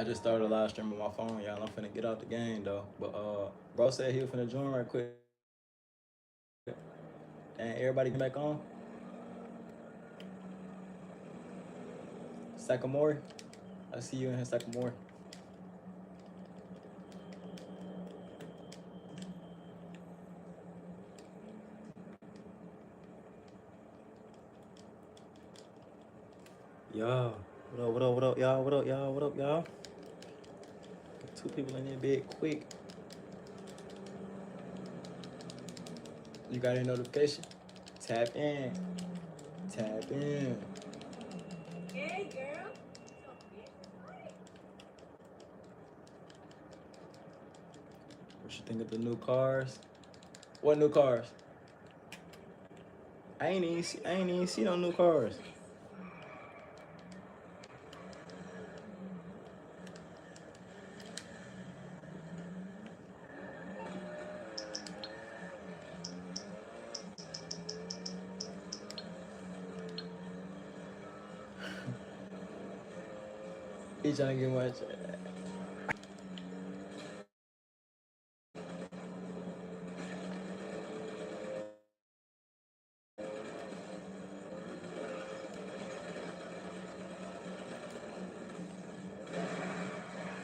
I just started a live stream on my phone, y'all. I'm finna get out the game though. But bro said he was finna join right quick. And everybody get back on. Sakamori. I see you in here, Sakamori. Y'all. What up, y'all? What up, y'all? What up, y'all? Got 2 people in there big quick. You got any notification? Tap in. Tap in. Hey, girl. What you think of the new cars? What new cars? I ain't even see no new cars. He trying to get much.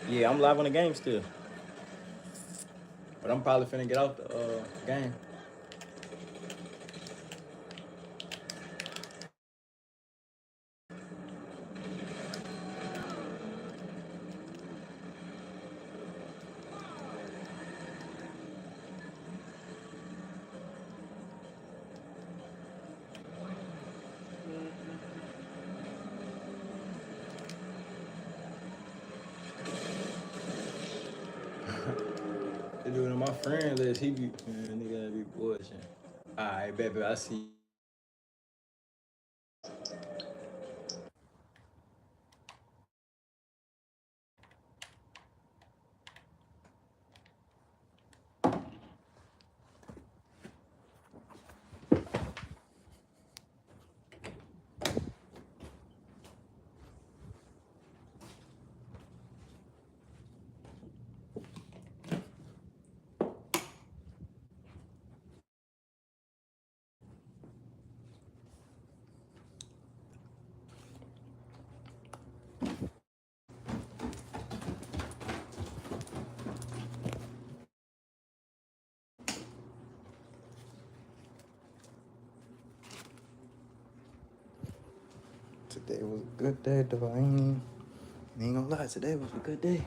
Yeah, I'm live on the game still. But I'm probably finna get out the game. The dude on my friend list, he be, man, nigga be bullshit. Alright, baby, I see. Today was a good day, though. I ain't gonna lie, today was a good day.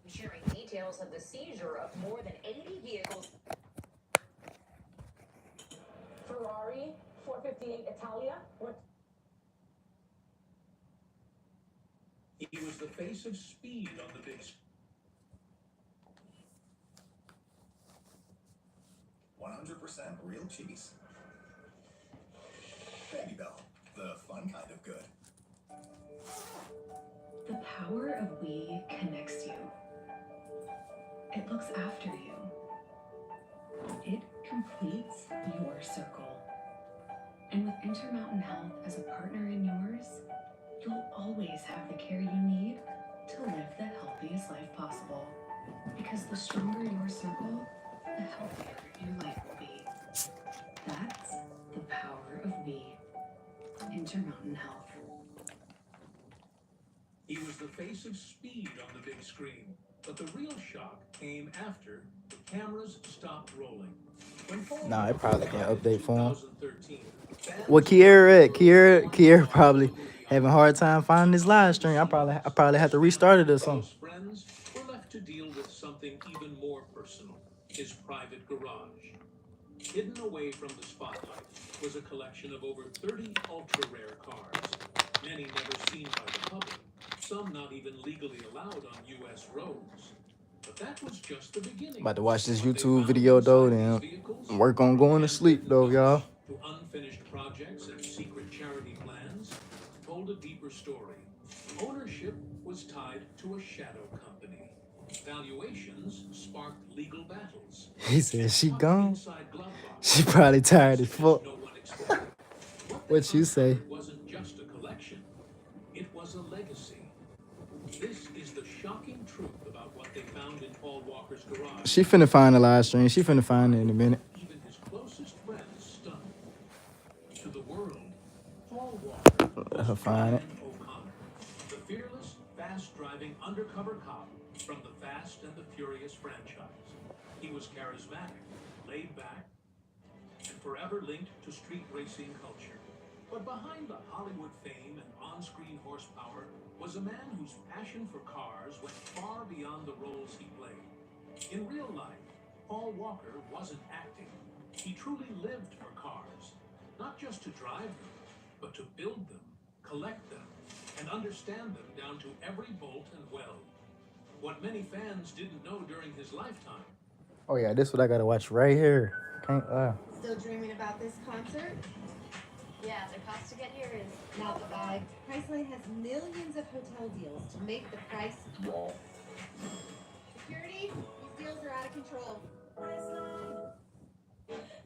Sharing details of the seizure of more than 80 vehicles. Ferrari 458 Italia. He was the face of speed on the big 100% real cheese. Baby Bell, the fun kind of good. The power of we connects you. It looks after you. It completes your circle. And with Intermountain Health as a partner in yours, you'll always have the care you need to live the healthiest life possible. Because the stronger your circle, the healthier your life will be. That's the power of we. Intermountain Health. He was the face of speed on the big screen, but the real shock came after the cameras stopped rolling. Nah, it probably can't update for him. 2013, What Kiera at? Kiera probably having a hard time finding this live stream. I probably have to restart it or something. close friends were left to deal with something even more personal: his private garage. Hidden away from the spotlight, was a collection of over 30 ultra-rare cars, many never seen by the public, some not even legally allowed on U.S. roads. But that was just the beginning. About to watch this What they YouTube found video though, inside then these vehicles, work on going to sleep though, y'all. to unfinished projects and secret charity plans, told a deeper story. Ownership was tied to a shadow company. Valuations sparked legal battles. He said she gone. Inside glove boxes, She probably tired as fuck. no one expected. What you say? It wasn't just a collection, it was a legacy. This is the shocking truth about what they found in Paul Walker's garage. She finna find the live stream. She finna find it in a minute. Even his closest friends stunned. To the world, Paul Walker Let her find it. O'Connor, the fearless, fast-driving undercover cop from the Fast and the Furious franchise. He was charismatic, laid back, and forever linked to street racing culture. But behind the Hollywood fame and on-screen horsepower was a man whose passion for cars went far beyond the roles he played. In real life, Paul Walker wasn't acting. He truly lived for cars, not just to drive them, but to build them, collect them, and understand them down to every bolt and weld. What many fans didn't know during his lifetime. Oh yeah, this is what I gotta watch right here. Can't lie. Still dreaming about this concert? Yeah, the cost to get here is Not the bag. Priceline has millions of hotel deals to make the price. Security, these deals are out of control.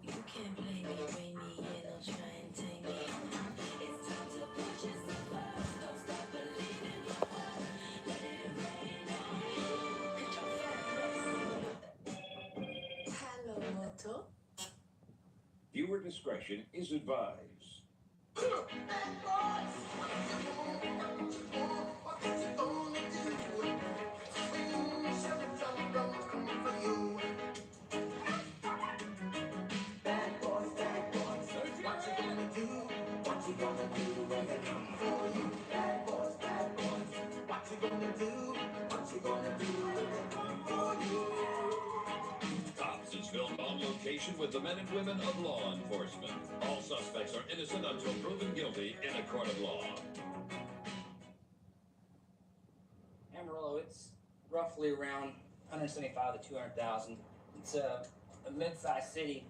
You can't play me, bring me in, don't try and tame me. It's time to purchase the first, don't stop believing my heart. Let it rain on you. Hello, Moto. Viewer discretion is advised. Cops is filmed on location with the men and women of law enforcement. All suspects are innocent until proven guilty in a court of law. Amarillo, it's roughly around 175 to 200,000. It's a mid-sized city,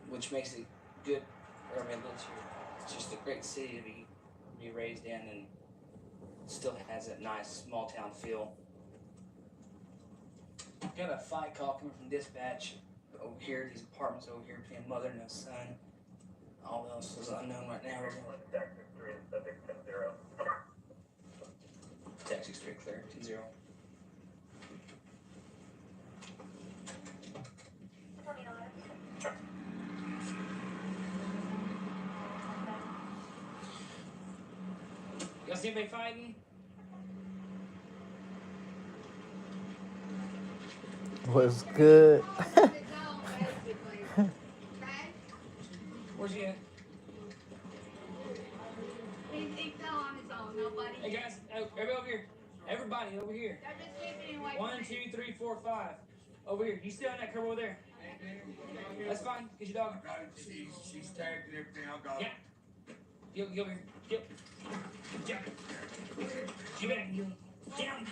which makes it good for everybody lives here. It's just a great city to be raised in, and still has that nice small town feel. Got a fight call coming from dispatch over here, these apartments over here between a mother and a son. All else is unknown right now. Taxi straight clear, 10-0. Y'all see anybody fighting? What's good? Where's he at? He fell on his own, nobody. Hey guys, everybody over here. Everybody over here. They're just sleeping in white. 1, 2, 3, 4, 5. Over here. You stay on that curb over there. That's fine. Get your dog. She's tagged and everything. I'll go. Yeah. Get over here. Get down. Get back. Down.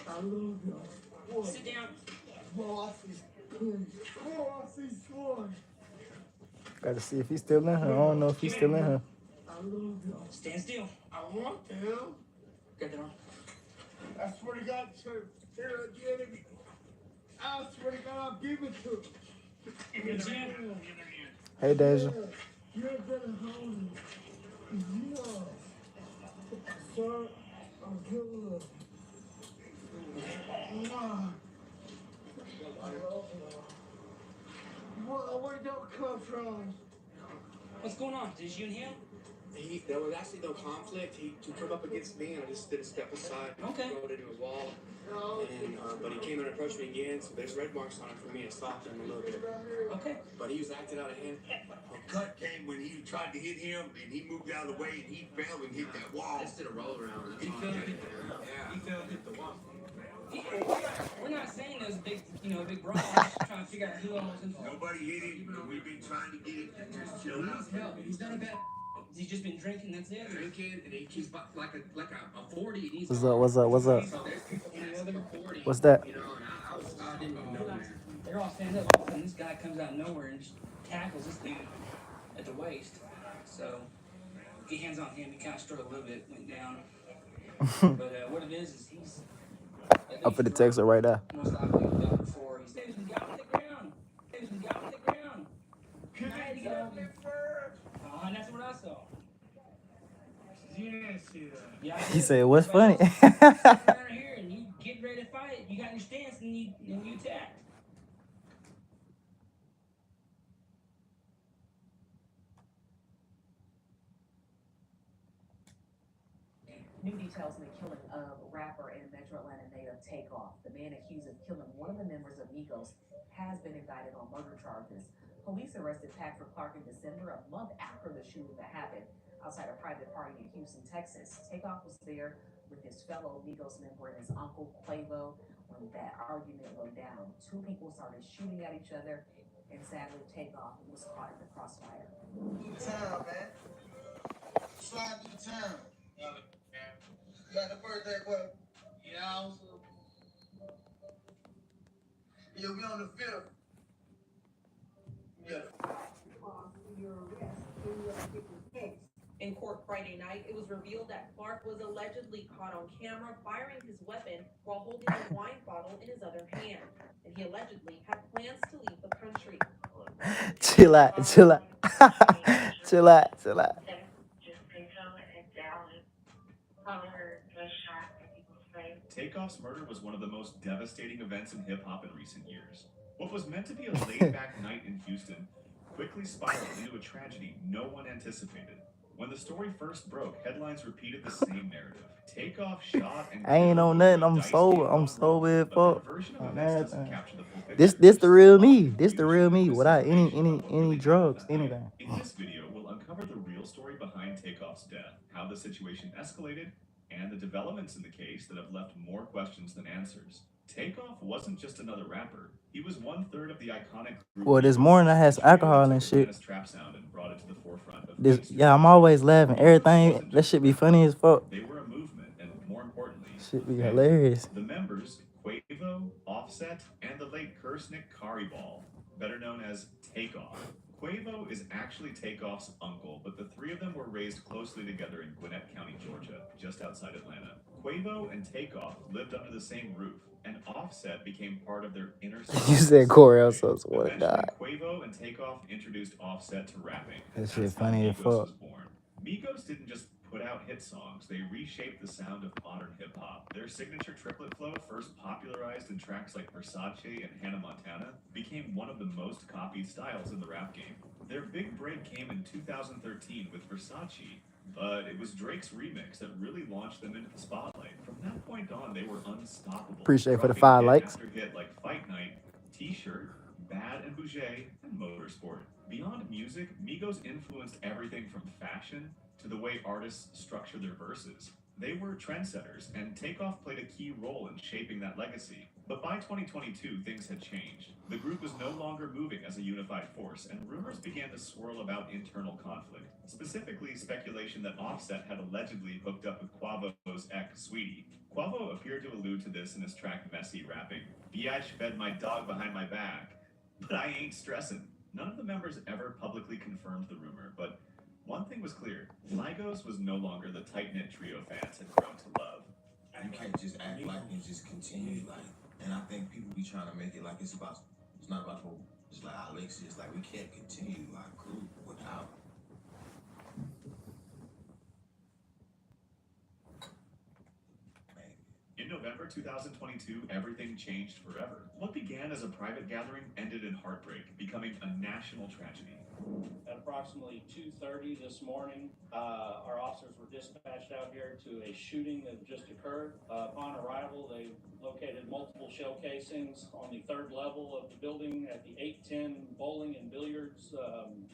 I love y'all. Sit down. Boss is good. Boss is good. Gotta see if he's still in her. I don't know if he's still in her. I love y'all. Stand still. I want to. Grab that arm. I swear to God, sir. Here again. I swear to God, I'll give it to him. Give it in. Hey, Deja. You're gonna hold him. Yeah. Sir, I'll give it up. Where'd that come from? What's going on? Is you and him? There was actually no conflict. He come up against me, and I just did a step aside. Okay. Rolled into a wall, and but he came and approached me again. So there's red marks on him for me. I stopped him a little bit. Okay. But he was acting out of hand. A cut came when he tried to hit him, and he moved out of the way, and he fell and hit that wall. I just did a roll around. He fell and hit the wall. We're not saying those big, big brawls. Just trying to figure out who all was involved. Nobody hit him. We've been trying to get it. Just chill out. Help. He's done a bad. He's just been drinking. That's it. Drinking, and he's like a 40. And he's What's up? What's up? What's up? What's that? You know, and I didn't even know that. They're all stand up, and this guy comes out of nowhere and just tackles this dude at the waist. So, get hands on him. He kind of struggled a little bit, went down. But what it is he's. I'm for the texter right now. Most likely he's done before. He's got on the ground. He's got on the ground. And that's what I saw. You didn't see that. Yeah, He said, "What's funny?" Down here, and you get ready to fight. You got your stance, and you attacked. New details in the killing of rapper and Metro Atlanta native Takeoff. The man accused of killing one of the members of Migos has been indicted on murder charges. Police arrested Patrick Clark in December, a month after the shooting that happened outside a private party in Houston, Texas. Takeoff was there with his fellow Migos member and his uncle Quavo when that argument went down. Two people started shooting at each other, and sadly, Takeoff was caught in the crossfire. Town, man. Slide to the town. Got the birthday boy. Yeah, you'll be on the 5th. Yeah. In court Friday night, it was revealed that Clark was allegedly caught on camera firing his weapon while holding a wine bottle in his other hand, and he allegedly had plans to leave the country. Chill out. Chill out. Chill out. Chill out. Takeoff's murder was one of the most devastating events in hip-hop in recent years. What was meant to be a laid-back night in Houston quickly spiraled into a tragedy no one anticipated. When the story first broke, headlines repeated the same narrative. Takeoff shot and I ain't on nothing. I'm sober. I'm sober as fuck. version of On events doesn't everything. capture the full picture. This the real me. This the real me without any drugs, anything. In this video, we'll uncover the real story behind Takeoff's death, how the situation escalated, and the developments in the case that have left more questions than answers. Takeoff wasn't just another rapper. He was 1/3 of the iconic group. Well, this morning I had some alcohol and shit. Atlanta's trap sound and brought it to the forefront of This, mainstream yeah, I'm always laughing. Everything that shit be funny as fuck. They were a movement, and more importantly, Shit be hilarious. the members, Quavo, Offset, and the late Kursnick Karibal, better known as Takeoff. Quavo is actually Takeoff's uncle, but the three of them were raised closely together in Gwinnett County, Georgia, just outside Atlanta. Quavo and Takeoff lived under the same roof, and Offset became part of their inner circle. You said Corey, so what Eventually, God. Quavo and Takeoff introduced Offset to rapping. That That's shit how funny as Migos fuck. was born. Migos didn't just put out hit songs, they reshaped the sound of modern hip-hop. Their signature triplet flow, first popularized in tracks like Versace and Hannah Montana, became one of the most copied styles in the rap game. Their big break came in 2013 with Versace, but it was Drake's remix that really launched them into the spotlight. From that point on, they were unstoppable. Appreciate for the dropping 5 hit likes. after hit like Fight Night, T-Shirt, Bad and Bougie, and Motorsport. Beyond music, Migos influenced everything from fashion to the way artists structure their verses. They were trendsetters, and Takeoff played a key role in shaping that legacy. But by 2022, things had changed. The group was no longer moving as a unified force, and rumors began to swirl about internal conflict. Specifically, speculation that Offset had allegedly hooked up with Quavo's ex, Sweetie. Quavo appeared to allude to this in his track Messy, rapping, "Biatch fed my dog behind my back, but I ain't stressing." None of the members ever publicly confirmed the rumor, but one thing was clear, Migos was no longer the tight-knit trio fans had grown to love. You can't just act like and just continue like, and I think people be trying to make it like it's not about who, it's like Alex, it's like we can't continue our group without. In November 2022, everything changed forever. What began as a private gathering ended in heartbreak, becoming a national tragedy. At approximately 2:30 this morning, our officers were dispatched out here to a shooting that just occurred. Upon arrival, they located multiple shell casings on the 3rd level of the building at the 810 Bowling and Billiards.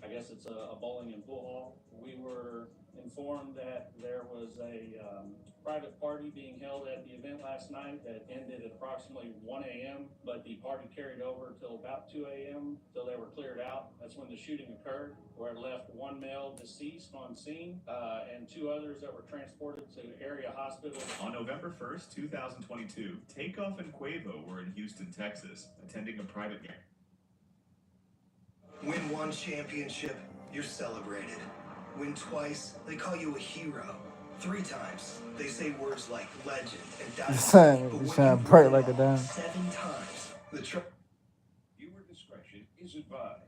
I guess it's a bowling and pool hall. We were informed that there was a private party being held at the event last night that ended at approximately 1 a.m., but the party carried over till about 2 a.m. till they were cleared out. That's when the shooting occurred, where it left one male deceased on scene and two others that were transported to area hospitals. On November 1st, 2022, Takeoff and Quavo were in Houston, Texas, attending a private game. Win one championship, you're celebrated. Win twice, they call you a hero. 3 times, they say words like legend and dynasty. You sound bright like a dime. 7 times, the Viewer discretion is advised.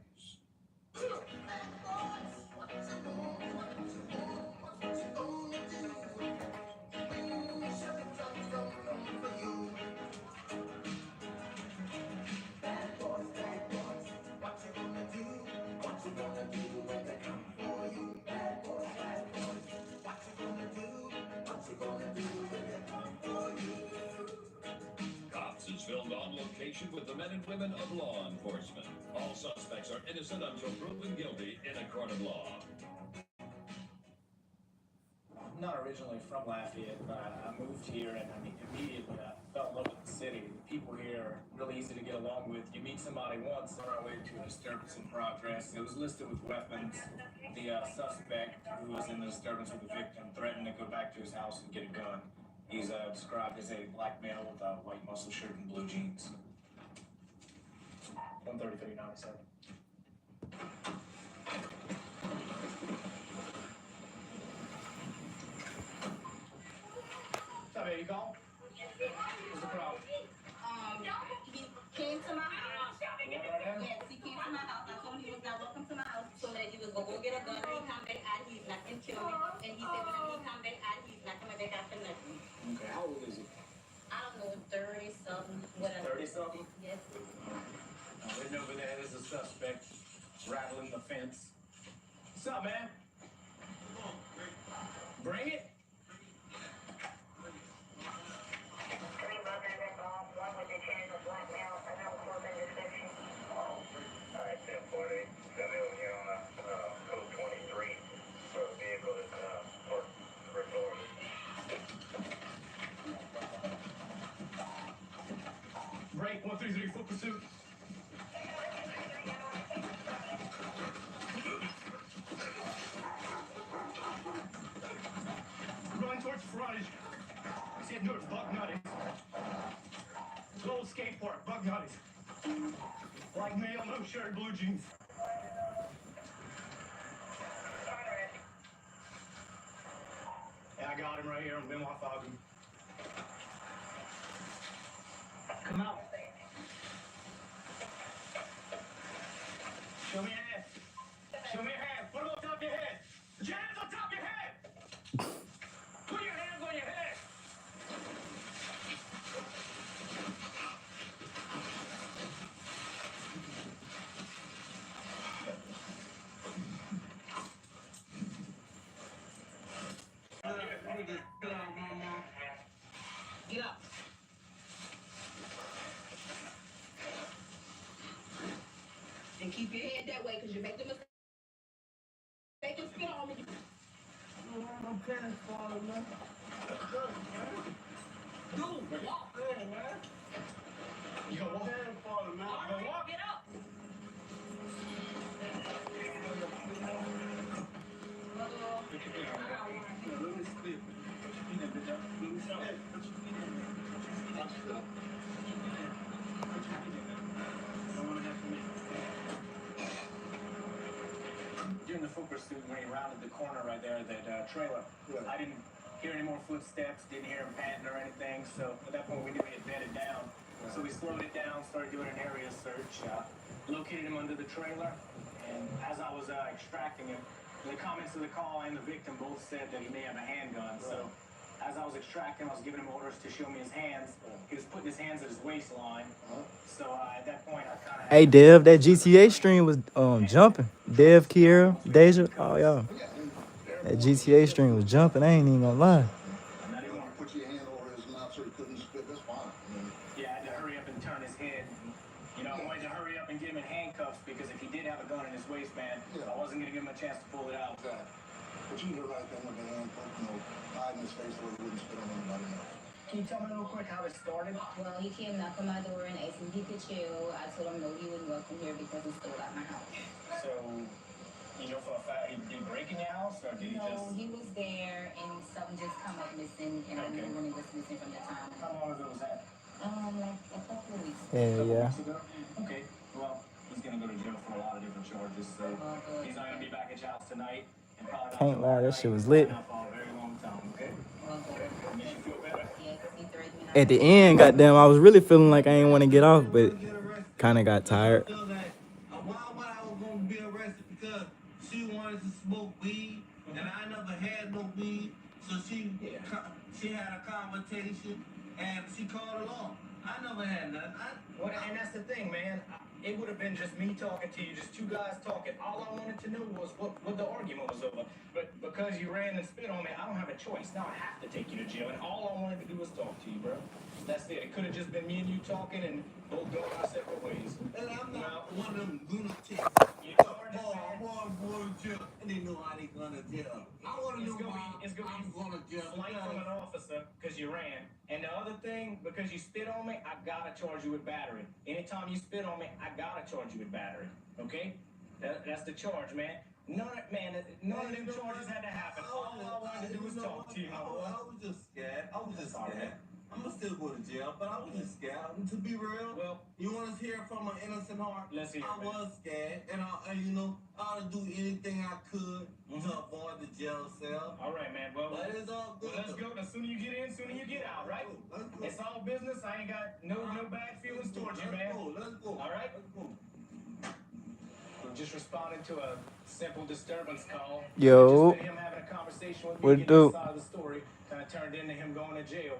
Cops is filmed on location with the men and women of law enforcement. All suspects are innocent until proven guilty in a court of law. I'm not originally from Lafayette, but I moved here and immediately I fell in love with the city. The people here are really easy to get along with. You meet somebody once on our way to a disturbance in progress. It was listed with weapons. The suspect who was in the disturbance with the victim threatened to go back to his house and get a gun. He's described as a black male with a white muscle shirt and blue jeans. 13397. What's up, baby? You call? What's the problem? He came to my house. Yes, he came to my house. I told him he was not welcome to my house. Told that he was gonna go get a gun and he come back out. He's not gonna kill me. And he said when he come back out, he's not coming back out for nothing. Okay, how old is he? I don't know, 30 something, whatever. 30 something? Yes. Written over there, there's a suspect rattling the fence. What's up, man? Bring it. Break 133 foot pursuit. Running towards frontage. He's heading towards Buck Nutties. Little skate park, Buck Nutties. Black male, no shirt, blue jeans. Yeah, I got him right here. I'm been off of him. Come out. Show me your head. Show me your hand. Put them on top of your head. Put your hands on top of your head. Put your hands on your head. Get up. And keep your head that way, because you make the mistake and spit on me. My parents falling, man. Dude, walk. Hey, man. You gonna walk? My parents falling, man. All right, get up. Let me spit. Let me During the foot pursuit, when he rounded the corner right there, that trailer, I didn't hear any more footsteps, didn't hear him panting or anything, so at that point we knew he had bedded down. So we slowed it down, started doing an area search, located him under the trailer, and as I was extracting him, the comments of the call and the victim both said that he may have a handgun, so as I was extracting him, I was giving him orders to show me his hands. He was putting his hands at his waistline, so at that point I kind of... Hey, Dev, that GTA stream was jumping. Dev, Kiera, Deja, oh, y'all. That GTA stream was jumping. I ain't even gonna lie. Put your hand over his mouth so he couldn't spit. That's fine. Yeah, I had to hurry up and turn his head. You know, I wanted to hurry up and get him in handcuffs because if he did have a gun in his waistband, I wasn't going to give him a chance to pull it out. Put treat her like that with the hand, hide in his face so he wouldn't spit on anybody else. Can you tell me real quick how it started? Well, he came knocking my door and asked me if he could chill. I told him no, he wouldn't welcome here because he stole out my house. So, you know for a fact he did break in your house, or did he just? No, he was there and something just come up missing, and I knew when he was missing from the time. How long ago was that? Like a couple of weeks. Yeah. Okay, well, he's gonna go to jail for a lot of different charges, so he's not gonna be back at your house tonight. And probably not Can't lie, that tonight, shit was lit. not for a very long time, okay? Makes you feel better. At the end, goddamn, I was really feeling like I ain't want to get off, but kind of got tired. A while back I was gonna be arrested because she wanted to smoke weed, and I never had no weed. So she had a conversation, and she called along. I never had nothing. And that's the thing, man. It would have been just me talking to you, just two guys talking. All I wanted to know was what the argument was over. But because you ran and spit on me, I don't have a choice. Now I have to take you to jail. And all I wanted to do was talk to you, bro. That's it. It could have just been me and you talking and both going our separate ways. And I'm not one of them lunatics. You Going to jail, and they know how they gonna jail. I want to know why I'm going to jail. Flight from an officer because you ran. And the other thing, because you spit on me, I gotta charge you with battery. Anytime you spit on me, I gotta charge you with battery. Okay? That's the charge, man. None of them charges had to happen. All I wanted to do was talk to you, my boy. I was just scared. I'm gonna still go to jail, but I was just scared. To be real, well, you want to hear from an innocent heart? Let's hear it, I was scared, and I would do anything I could to avoid the jail cell. All right, man. Well, but it's all good. Well, let's go. The sooner you get in, sooner you get out, right? Let's go. It's all business. I ain't got no bad feelings towards you, man. Let's go. All right? Let's go. We're just responding to a simple disturbance call. Yo. Just him having a conversation with What me, do? getting side of the story, kind of turned into him going to jail.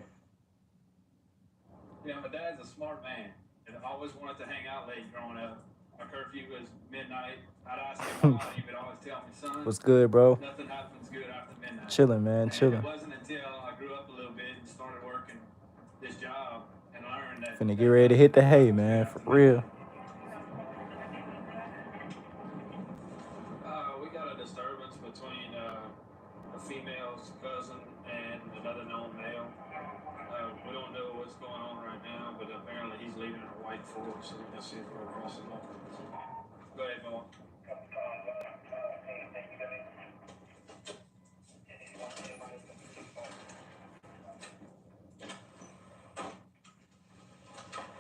Yeah, my dad's a smart man, and I always wanted to hang out late growing up. My curfew was midnight. I'd ask him why, he would always tell me, son, What's good, bro? nothing happens good after midnight. Chilling, man, And chilling. it wasn't until I grew up a little bit and started working this job and learned that. Finna get ready to hit the hay, man, for real. We got a disturbance between a female's cousin and another known male. We don't know what's going on right now, but apparently he's leaving a white Ford, so let's see if we're across the line. Go ahead, Mo.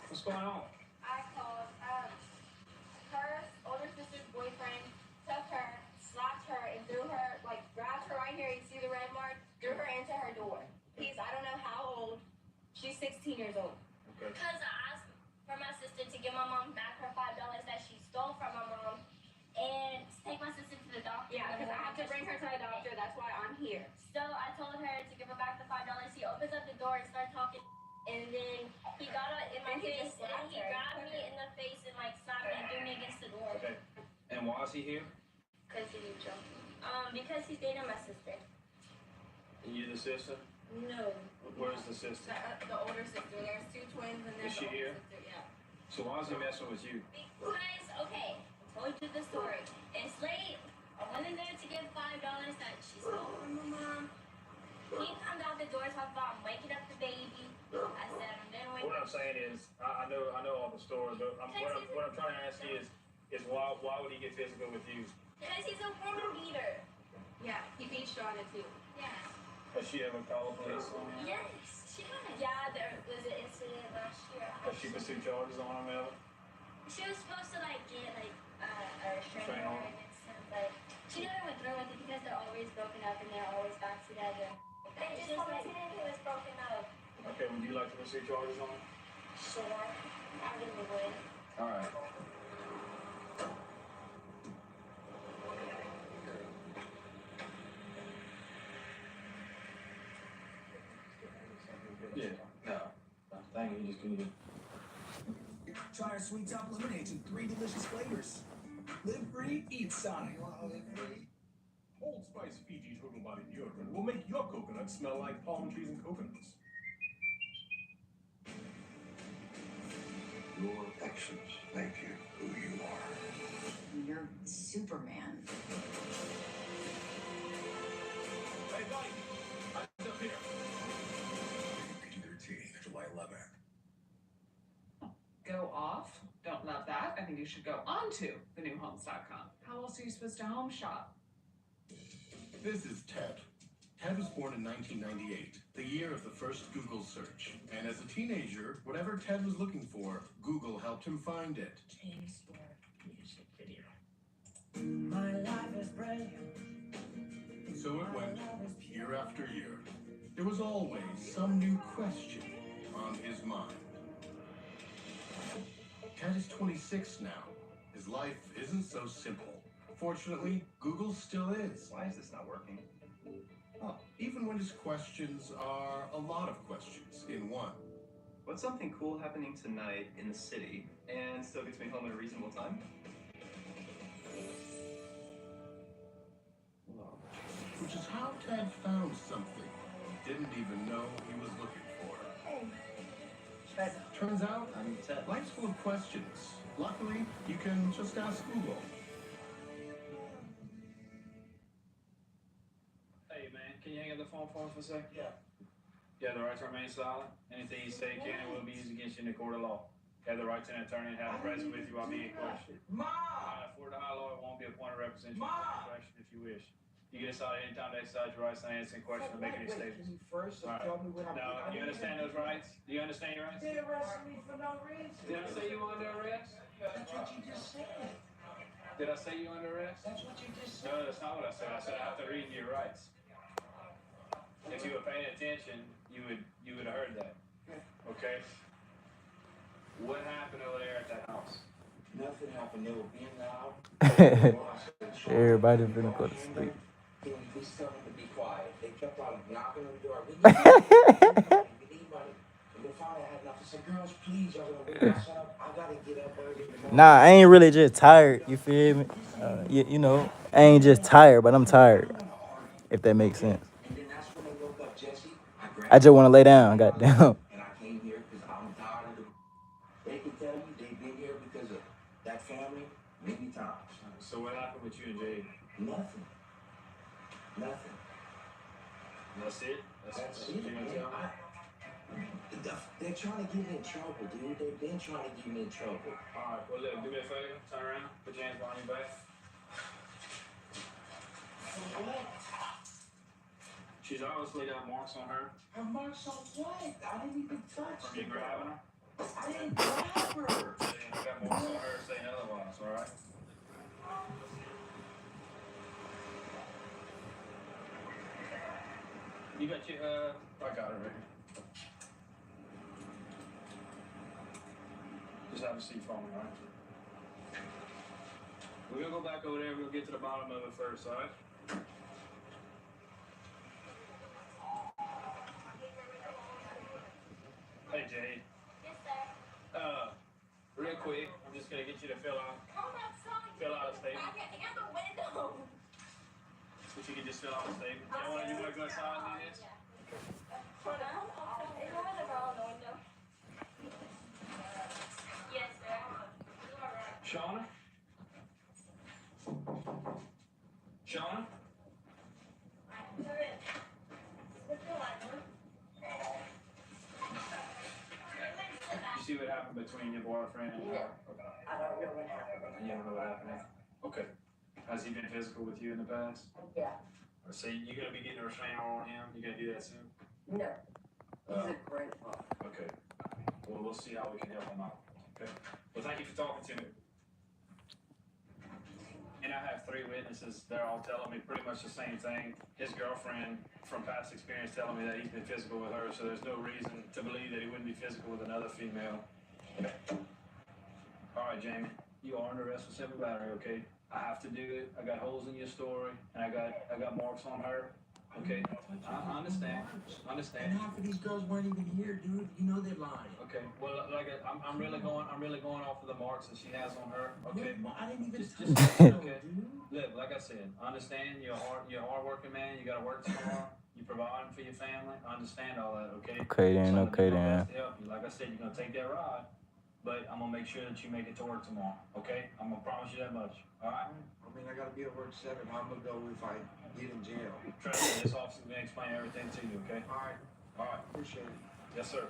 What's going on? I called, her older sister's boyfriend took her, slapped her, and threw her, like, grabbed her right here, you see the red mark? Threw her into her door. He's, I don't know how old, she's 16 years old. Okay. Because I asked for my sister to give my mom back her $5 that she stole from my mom, and to take my sister to the doctor. Yeah, because I have to bring her to the doctor, that's why I'm here. So I told her to give her back the $5. He opens up the door and starts talking. And then he got in my face and he grabbed me in the face and like slapped me and threw me against the door. Okay. And why is he here? Because he was jumping. Because he's dating my sister. And you the sister? No. Where's the sister? The older sister. There's two twins and there's Is she the here? older sister, yeah. So why is he messing with you? Because, okay, I told you the story. It's late. I went in there to get $5 that she stole from my mom. He comes out the door talking about I'm waking up the baby. I said I'm gonna wake What up. I'm saying is, I know all the stories, but what I'm trying to ask you is why would he get physical with you? Because he's a woman beater. Yeah, he beat Shauna too. Yeah. Has she ever called the police on you? Yes, she has. Yeah, there was an incident last year. Has she pursued charges on him ever? She was supposed to like get like a restraining order against him, but she never went through with it because they're always broken up and they're always back together. They just told me today he was broken up. Okay, would you like to pursue charges on him? Sure, I really would. All right. Yeah, no. Thank you, just couldn't. Try our sweet top lemonades in 3 delicious flavors. Live free, eat Sonic. Old Spice Fiji total body deodorant will make your coconut smell like palm trees and coconuts. Your actions make you who you are. You're Superman. Hey, buddy. Eyes up here. PG-13, July 11th. Go off? Don't love that. I think you should go on to thenewhomes.com. How else are you supposed to home shop? This is Ted. Ted was born in 1998, the year of the first Google search. And as a teenager, whatever Ted was looking for, Google helped him find it. Change your music video. My life is brand new. So it went, year after year. There was always some new question on his mind. Ted is 26 now. His life isn't so simple. Fortunately, Google still is. Why is this not working? Oh, even when his questions are a lot of questions in one. What's something cool happening tonight in the city and still gets me home in a reasonable time? Which is how Ted found something he didn't even know he was looking for. Turns out, life's full of questions. Luckily, you can just ask Google. Hey man, can you hang up the phone for me for a second? Yeah. You have the right to remain silent. Anything you say can and will be used against you in the court of law. You have the right to an attorney and have a present with you while being questioned. For the high lawyer won't be appointed to represent you in question if you wish. You can decide anytime to exercise your rights to answer any question or make any statements. First, Right. tell me what I'm Now, you understand those rights? Do you understand your rights? They arrested me for no reason. Did I say you were under arrest? That's what you just said. Did I say you were under arrest? That's what you just said. No, that's not what I said. I said I have to read your rights. If you were paying attention, you would have heard that. Okay? What happened over there at that house? Nothing happened. They were being loud. Everybody finna go to sleep. We told them to be quiet. They kept on knocking on the door. We need money. And then finally I had enough. I said, girls, please, y'all gonna wake us up. I gotta get up early in the morning. Nah, I ain't really just tired. You feel me? You know, I ain't just tired, but I'm tired. If that makes sense. And then that's when they woke up, Jesse. I just want to lay down. Goddamn. And I came here because I'm tired of them. They can tell you they've been here because of that family many times. So what happened with you and Jade? Nothing. Nothing. That's it? That's it. what you're gonna tell me? They're trying to get me in trouble, dude. They've been trying to get me in trouble. Alright, well look, do me a favor, turn around, put your hands behind your back. What? She's obviously got marks on her. Her marks on what? I didn't even touch From you grabbing her. I didn't grab her. She got marks on her saying otherwise, alright? You got your, I got it right here. Just have a seat for me, alright? We're gonna go back over there, we'll get to the bottom of it first, alright? Hey, Jade. Yes, sir. Real quick, I'm just gonna get you to fill out a statement. I can in the window. If you can just fill out a statement. You wanna go inside and do this? Yes, sir. Shauna? Shauna? You see what happened between your boyfriend and her? I don't know what happened. You don't know what happened? Okay. Has he been physical with you in the past? Yeah. So you're gonna be getting a restraining order on him? You gonna do that soon? No. He's a great father. Okay. Well, we'll see how we can help him out. Okay. Well, thank you for talking to me. And I have 3 witnesses. They're all telling me pretty much the same thing. His girlfriend, from past experience, telling me that he's been physical with her, so there's no reason to believe that he wouldn't be physical with another female. All right, Jamie. You are under arrest for simple battery, okay? I have to do it. I got holes in your story, and I got marks on her. Okay, I understand. And half of these girls weren't even here, dude. You know they're lying. Okay. Well, I'm really going off of the marks that she has on her. Okay. I didn't even Just okay. Look, like I said, I understand you're a hard-working man. You got to work tomorrow. You providing for your family. I understand all that. Okay. Okay then. So Okay then. to help you. Like I said, you're gonna take that ride. but I'm gonna make sure that you make it to work tomorrow. Okay? I'm gonna promise you that much. All right? I mean, I gotta be at work 7. I'm gonna go if I get in jail. Trust me, this officer's gonna explain everything to you. Okay? All right. All right. Appreciate it. Yes, sir.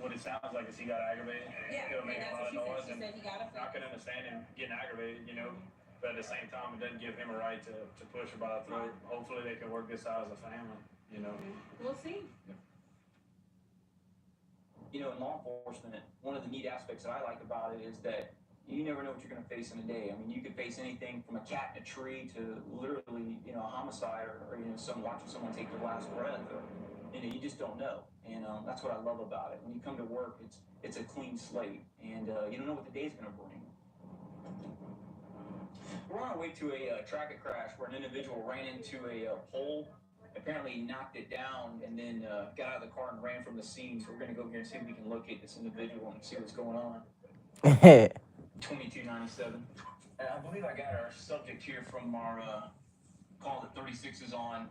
What it sounds like is he got aggravated. Yeah, It'll make a lot of noise, She and said he got I can understand him getting aggravated, you know. But at the same time, it doesn't give him a right to push her by the throat. Hopefully, they can work this out as a family, you know. We'll see. You know, in law enforcement, one of the neat aspects that I like about it is that you never know what you're going to face in a day. I mean, you could face anything from a cat in a tree to literally, you know, a homicide or you know, watching someone take their last breath. Or, you know, you just don't know. And that's what I love about it. When you come to work, it's a clean slate, and you don't know what the day's going to bring. We're on our way to a traffic crash where an individual ran into a pole. Apparently he knocked it down and then got out of the car and ran from the scene. So we're going to go here and see if we can locate this individual and see what's going on. 2297. I believe I got our subject here from our call that 36 is on.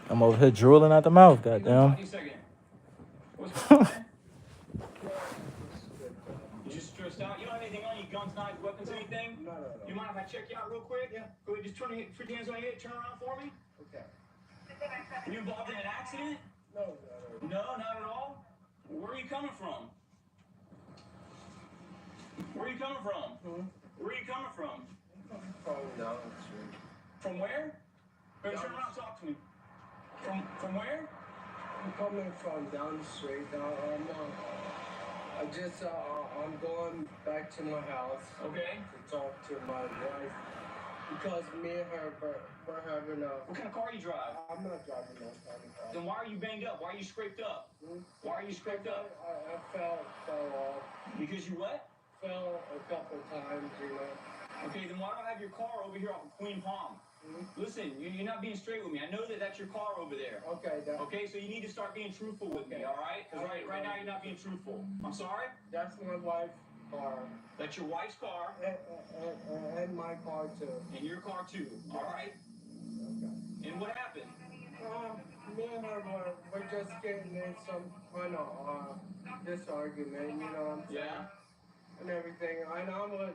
I'm over here drooling out the mouth, goddamn. What's going on, man? You just stressed out? You don't have anything on you? Guns, knives, weapons, anything? No. You mind if I check you out real quick? Yeah. Go ahead, just put your hands on your head, turn around for me. Okay. Were you involved in an accident? No. No, not at all. Where are you coming from? Where are you coming from? Where are you coming from? From down the street. From where? Go ahead, turn around and talk to me. From where? I'm coming from down the street. I'm going back to my house. Okay. To talk to my wife because me and her we're having a. What kind of car you drive? I'm not driving no kind of car. Then why are you banged up? Why are you scraped up? Why are you scraped up? I fell off. Because you what? Fell a couple times, you know. Okay, then why don't I have your car over here off of Queen Palm? Listen, you're not being straight with me. I know that that's your car over there. Okay. Okay, so you need to start being truthful with me, all right? Because right now you're not being truthful. I'm sorry? That's my wife's car. That's your wife's car. And my car too. And your car too, all right? Okay. And what happened? Me and her we're just getting in some kind of disargument, you know what I'm saying? Yeah. And everything. And I was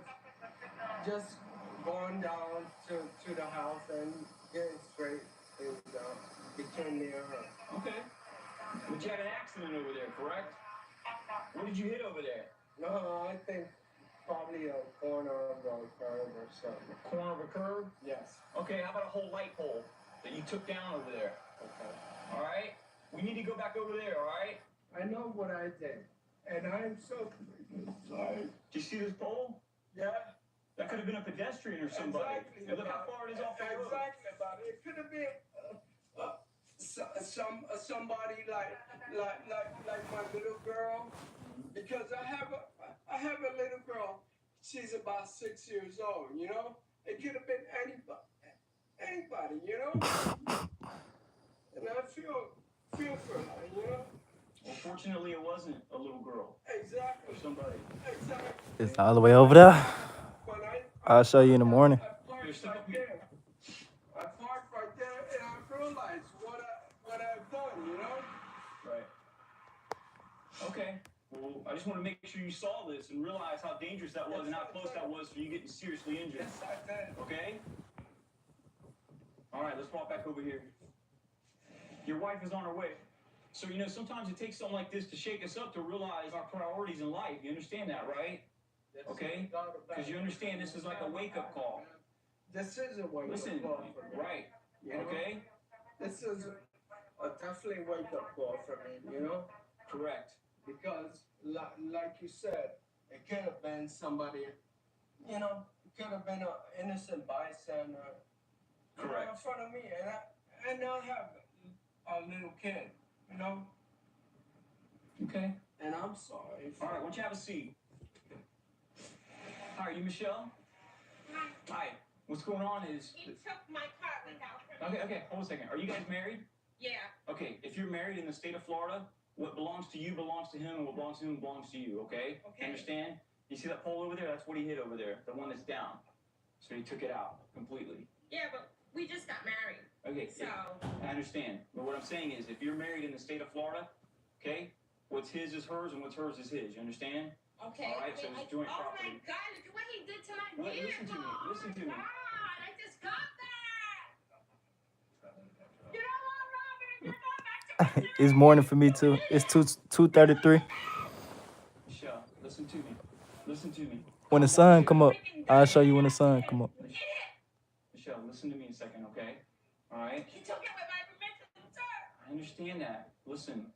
just going down to the house and getting straight things out between me and her. Okay. But you had an accident over there, correct? What did you hit over there? No, I think probably a corner of a curb or something. Corner of a curb? Yes. Okay, how about a whole light pole that you took down over there? Okay. All right? We need to go back over there, all right? I know what I did, and I'm so sorry. Did you see this pole? Yeah. That could have been a pedestrian or somebody. Exactly. And look how far it is off the road. Exactly about it. It could have been somebody like my little girl, because I have a little girl. She's about 6 years old. You know, it could have been anybody. You know, and I feel for her. You know. Well, fortunately, it wasn't a little girl. Exactly. Or somebody. Exactly. It's all the way over there. I'll show you in the morning. I parked right there, and I realized what I've done, you know? Right. Okay. Well, I just want to make sure you saw this and realize how dangerous that was and how close that was for you getting seriously injured. Yes, I did. Okay? All right, let's walk back over here. Your wife is on her way. So, you know, sometimes it takes something like this to shake us up to realize our priorities in life. You understand that, right? Okay? Because you understand this is like a wake-up call. This is a wake-up Listen, call for me. right. You know? Okay? This is a definitely wake-up call for me, you know? Correct. Because, like you said, it could have been somebody, you know, it could have been an innocent bystander. Correct. In front of me, and I have a little kid, you know? Okay. And I'm sorry. All right, why don't you have a seat? Hi, are you Michelle? Hi. What's going on is... He took my car without permission. Okay, hold a second. Are you guys married? Yeah. Okay, if you're married in the state of Florida, what belongs to you belongs to him, and what belongs to him belongs to you, okay? Okay. Understand? You see that pole over there? That's what he hit over there, the one that's down. So he took it out completely. Yeah, but We just got married. Okay, So. I understand. But what I'm saying is, if you're married in the state of Florida, okay, what's his is hers and what's hers is his. You understand? Okay. All right, so it's joint property. Oh my God! Look at what he did to my What? vehicle. Listen to me. Listen to me. God, I just got that. You know what, Robert? You're going back to It's morning for me too. It's 2:33. Michelle, listen to me. Listen to me. When the sun come up, I'll show you when the sun come up. Michelle, listen to me a second, okay? All right? He took it with my permission, sir. I understand that. Listen,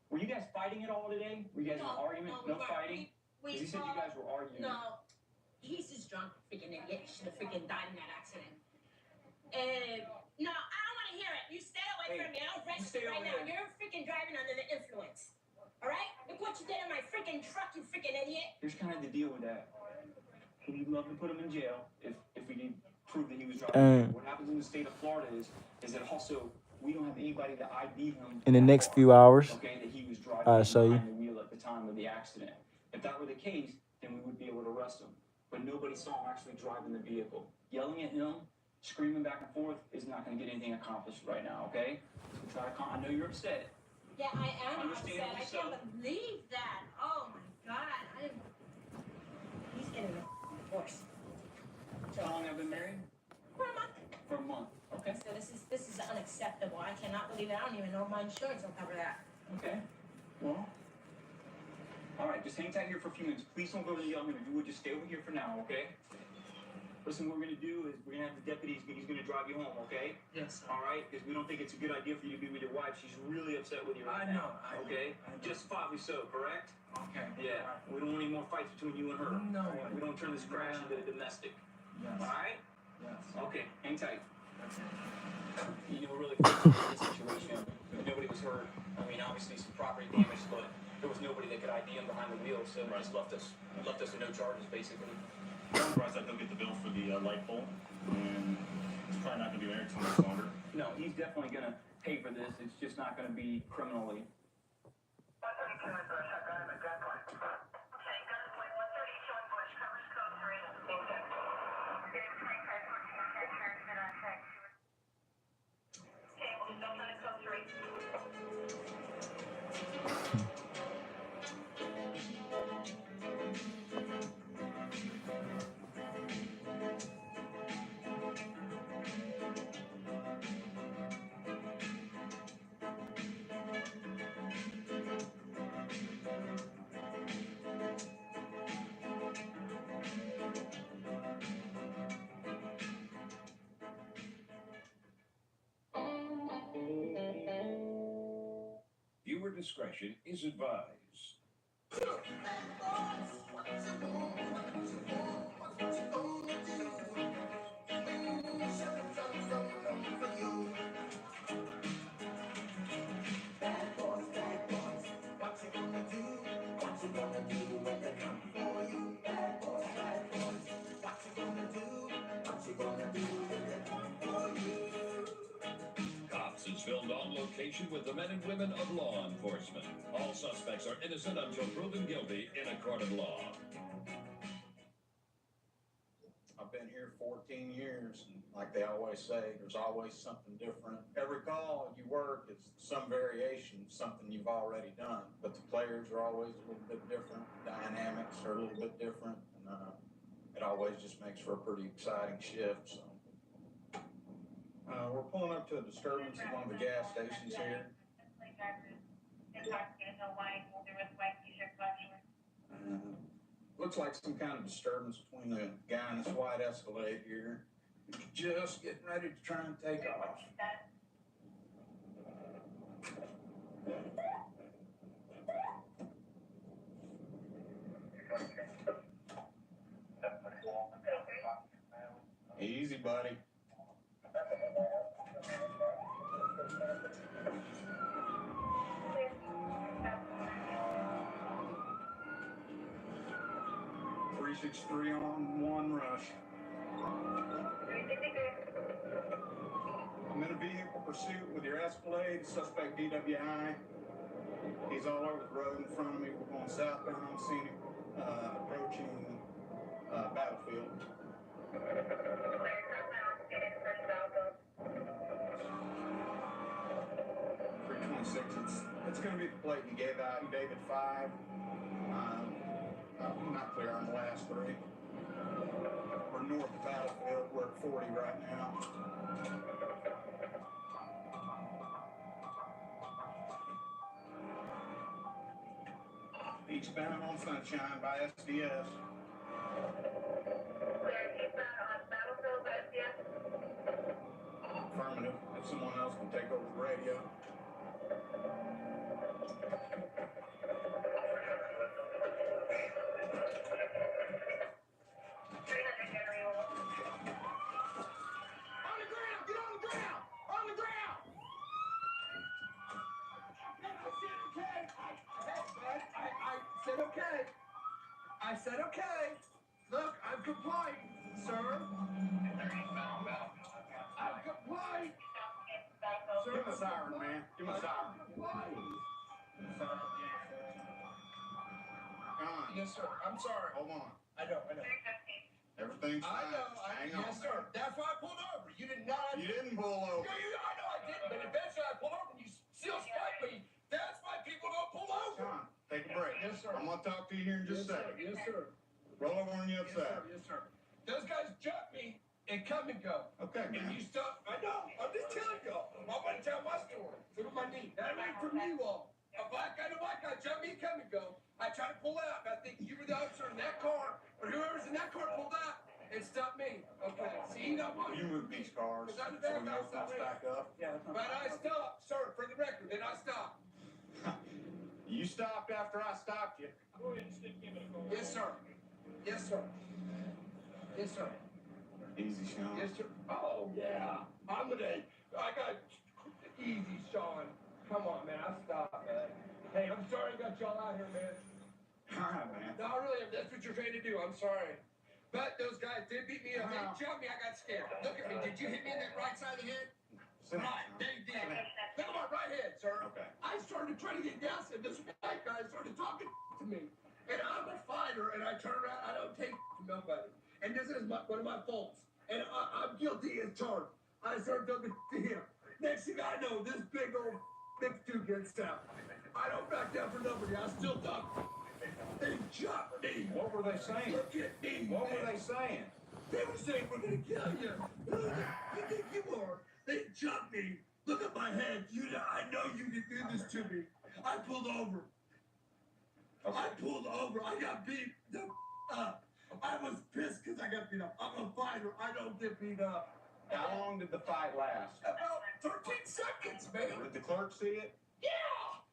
were you guys fighting at all today? Were you guys in an argument? No fighting? Because he said you guys were arguing. No. He's just drunk, freaking idiot. He should have freaking died in that accident. No, I don't want to hear it. You stay away from me. I'll arrest you right now. You're freaking driving under the influence. All right? Look what you did in my freaking truck, you freaking idiot. Here's kind of the deal with that. We'd love to put him in jail if we did prove that he was driving. What happens in the state of Florida is that also we don't have anybody to ID him. In the next few hours, Okay, that he was driving I'll show you. behind the wheel at the time of the accident. If that were the case, then we would be able to arrest him. But nobody saw him actually driving the vehicle. Yelling at him, screaming back and forth is not going to get anything accomplished right now, okay? So try to I know you're upset. Yeah, I am Understand upset. I yourself. can't believe that. Oh my God. He's getting a divorce. So how long have you been married? For a month. For a month. Okay. So this is unacceptable. I cannot believe it. I don't even know if my insurance will cover that. Okay. Well. All right, just hang tight here for a few minutes. Please don't go to the yelling. If you would, just stay over here for now, okay? Listen, what we're going to do is we're going to have the deputies, he's going to drive you home, okay? Yes. All right? Because we don't think it's a good idea for you to be with your wife. She's really upset with you right now. Okay? Justifiably so, correct? Okay. Yeah. We don't want any more fights between you and her. No. We don't turn this crash into a domestic. Yes. All right? Yes. Okay, hang tight. Okay. You know, really quick in this situation, nobody was hurt. I mean, obviously some property damage, but there was nobody that could ID him behind the wheel, so it just left us with no charges, basically. I'm surprised that they'll get the bill for the light pole, and it's probably not going to be there too much longer. No, he's definitely going to pay for this. It's just not going to be criminally. Viewer discretion is advised. Cops is filmed on location with the men and women of law enforcement. All suspects are innocent until proven guilty in a court of law. I've been here 14 years, and like they always say, there's always something different. Every call you work is some variation of something you've already done, but the players are always a little bit different. Dynamics are a little bit different, and it always just makes for a pretty exciting shift. So we're pulling up to a disturbance at one of the gas stations here. Looks like some kind of disturbance between the guy and this white Escalade here. Just getting ready to try and take off. Easy, buddy. Three on one rush. I'm in a vehicle pursuit with your Escalade, suspect DWI. He's all over the road in front of me. We're going southbound, scenic, approaching Battlefield. plate you gave out, David 5. I'm not clear on the last 3. We're north of Battlefield. We're at 40 right now. Eastbound on Sunshine by SDS. Affirmative. If someone else can take over the radio. Okay. I said okay. Look, I'm complying, sir. I'm complying. Sir, Give me a siren, man. Give me a siren. John. Yes, sir. I'm sorry. Hold on. I know. Everything's fine. I know. Hang on. Yes, sir. That's why I pulled over. You did not. You didn't pull over. I know I didn't, but eventually I pulled over and you still spiked me. That's why people don't pull over. John, take a break. Yes, sir. I'm going to talk to you here in just a second. Yes, sir. Roll over on the other side. Yes, sir. Those guys jump me and come and go. Okay, And man. you stop. I know. I'm just telling y'all. I'm going to tell my story. Look at my knee. That ain't from you all. A black guy jump me and come and go. I try to pull out, and I think you were the officer in that car, or whoever's in that car pulled out and stopped me. Okay. See, you know what? You move these cars so we know if they'll stack up. But I stopped, sir, for the record. Then I stopped. You stopped after I stopped you. Go ahead and stick him in a car. Yes, sir. Yes, sir. Yes, sir. Easy, Sean. Yes, sir. Oh, yeah. I got easy, Sean. Come on, man. I stopped, man. Hey, I'm sorry I got y'all out here, man. All right, man. No, really, if that's what you're trying to do, I'm sorry. But those guys did beat me up. They jumped me. I got scared. Look at me. Did you hit me in that right side of the head? Right. They did. Look at my right head, sir. Okay. I started trying to get gas, and this white guy started talking to me. And I'm a fighter, and I turn around. I don't take to nobody. And this is one of my faults. And I'm guilty as charged. I started talking to him. Next thing I know, this big old dude gets down. I don't back down for nobody. I still talk. They jumped me. What were they saying? Look at me. What were they saying? They were saying, we're going to kill you. Who do you think you are? They jumped me. Look at my head. I know you can do this to me. I pulled over. Okay. I pulled over. I got beat up. I was pissed because I got beat up. I'm a fighter. I don't get beat up. How long did the fight last? About 13 seconds, man. Did the clerk see it? Yeah.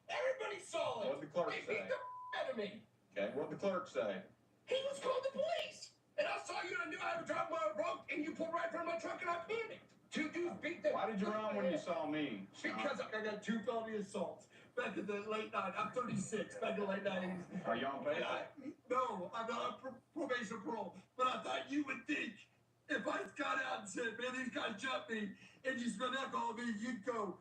Everybody saw it. What'd the clerk They say? beat the out of me. Okay, what'd the clerk say? He was called the police. And I saw you and I knew I was driving by a road and you pulled right in front of my truck and I panicked. 2 dudes beat the... Why did you run when you saw me? Because I got 2 felony assaults. Back in the late 90s. I'm 36. Back in the late 90s. Are you on paper? No, I'm not on probation parole. But I thought you would think if I got out and said, man, these guys jumped me and you spent alcohol on me, you'd go,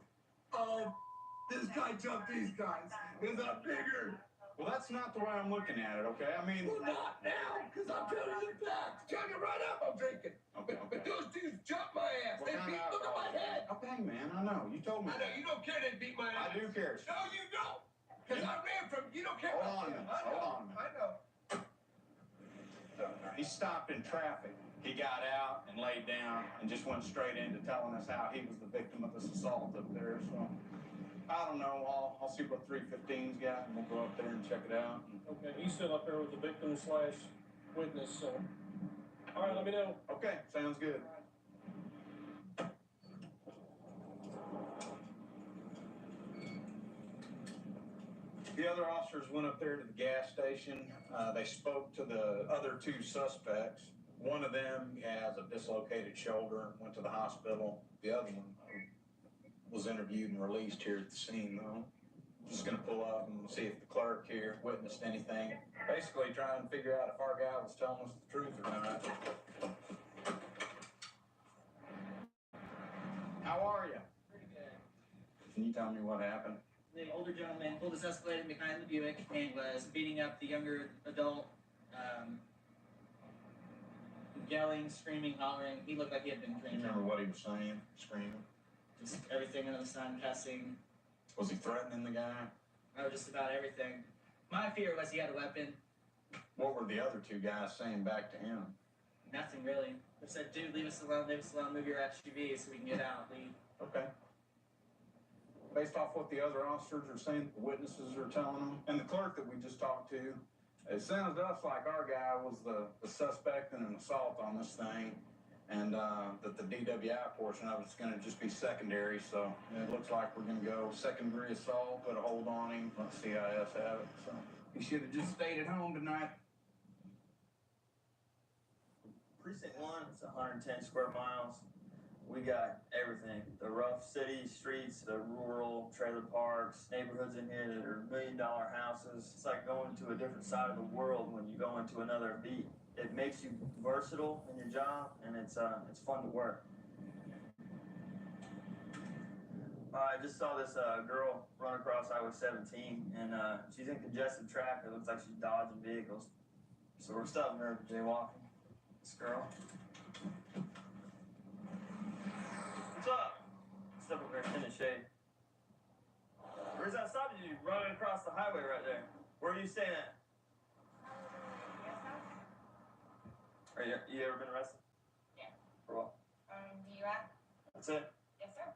this guy jumped these guys. Because I'm bigger. Well, that's not the way I'm looking at it, okay? I mean... Well, not now, because I'm telling you the facts. Telling you right up, I'm drinking. Okay. But those dudes jumped my ass. What They kind beat, of look at my head. Okay, man, I know. You told me. I know, you don't care they beat my ass. I do care. No, you don't. Because I ran from, you don't care Hold on a about minute. I know. Hold on a minute. I know. He stopped in traffic. He got out and laid down and just went straight into telling us how he was the victim of this assault up there. So, I don't know. I'll see what 315's got and we'll go up there and check it out. Okay, he's still up there with the victim/witness, so. All right, let me know. Okay, sounds good. The other officers went up there to the gas station. They spoke to the other 2 suspects. One of them has a dislocated shoulder, went to the hospital. The other one was interviewed and released here at the scene, though. Just gonna pull up and see if the clerk here witnessed anything. Basically trying to figure out if our guy was telling us the truth or not. How are you? Pretty good. Can you tell me what happened? The older gentleman pulled his escalator behind the Buick and was beating up the younger adult, yelling, screaming, hollering. He looked like he had been Do you drinking. remember what he was saying? Screaming? Just everything under the sun, cussing. Was he threatening the guy? Oh, just about everything. My fear was he had a weapon. What were the other two guys saying back to him? Nothing really. They said, dude, leave us alone, move your SUV so we can get out, leave. Okay. Based off what the other officers are saying, the witnesses are telling them, and the clerk that we just talked to, it sounds to us like our guy was the suspect in an assault on this thing, and that the DWI portion of it's going to just be secondary. So it looks like we're going to go second-degree assault, put a hold on him, let CIS have it. So he should have just stayed at home tonight. Precinct 1, it's 110 square miles. We got everything. The rough city streets, the rural trailer parks, neighborhoods in here that are $1 million houses. It's like going to a different side of the world when you go into another beat. It makes you versatile in your job, and it's fun to work. I just saw this girl run across Highway 17, and she's in congested traffic. It looks like she's dodging vehicles. So we're stopping her jaywalking. This girl. What's up? Step over here in the shade. The reason I stopped you running across the highway right there. Where are you staying at? Are you ever been arrested? Yeah. For what? DUI? That's it? Yes, sir.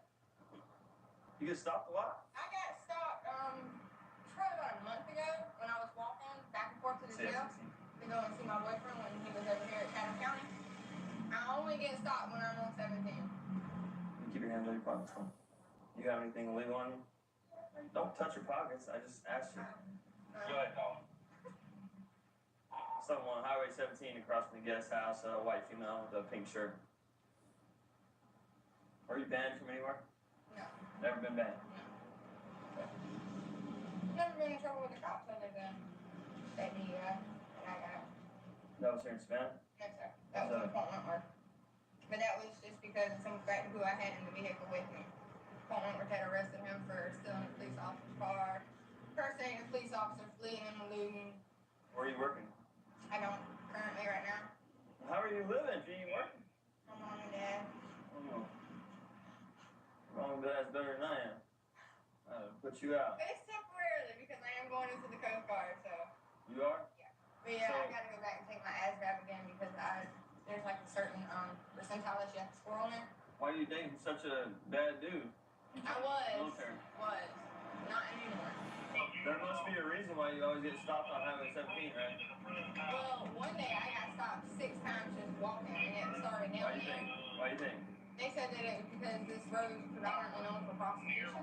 You get stopped a lot? I got stopped, probably about a month ago when I was walking back and forth to the jail to go and see my boyfriend when he was over here at Chatham County. I only get stopped when I'm on 17. You keep your hands on your pockets. You have anything illegal on you? Don't touch your pockets. I just asked you. Go ahead, Colin. Someone on Highway 17 across from the guest house, a white female with a pink shirt. Are you banned from anywhere? No. Never been banned? No. Never been in trouble with the cops other than that DUI that I got. That was here in Savannah? No, sir. That was in Point Wentworth. But that was just because of some fact who I had in the vehicle with me. Point Wentworth had arrested him for stealing a police officer's car, impersonating a police officer, fleeing and eluding. Where are you working? I don't currently right now. How are you living if you ain't working? My mom and dad. Oh. Mom and dad's better than I am. I'll put you out. But it's temporarily because I am going into the Coast Guard, so. You are? Yeah. But yeah, So, I gotta go back and take my ASVAB again because there's like a certain percentile that you have to score on there. why are you dating such a bad dude? I was. Military. Was. Not anymore. There must be a reason why you always get stopped on Highway 17, right? Well, one day I got stopped 6 times just walking and it started down Why you there. think? Why you think? They said that it was because this road is predominantly known for prostitution.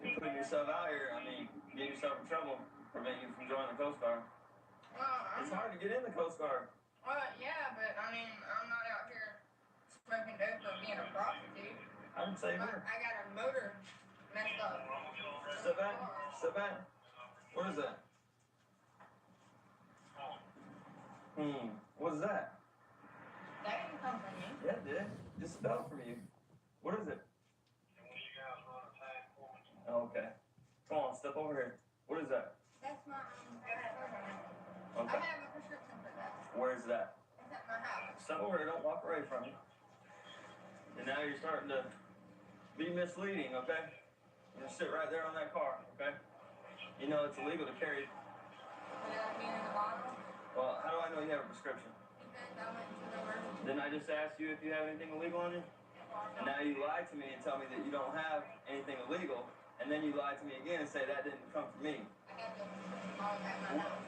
You're putting yourself out here, I mean, getting yourself in trouble, prevent you from joining the Coast Guard. It's hard to get in the Coast Guard. Well, yeah, but I mean, I'm not out here smoking dope or being a prostitute. I didn't say her. I got a motor messed up. Step back. Step back. What is that? What is that? That didn't come from me. Yeah, it did. Just fell from you. What is it? Oh, okay. Come on, step over here. What is that? That's my I Okay. have a prescription for that. Where's that? It's at my house. Step over here. Don't walk away from me. And now you're starting to be misleading, okay? You're gonna sit right there on that car, okay? You know it's illegal to carry. Without being in the bottle. Well, how do I know you have a prescription? Because I went to the emergency. Didn't I just ask you if you have anything illegal on you? And now you lie to me and tell me that you don't have anything illegal, and then you lie to me again and say that didn't come from me. I have the bottle at my house.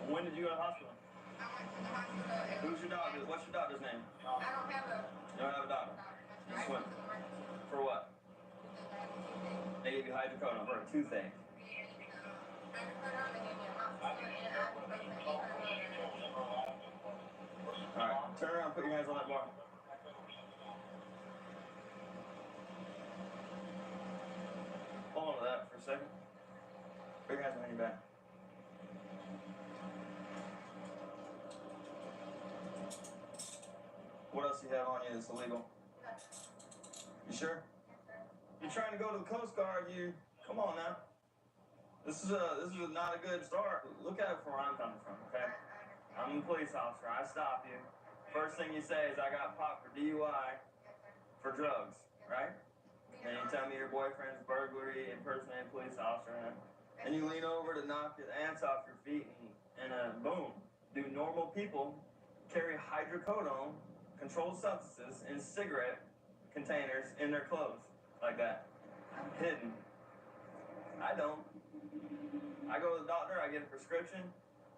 When did you go to the hospital? I went to the hospital. Who's your doctor? What's your doctor's name? I don't have a You don't have a doctor? You I just went went. to the emergency. For what? They gave you hydrocodone for a toothache. Hydrocodone, they gave me amoxicillin and ibuprofen. Alright, turn around and put your hands on that bar. Hold on to that for a second. Put your hands behind your back. What else do you have on you that's illegal? You sure? You're trying to go to the Coast Guard, you... Come on now. This is not a good start. Look at it from where I'm coming from, okay? I'm a police officer. I stop you. First thing you say is I got popped for DUI for drugs, right? and you tell me your boyfriend's burglary, impersonating a police officer, and you lean over to knock the ants off your feet, and boom. Do normal people carry hydrocodone, controlled substances, in cigarette containers in their clothes like that? Hidden. I don't. I go to the doctor, I get a prescription,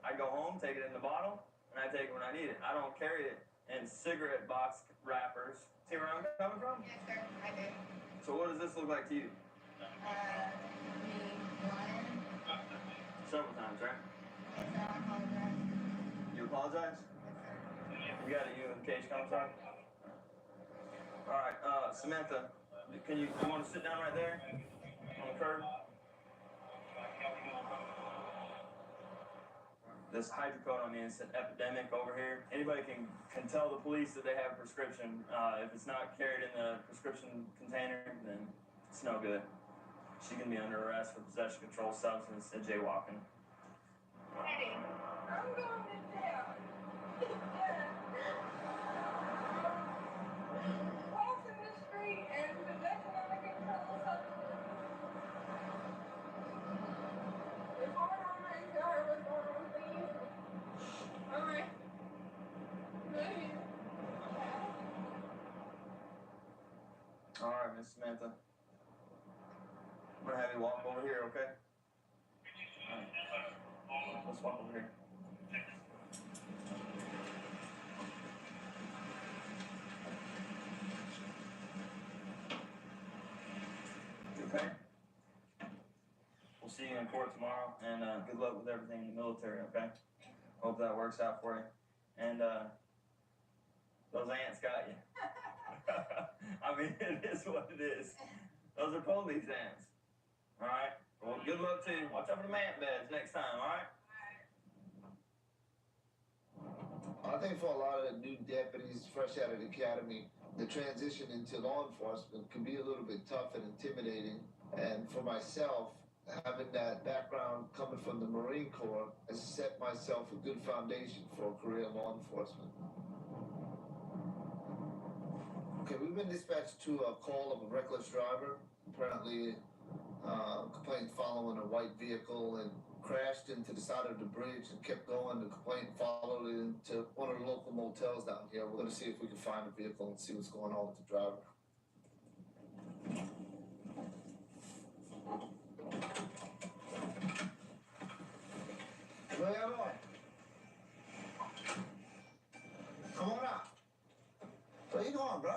I go home, take it in the bottle, and I take it when I need it. I don't carry it in cigarette box wrappers. See where I'm coming from? Yes, sir, I do. So what does this look like to you? Several times, right? Yes, sir, I apologize. You apologize? You got it, you and Cage Commissar? Alright, Samantha, you want to sit down right there on the curb? This hydrocodone means an epidemic over here. Anybody can tell the police that they have a prescription. If it's not carried in the prescription container, then it's no good. She can be under arrest for possession of controlled substance and jaywalking. Hey, I'm going to jail. Crossing the street and possession of a controlled substance. It's hard on me. Y'all heard what's going on, please. All right. Please. All right, Miss Samantha. I'm gonna have you walk over here, okay? All right. Let's walk over here. You okay? We'll see you in court tomorrow, and good luck with everything in the military, okay? Hope that works out for you. And those ants got you. I mean, it is what it is. Those are police ants. All right? Well, good luck to you. Watch out for the ant beds next time, all right? I think for a lot of the new deputies fresh out of the academy, the transition into law enforcement can be a little bit tough and intimidating. And for myself, having that background coming from the Marine Corps has set myself a good foundation for a career in law enforcement. Okay, we've been dispatched to a call of a reckless driver. Apparently, complaint following a white vehicle and crashed into the side of the bridge and kept going. The complaint followed it into one of the local motels down here. We're going to see if we can find the vehicle and see what's going on with the driver. Where you going? Come on out. Where you going, bro?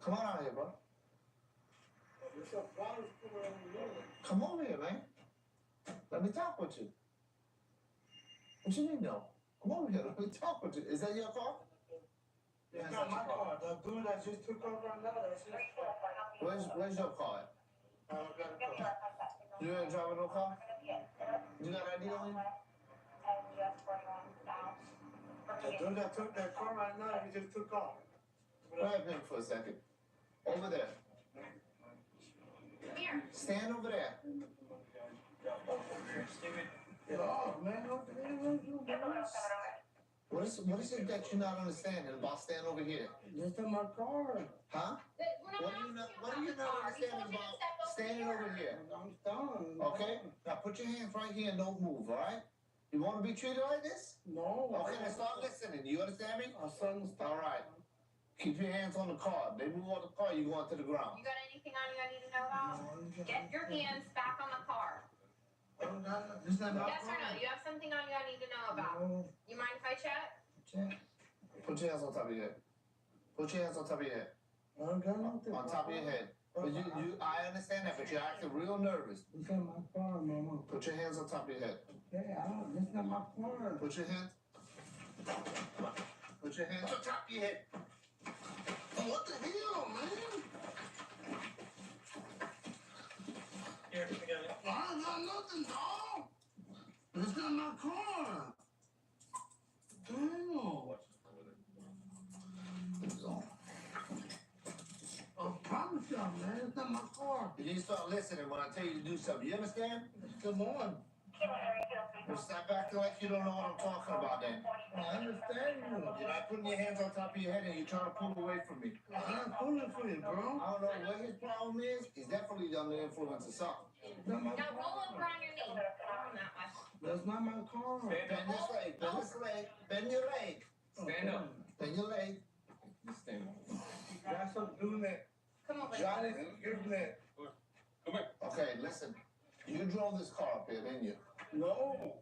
Come on out here, bro. Come over here, man. Let me talk with you. What you mean, no? Come over here. Let me talk with you. Is that your car? It's not my car. The dude that just took off right now, that's his car. Where's your car at? I don't got a car. You ain't driving no car? You got ID on you? The dude that took that car right now, he just took off. Go ahead, him for a second. Over there. Here. Stand over there. Oh, man, What is it that you're not understanding about stand over here? This is my car. Huh? What are you not understanding about standing over here? I'm done. Okay? Now put your hands right here and don't move, all right? You want to be treated like this? No. Okay, then start listening. You understand me? I understand. All right. Keep your hands on the car. They move on the car, you go into the ground. You got anything on you I need to know about? Get your hands back on the car. This not my Yes car. or no? You have something on you I need to know about. No. You mind if I chat? Put your hands on top of your head. Put your hands on top of your head. I don't got nothing. On top of your head. But I understand that, but you're acting real nervous. This is my car, mama. Put your hands on top of your head. Yeah, this is not my car. Put your hands. Put your hands on top of your head. What the hell, man? Here, we got it. I ain't got nothing, dog. This is not my car. Damn. I promise y'all, man, it's not my car. You need to start listening when I tell you to do something. You understand? Come on. Well, stop acting like you don't know what I'm talking about then. I understand you. You're not putting your hands on top of your head and you're trying to pull away from me. I'm pulling for you, bro. I don't know what his problem is. He's definitely under the influence of something. Not my Now roll car. over on your knee. On that one. That's not my car. Bend this leg, bend this leg, bend your leg. Stand up. Bend your leg. Just stand up. Got something doing that. Come on, Johnny, give me that. Okay, listen. You drove this car up here, didn't you? No.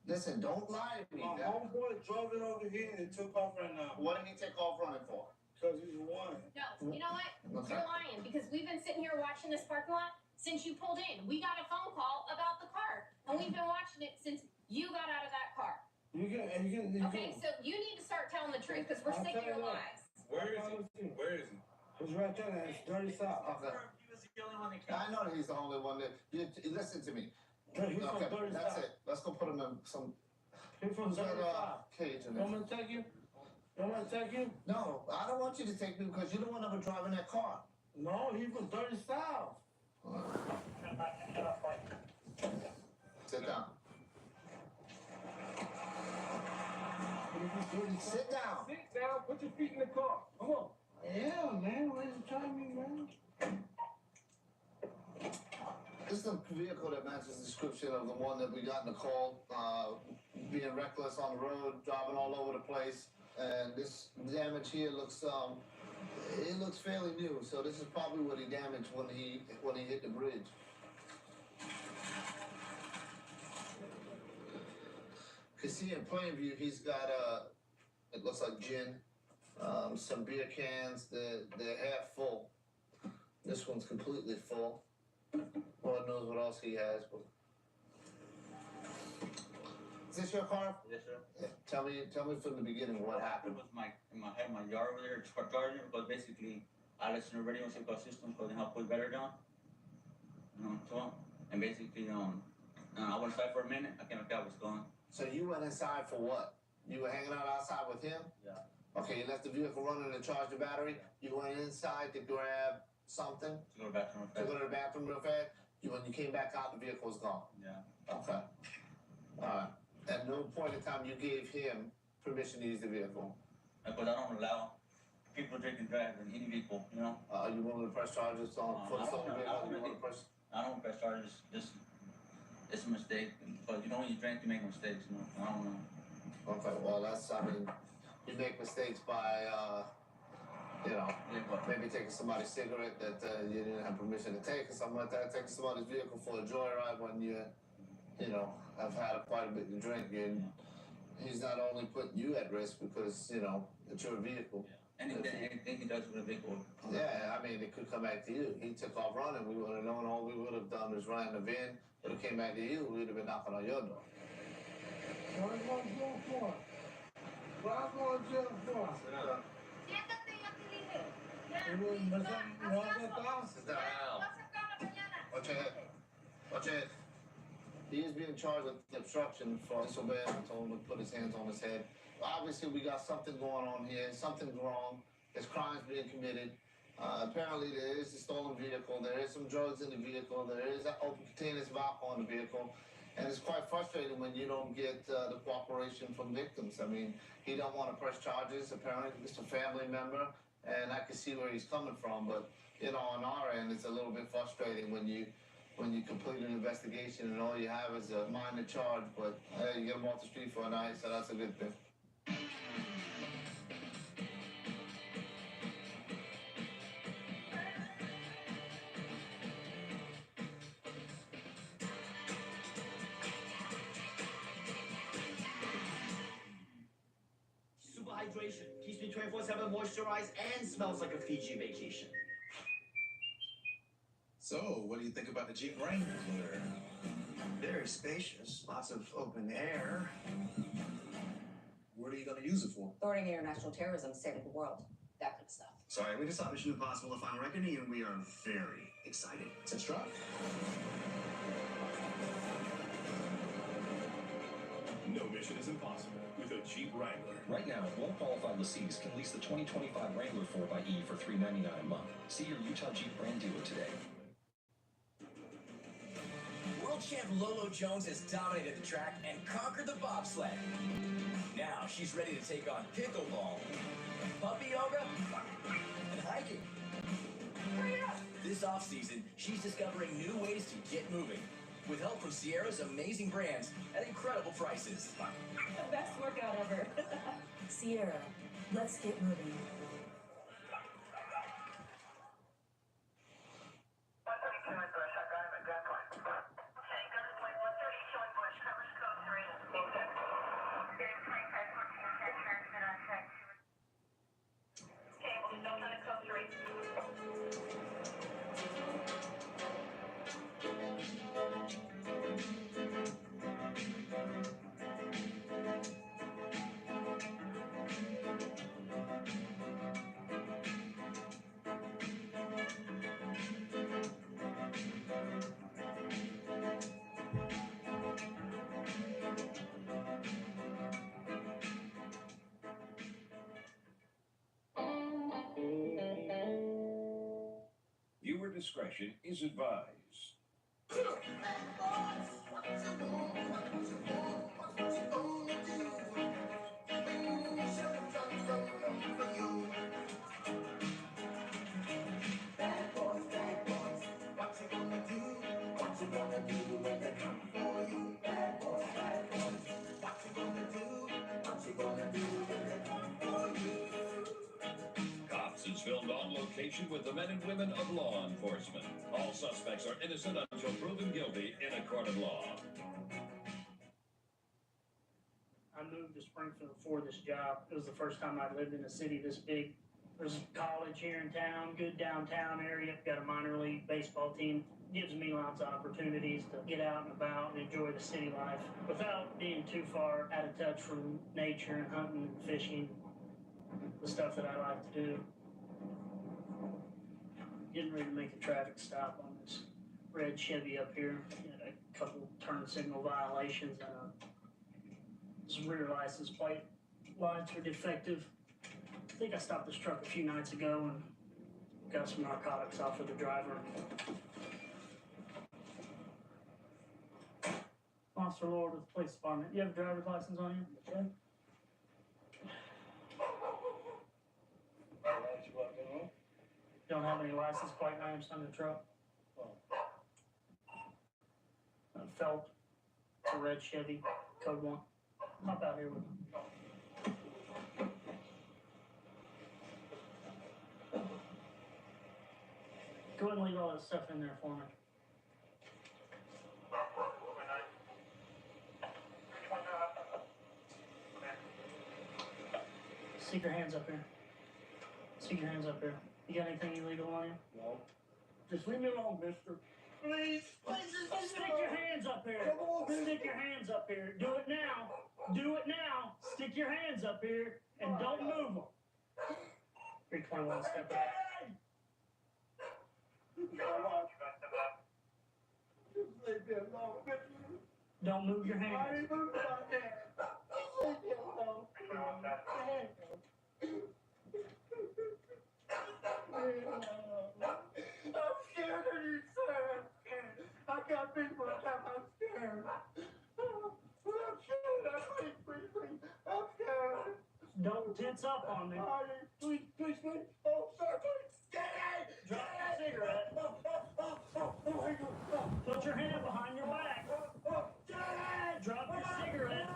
Listen, don't lie to me. My homeboy drove it over here and it took off right now. What did he take off running for? Because he's one. No, you know what? Okay. You're lying because we've been sitting here watching this parking lot since you pulled in. We got a phone call about the car, and we've been watching it since you got out of that car. Okay, so you need to start telling the truth because we're sick of your lies. Where is he? Where is he? It's right there. It's dirty south. Okay. He was the only one that came. I know that he's the only one that. Listen to me. He's from Okay, dirty that's south. it. Let's go put him in some. He's from Who's dirty got, south. cage in You there? want me to take you? You want me to take you? No, I don't want you to take me because you're the one that was driving that car. No, he's from dirty south. Sit down. Sit down. Sit down. Put your feet in the car. Come on. Yeah, man. Where's the timing, man? This is a vehicle that matches the description of the one that we got in the call, being reckless on the road, driving all over the place. And this damage here looks, it looks fairly new. So this is probably what he damaged when he hit the bridge. You see in plain view, he's got it looks like gin, some beer cans. They're half full. This one's completely full. Lord knows what else he has, but. Is this your car? Yes, sir. Yeah. Tell me from the beginning what happened. It was I had my yard over there charging because basically I listened to radio and system because they help put better down. So, and basically I went inside for a minute. I came back out, was gone. So you went inside for what? You were hanging out outside with him? Yeah. Okay, you left the vehicle running to charge the battery. You went inside to grab something. To go to the bathroom. To go to the bathroom real fast. When you came back out, the vehicle was gone. Yeah. Okay. All right. At no point in time you gave him permission to use the vehicle. Because I don't allow people to drink and drive in any vehicle, you know. You willing to press charges on for the stolen vehicle? You want to press? I don't press charges. Just it's a mistake. But you know when you drink, you make mistakes. You know. I don't know. Okay. Well, you make mistakes by maybe taking somebody's cigarette that you didn't have permission to take or something like that. Taking somebody's vehicle for a joyride when you have had quite a bit to drink, and he's not only putting you at risk because it's your vehicle. Yeah. Anything he does with a vehicle. Yeah, I mean it could come back to you. He took off running. We would have known all we would have done was run in the van. If it came back to you, we would have been knocking on your door. What are you going to jail for? What are you going to jail for? Sit down. Watch your head. Watch your head. He is being charged with obstruction for disobeying. I told him to put his hands on his head. Obviously, we got something going on here. Something's wrong. There's crimes being committed. Apparently, there is a stolen vehicle. There is some drugs in the vehicle. There is an open containers of alcohol in the vehicle. And it's quite frustrating when you don't get the cooperation from victims. I mean, he don't want to press charges. Apparently, it's a family member. And I can see where he's coming from. But, on our end, it's a little bit frustrating when you complete an investigation and all you have is a minor charge. But you get him off the street for a night, so that's a good thing. Super hydration. Keeps me 24/7 moisturized and smells like a Fiji vacation. So, what do you think about the Jeep Wrangler? Very spacious, lots of open air. What are you going to use it for? Thwarting international terrorism, saving the world, that kind of stuff. Sorry, we just saw Mission Impossible: The Final Reckoning, and we are very excited. Let's drive. No mission is impossible with a Jeep Wrangler. Right now, well-qualified lessees can lease the 2025 Wrangler 4xe for $399 a month. See your Utah Jeep brand dealer today. World champ Lolo Jones has dominated the track and conquered the bobsled. Now she's ready to take on pickleball, puppy yoga, and hiking. This off-season, she's discovering new ways to get moving, with help from Sierra's amazing brands at incredible prices. The best workout ever. Sierra, let's get moving. Viewer discretion is advised. Cops is filmed on location with the men and women of law enforcement. All suspects are innocent until proven guilty in a court of law. I moved to Springfield for this job. It was the first time I'd lived in a city this big. There's a college here in town, good downtown area. Got a minor league baseball team. Gives me lots of opportunities to get out and about and enjoy the city life without being too far out of touch from nature and hunting and fishing, the stuff that I like to do. Getting ready to make a traffic stop on this red Chevy up here. Had a couple turn signal violations and some rear license plate lights were defective. I think I stopped this truck a few nights ago and got some narcotics off of the driver. Officer Lord with the police department. You have a driver's license on you? Okay. Don't have any license plate names on the truck? Felt. It's a red Chevy, code 1. Hop out here with me. Go ahead and leave all that stuff in there for me. Stick your hands up here. Stick your hands up here. You got anything illegal on you? No. Just leave me alone, mister. Please. Stick your hands up here. Stick your hands up here. Do it now. Do it now. Stick your hands up here and don't move them. 321, step back. Don't move your hands. I'm scared of you, sir. I got people that I'm scared. I'm scared. Please. I'm scared. Don't tense up on me. Please. Oh, sir, please. Drop your cigarette. Put your hand behind your back. Drop your cigarette.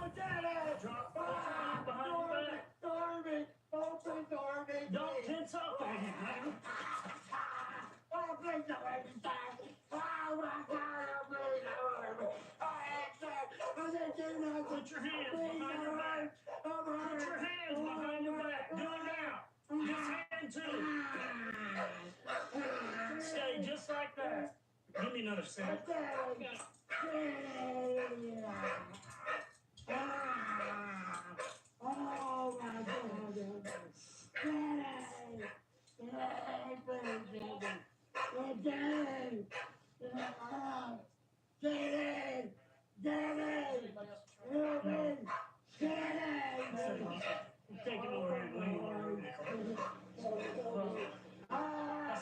Drop your hand behind your back. Don't tense up on me, man. Put your hands behind your back. Put your hands behind your back. Do it now. This hand too. Stay just like that. Give me another set. Oh my God. Take him over and leave. I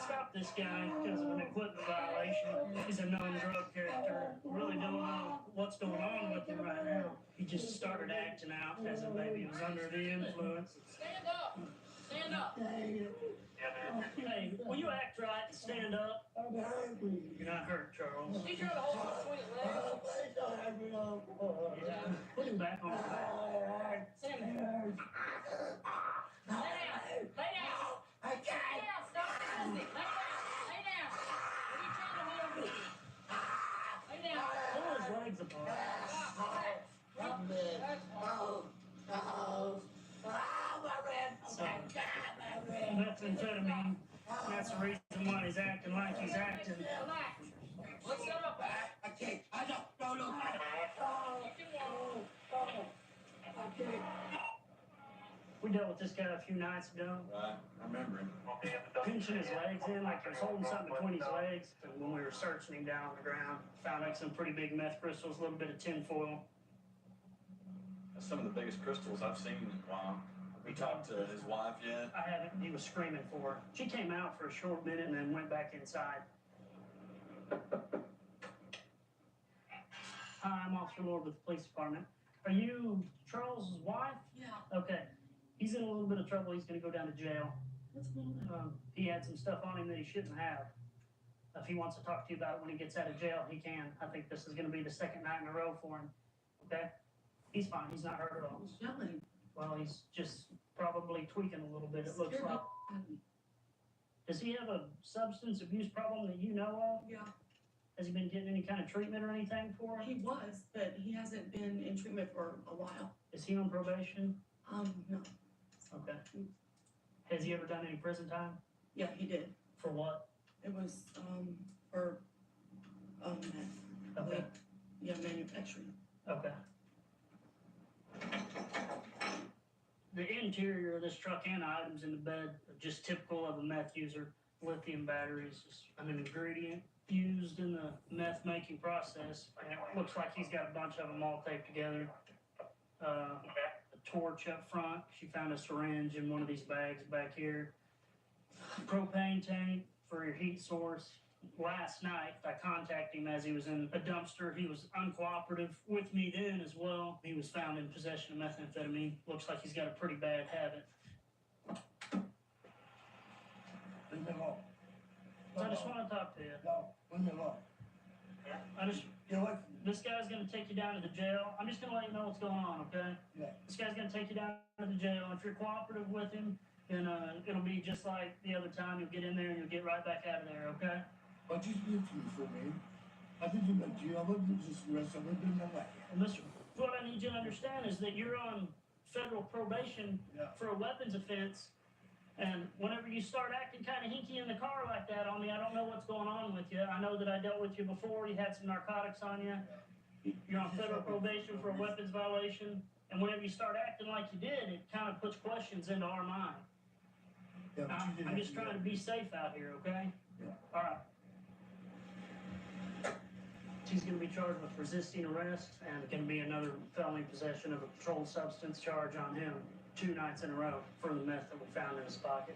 stopped this guy because of an equipment violation. He's a known drug character. really don't know what's going on with him right now. He just started acting out as if maybe he was under the influence. Stand up! Stand up! Hey, will you act right and stand up? You're not hurt, Charles. He's trying to hold him between his legs. Yeah, put him back on his back. Stand there. Lay down! Lay down! I Lay can't. down! Stop resisting! Lay down! Lay down! What are you trying to hold him? Lay down! Pull his legs apart. So, methamphetamine. That's the reason why he's acting like he's acting. Relax. Let's set up. I can't. I don't. No. We dealt with this guy a few nights ago. Right, I remember him. Pinching his legs in like he was holding something between his legs. And when we were searching him down on the ground, found like some pretty big meth crystals, a little bit of tinfoil. That's some of the biggest crystals I've seen in a while. We talked to his wife yet? I haven't. He was screaming for her. She came out for a short minute and then went back inside. Hi, I'm Officer Lord with the police department. Are you Charles's wife? Yeah. Okay. He's in a little bit of trouble. He's going to go down to jail. What's going on? He had some stuff on him that he shouldn't have. If he wants to talk to you about it when he gets out of jail, he can. I think this is going to be the second night in a row for him. Okay? He's fine. He's not hurt at all. He's yelling. Well, he's just probably tweaking a little bit, it looks like. Does he have a substance abuse problem that you know of? Yeah, Has he been getting any kind of treatment or anything for it? he was, but he hasn't been in treatment for a while. Is he on probation? No. Okay. Has he ever done any prison time? Yeah, he did. For what? It was, for, meth. Okay. Yeah, manufacturing. Okay. The interior of this truck and items in the bed are just typical of a meth user. Lithium batteries is an ingredient used in the meth making process. And it looks like he's got a bunch of them all taped together. A torch up front. She found a syringe in one of these bags back here. Propane tank for your heat source. Last night, I contacted him as he was in a dumpster. He was uncooperative with me then as well. He was found in possession of methamphetamine. Looks like he's got a pretty bad habit. Leave me alone. So I just want to talk to you. No, leave me alone. Get away from me. This guy's going to take you down to the jail. I'm just going to let you know what's going on, okay? Yeah. This guy's going to take you down to the jail. If you're cooperative with him, then it'll be just like the other time. You'll get in there and you'll get right back out of there, okay? What you did to me for me? I didn't let you. I wouldn't just rest. I wouldn't do my life. Well, Mr. What I need you to understand is that you're on federal probation for a weapons offense. And whenever you start acting kind of hinky in the car like that on me, I don't know what's going on with you. I know that I dealt with you before. You had some narcotics on you. You're on federal probation for a weapons violation. And whenever you start acting like you did, it kind of puts questions into our mind. Yeah, but you didn't I'm have just to do trying to that. be safe out here, okay? Yeah. All right. She's going to be charged with resisting arrest and going to be another felony possession of a controlled substance charge on him 2 nights in a row for the meth that we found in his pocket.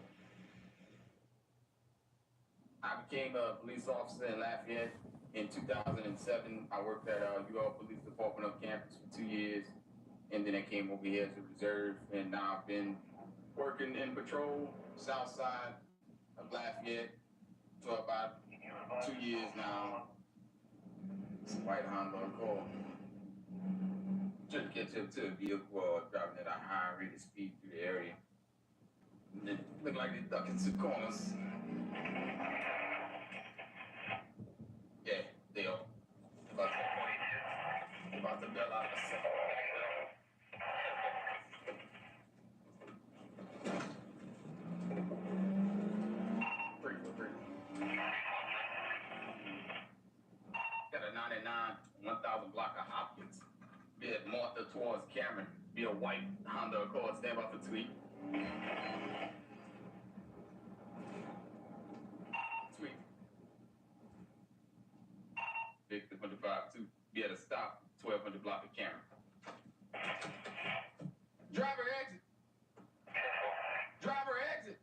I became a police officer in Lafayette in 2007. I worked at UL Police Department on campus for 2 years, and then I came over here to reserve, and now I've been working in patrol, south side of Lafayette, for about 2 years now. It's a white Honda Accord. Just to catch up to a vehicle driving at a high rate of speed through the area. And it looked like they duck into corners. Yeah, they are. About to bail out the second. Got a 99 1000 block of Hopkins. Be at Martha towards Cameron. Be a white Honda Accord. Stand by for tweet. Tweet. Victor 152. Be at a stop. 1200 block of Cameron. Driver exit. Driver exit.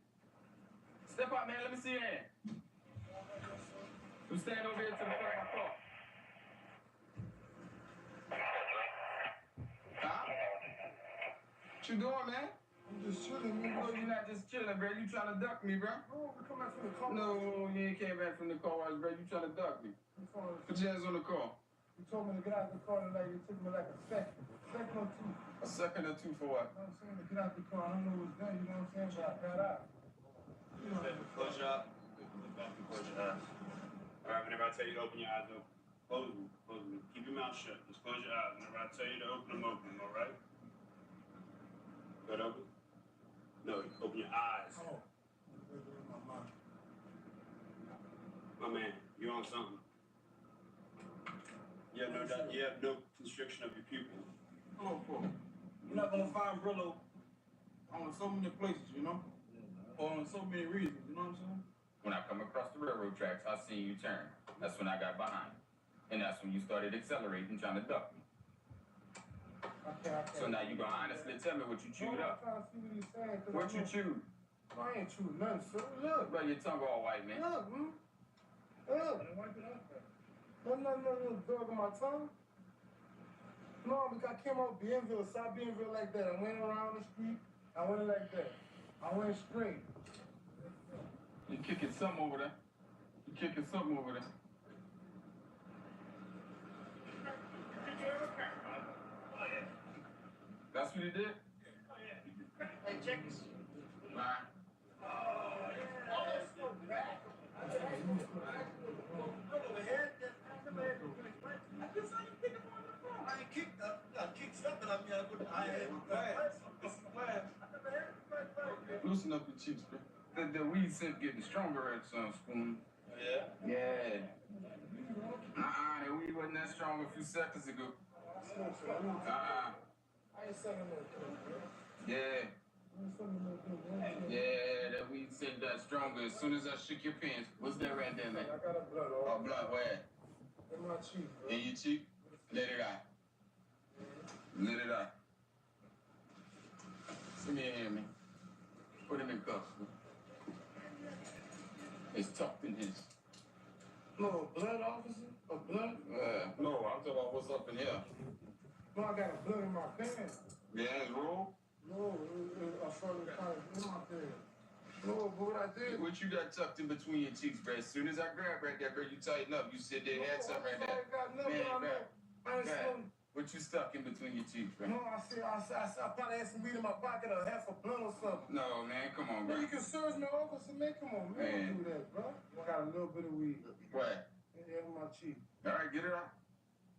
Step out, man. Let me see your hand. Who's standing over here to the front of my car? you doing, man? I'm just chilling, man. No, you're not just chilling, bro. You trying to duck me, bro? Oh, we come back from the car. No, you ain't came back from the car wash, bro. You trying to duck me. Put your hands on the car. You told me to get out the car and like it took me like a second. Second or two. A second or two for what? You know what I'm saying? To get out the car. I don't know what's done, you know what I'm saying? But I got out. Close your eyes. Close your eyes. All right, whenever I tell you to open your eyes, close them. Close them. Keep your mouth shut. Just close your eyes. Whenever I tell you to open them, all right? Go ahead, open. No, open your eyes. Oh. My man, you on something? You have no constriction of your pupils. Oh, for? You're not gonna find Brillo on so many places, you know? Or on so many reasons, you know what I'm saying? When I come across the railroad tracks, I seen you turn. That's when I got behind. And that's when you started accelerating, trying to duck me. Okay. So now you gonna honestly tell me what you chewed up. I'm trying to see what he's saying. What you chewed? I ain't chewed nothing, sir. Look. Bro, your tongue all white, man. Look, man. Look. No, dog on my tongue. No, because I came out Bienville, South Bienville like that. I went around the street. I went like that. I went straight. You kicking something over there. You kicking something over there. That's what he did? Hey, check this. Right. Loosen up your cheeks, bro. The weed scent getting stronger at some spoon. Yeah? Yeah. The weed wasn't that strong a few seconds ago. Yeah. Yeah, that weed scent got stronger as soon as I shook your pants. What's that right there, man? I got a blood. Oh, blood, where? In my cheek, bro. In your cheek? Let it out. Let it out. Send me a hand, man. Put him in cuffs. It's tucked in his. No, blood officer? A blood? No, I'm talking about what's up in here. No, I got a blood in my pants. Yeah, it's roll? No, I saw the kind in my pants. No, but what I did. What you got tucked in between your cheeks, bro? As soon as I grab right there, bro, you tighten up. You sit there, had something right there. What you stuck in between your cheeks, bro? No, I probably had some weed in my pocket or half a blunt or something. No, man, come on, bro. Man, you can search my officer, man. Come on, man. Don't do that, bro. I got a little bit of weed. What? In my cheek. All right, get it out.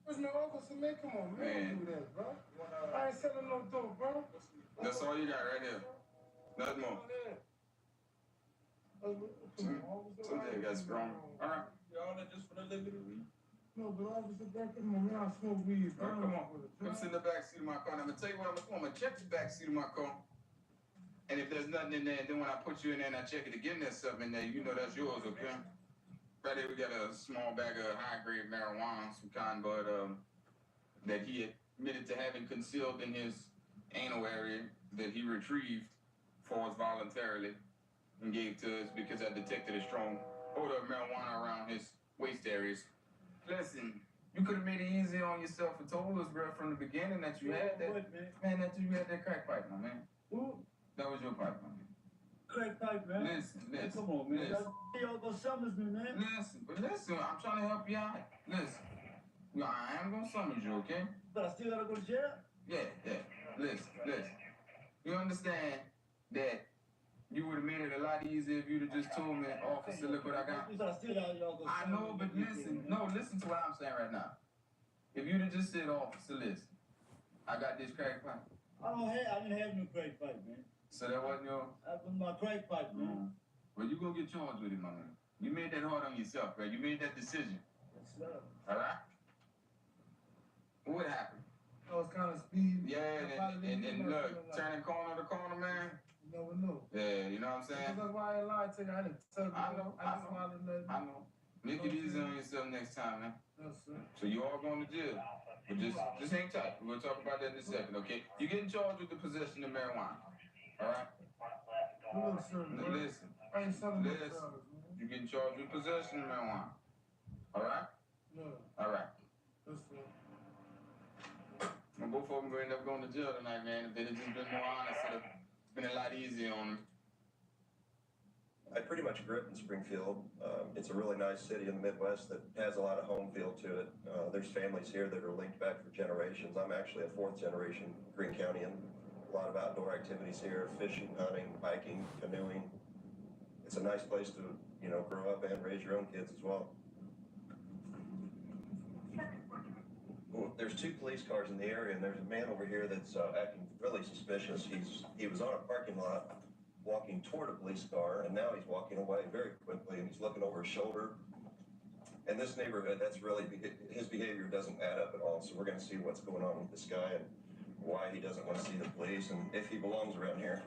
Search my officer, man. Come on, man. Don't do that, bro. I ain't selling no dope, bro. That's all you got right there. Nothing more. Something got strong. All right. Y'all that just for the little bit of weed? No, but officer, bro, come on, man. I smoke weed, bro. All right, come on. Come sit in the back seat of my car. And I'm going to tell you what I'm going to do. I'm going to check the back seat of my car. And if there's nothing in there, then when I put you in there and I check it again, there's something in there, you know that's yours, okay? Right here, we got a small bag of high-grade marijuana, some kind, but that he admitted to having concealed in his anal area that he retrieved for us voluntarily and gave to us because I detected a strong odor of marijuana around his waist areas. Listen, you could have made it easy on yourself and told us, bro, from the beginning that you had that, man, that you had that crack pipe, my man. Who? That was your pipe, my man. Crack pipe, man. Listen. Come on, man. Y'all go summons me, man. Listen, I'm trying to help you out. Listen, I am gonna summons you, okay? But I still gotta go to jail? Yeah. Listen. You understand that you would have made it a lot easier if you'd have just told me, officer, look what I got. I know, but listen. No, listen to what I'm saying right now. If you'd have just said, officer, listen, I got this crack pipe. I didn't have no crack pipe, man. So that wasn't your... That was my crack pipe, man. Well, you gonna get charged with it, my man. You made that hard on yourself, right? You made that decision. Yes, sir. All right? What happened? I was kind of speeding. Yeah, and look, turning corner to corner, man. You never know. Yeah, you know what I'm saying? That's why I ain't lied to you. I didn't tell you. I know. Make it easy on yourself next time, man. Yes, sir. So you all going to jail. But just hang tight. We're going to talk about that in a second, okay? You're getting charged with the possession of marijuana. All right? Look, sir. Listen. I ain't selling no Listen. drugs, man. You're getting charged with possession of marijuana. All right? No. All right. Yes, sir. I'm both of them going to end up going to jail tonight, man. If they'd have just been more honest, it'd have been a lot easier on them. I pretty much grew up in Springfield. It's a really nice city in the Midwest that has a lot of home field to it. There's families here that are linked back for generations. I'm actually a fourth generation Greene Countian. A lot of outdoor activities here, fishing, hunting, hiking, canoeing. It's a nice place to, grow up and raise your own kids as well. Well, there's 2 police cars in the area, and there's a man over here that's acting really suspicious. He was on a parking lot walking toward a police car, and now he's walking away very quickly, and he's looking over his shoulder. In this neighborhood, his behavior doesn't add up at all, so we're going to see what's going on with this guy and why he doesn't want to see the police and if he belongs around here.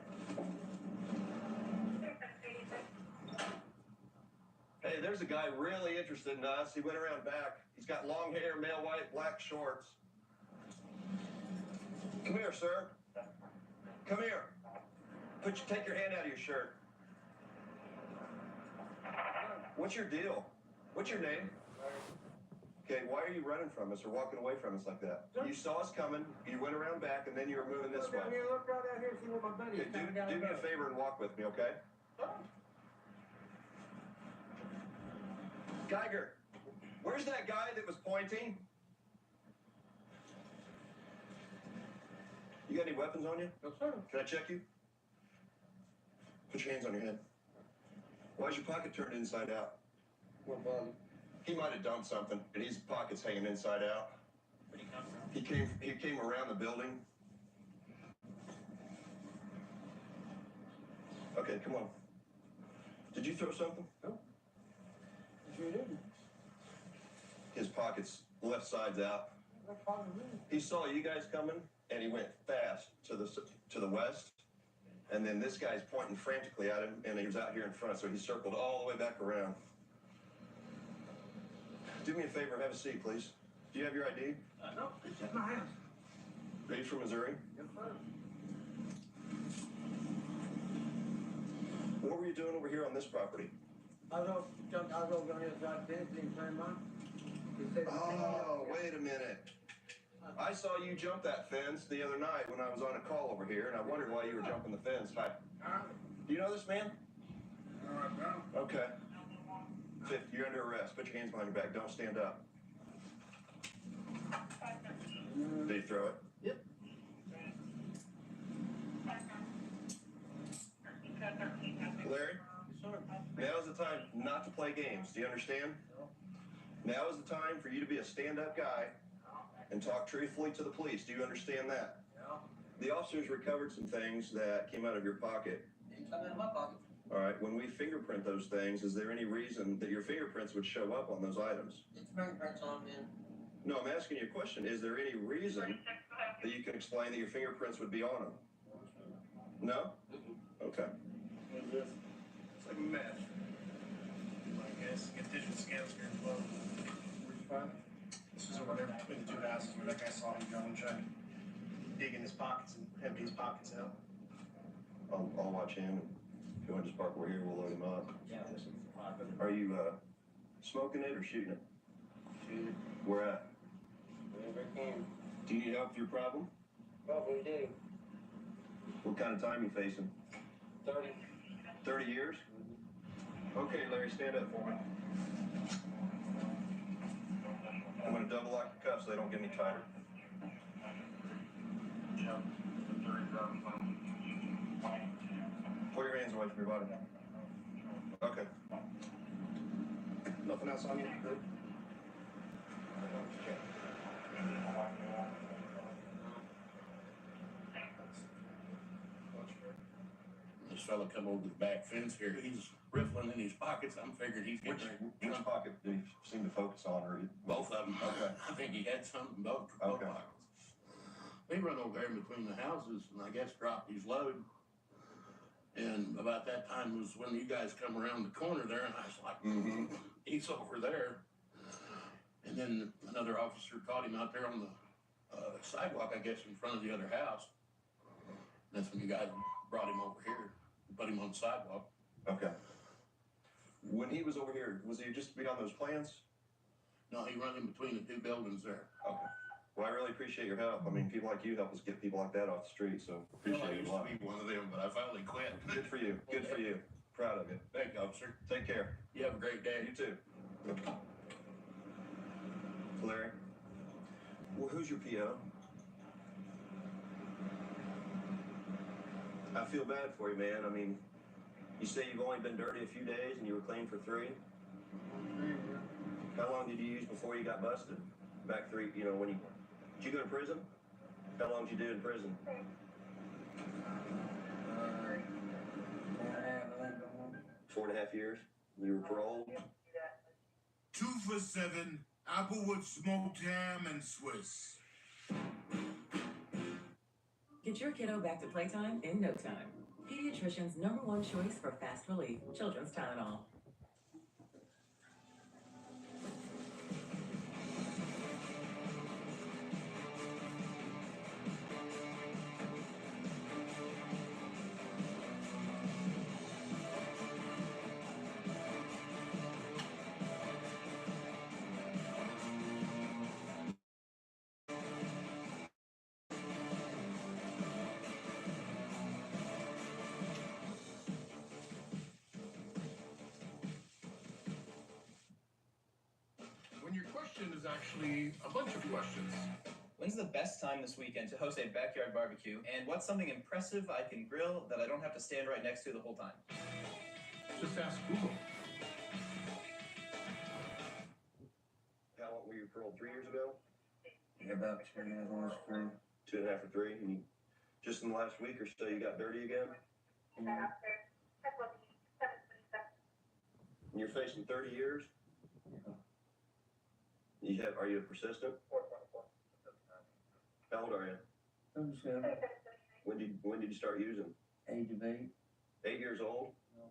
Hey, there's a guy really interested in us. He went around back. He's got long hair, male white, black shorts. Come here, sir. Come here. Take your hand out of your shirt. What's your deal? What's your name? Okay, why are you running from us or walking away from us like that? You saw us coming, you went around back, and then you were moving this way. Look right out here and see what my buddy is. Do me a favor and walk with me, okay? Geiger, where's that guy that was pointing? You got any weapons on you? No, sir. Can I check you? Put your hands on your head. Why's your pocket turned inside out? What body? He might have dumped something, and his pocket's hanging inside out. Where'd he come from? He came around the building. Okay, come on. Did you throw something? No. Sure didn't. His pocket's left side's out. What part of me? He saw you guys coming, and he went fast to the west. And then this guy's pointing frantically at him, and he was out here in front, so he circled all the way back around. Do me a favor, have a seat, please. Do you have your ID? No, it's at my house. Are you from Missouri? Yes, sir. What were you doing over here on this property? I was over on the other side of the fence, didn't turn mine. Oh, wait a minute. I saw you jump that fence the other night when I was on a call over here, and I wondered why you were jumping the fence. Hi. Do you know this man? Okay. Fifth, you're under arrest. Put your hands behind your back. Don't stand up. Did he throw it? Yep. Larry? Now's the time not to play games. Do you understand? Now is the time for you to be a stand-up guy and talk truthfully to the police. Do you understand that? Yeah. The officers recovered some things that came out of your pocket. Didn't come out of my pocket. All right, when we fingerprint those things, is there any reason that your fingerprints would show up on those items? It's fingerprints on them. No, I'm asking you a question. Is there any reason that you can explain that your fingerprints would be on them? No? Okay. What is this? It's like meth. I guess. Get digital scales here as well. Where'd you find it? This is over there between the 2 houses where that guy saw him go and try to dig in his pockets and empty his pockets out. I'll watch him. If you want to just park over here, we'll load him up. Yeah, this is Are you smoking it or shooting it? Shoot. Where at? Wherever I can. Do you need help with your problem? Probably do. What kind of time you facing? 30. 30 years? Okay, Larry, stand up for me. I'm going to double lock your cuffs so they don't get any tighter. Pull your hands away from your body. Okay. Nothing else on you? Good. This fella come over the back fence here. He's riffling in his pockets. I'm figuring he's Which pocket did he seem to focus on? Or both of them. Okay. I think he had something in both Okay. pockets. He run over there in between the houses and I guess dropped his load. And about that time was when you guys come around the corner there, and I was like, he's over there. And then another officer caught him out there on the sidewalk, I guess, in front of the other house. That's when you guys brought him over here, put him on the sidewalk. Okay. When he was over here, was he just beyond those plants? No, he run in between the 2 buildings there. Okay. Well, I really appreciate your help. I mean, people like you help us get people like that off the street, so Well, I appreciate used you a lot. to be one of them, but I finally quit. Good for you. Good for you. Proud of you. Thank you, officer. Take care. You have a great day. You too. Larry, well, who's your PO? I feel bad for you, man. I mean, you say you've only been dirty a few days and you were clean for 3? How long did you use before you got busted? Back 3, you know, when you... Did you go to prison? How long did you do in prison? 4.5 years? You were paroled? 2 for $7, Applewood smoked ham and Swiss. Get your kiddo back to playtime in no time. Pediatrician's #1 choice for fast relief, Children's Tylenol. When your question is actually a bunch of questions. When's the best time this weekend to host a backyard barbecue? And what's something impressive I can grill that I don't have to stand right next to the whole time? Just ask Google. How long were you paroled? 3 years ago? Yeah, about 2 years, almost 3. 2.5 or 3? And you, just in the last week or so, you got dirty again? And you're facing 30 years? Are you persistent? How old are you? I'm just saying. When did you start using? Age of 8. 8 years old? No.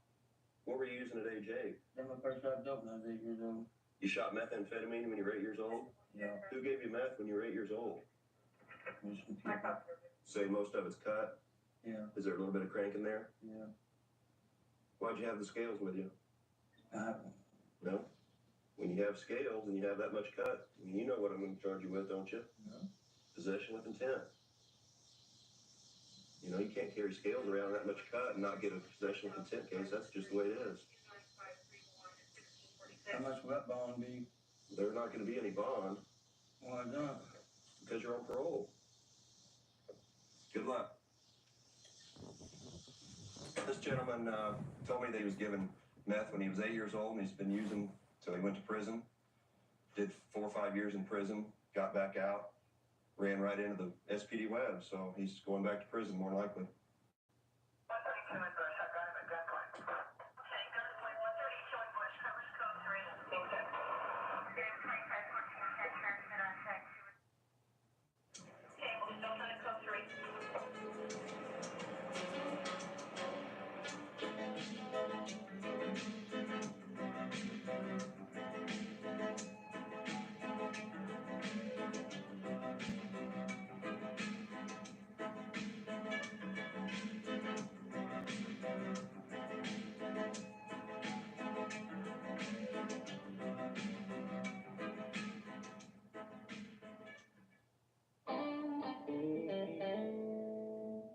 What were you using at age 8? Then my first shot dope when I was 8 years old. You shot methamphetamine when you were 8 years old? Yeah. Who gave you meth when you were 8 years old? Just some people. Say most of it's cut? Yeah. Is there a little bit of crank in there? Yeah. Why'd you have the scales with you? I No? When you have scales and you have that much cut, I mean, you know what I'm going to charge you with, don't you? No. Possession with intent. You know, you can't carry scales around that much cut and not get a possession with intent case. That's just the way it is. How much will that bond be? There's not going to be any bond. Why not? Because you're on parole. Good luck. This gentleman told me that he was given meth when he was 8 years old, and he's been using till he went to prison. Did 4 or 5 years in prison, got back out, ran right into the SPD web, so he's going back to prison more likely.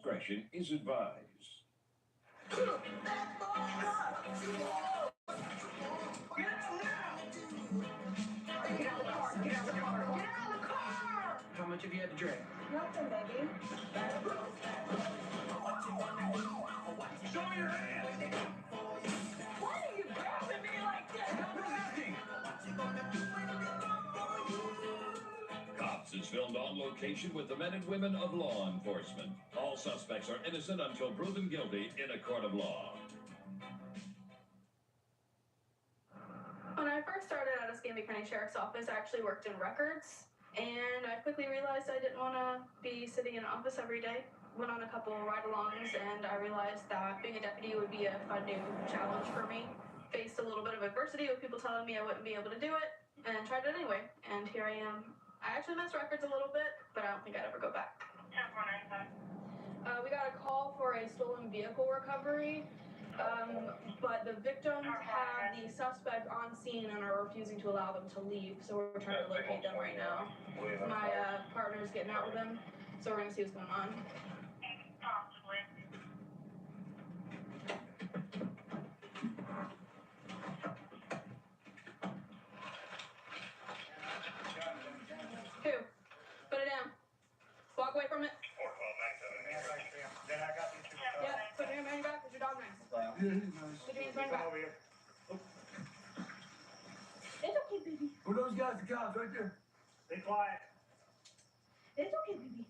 Discretion is advised. How much have you had to drink? Nothing, baby. Show me your hands! Why are you grabbing me like that? Cops is filmed on location with the men and women of law enforcement. All suspects are innocent until proven guilty in a court of law. When I first started at Escambia County Sheriff's Office, I actually worked in records, and I quickly realized I didn't want to be sitting in an office every day. Went on a couple ride-alongs, and I realized that being a deputy would be a fun new challenge for me. Faced a little bit of adversity with people telling me I wouldn't be able to do it, and tried it anyway, and here I am. I actually miss records a little bit, but I don't think I'd ever go back. We got a call for a stolen vehicle recovery. But the victims have the suspect on scene and are refusing to allow them to leave, so we're trying to locate them right now. My partner's getting out with them, so we're gonna see what's going on. Who? Put it down. Walk away from it. Yeah, put your hand back. Is your dog nice? Put your hands behind your back. It's okay, baby. Who those guys, the cops right there? Stay quiet. It's okay, baby.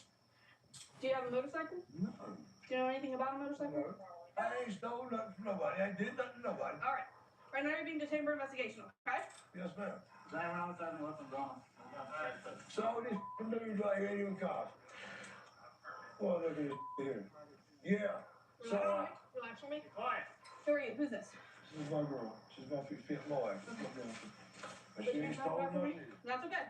Do you have a motorcycle? No. Do you know anything about a motorcycle? No. I ain't stole nothing from nobody. I did nothing to nobody. All right. Right now you're being detained for investigation, okay? Yes, ma'am. Drive around with them and let them go. So this dude right here, you cops. Well, look at this here. Yeah. So, Relax for me. Quiet. Who are you? Who's this? this is my girl. She's about 3 feet my wife. But Put she your ain't hands stole behind your back for me. nothing. That's okay.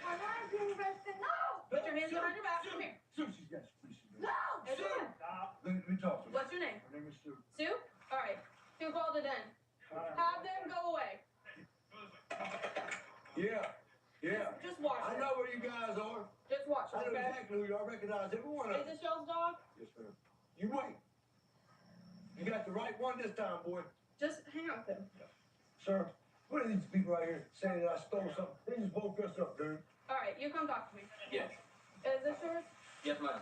I want to be arrested. No! Put your hands behind your back. Come here. Sue, she's got you. No! It's okay. Stop. Let me talk to her. What's your name? Her name is Sue. Sue? All right. Who called it in? Have them go away. Yeah. Yeah. Just watch I it. know where you guys are. Just watch I it, know okay? exactly who you are. I recognize every one of Is them. this y'all's dog? Yes, ma'am. You wait. You got the right one this time, boy. Just hang out with him. Sir, what are these people right here saying that I stole something? They just both dressed up, dude. All right, you come talk to me. Yes. Is this yours? Yes, ma'am.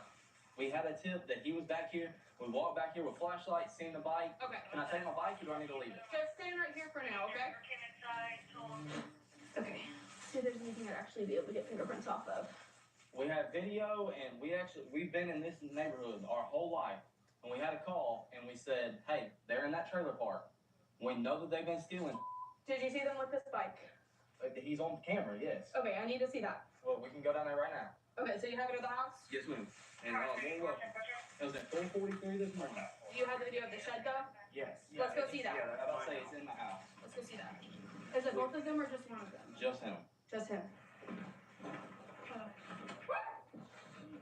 We had a tip that he was back here. We walked back here with flashlights, seen the bike. Okay. Can I take my bike or do I need to leave it? Just stand right here for now, okay? Okay. See if there's anything I'd actually be able to get fingerprints off of. We have video and we've been in this neighborhood our whole life. And we had a call and we said, hey, they're in that trailer park. We know that they've been stealing. Did you see them with this bike? He's on camera, yes. Okay, I need to see that. Well, we can go down there right now. Okay, so you have it at the house? Yes, ma'am. And more welcome. It was at 4:43 this morning. Do you have the video of the shed though? Yes. Let's go see that. Yeah, I'll say it's in the house. Let's go see that. Is it both of them or just one of them? Just him. Just him.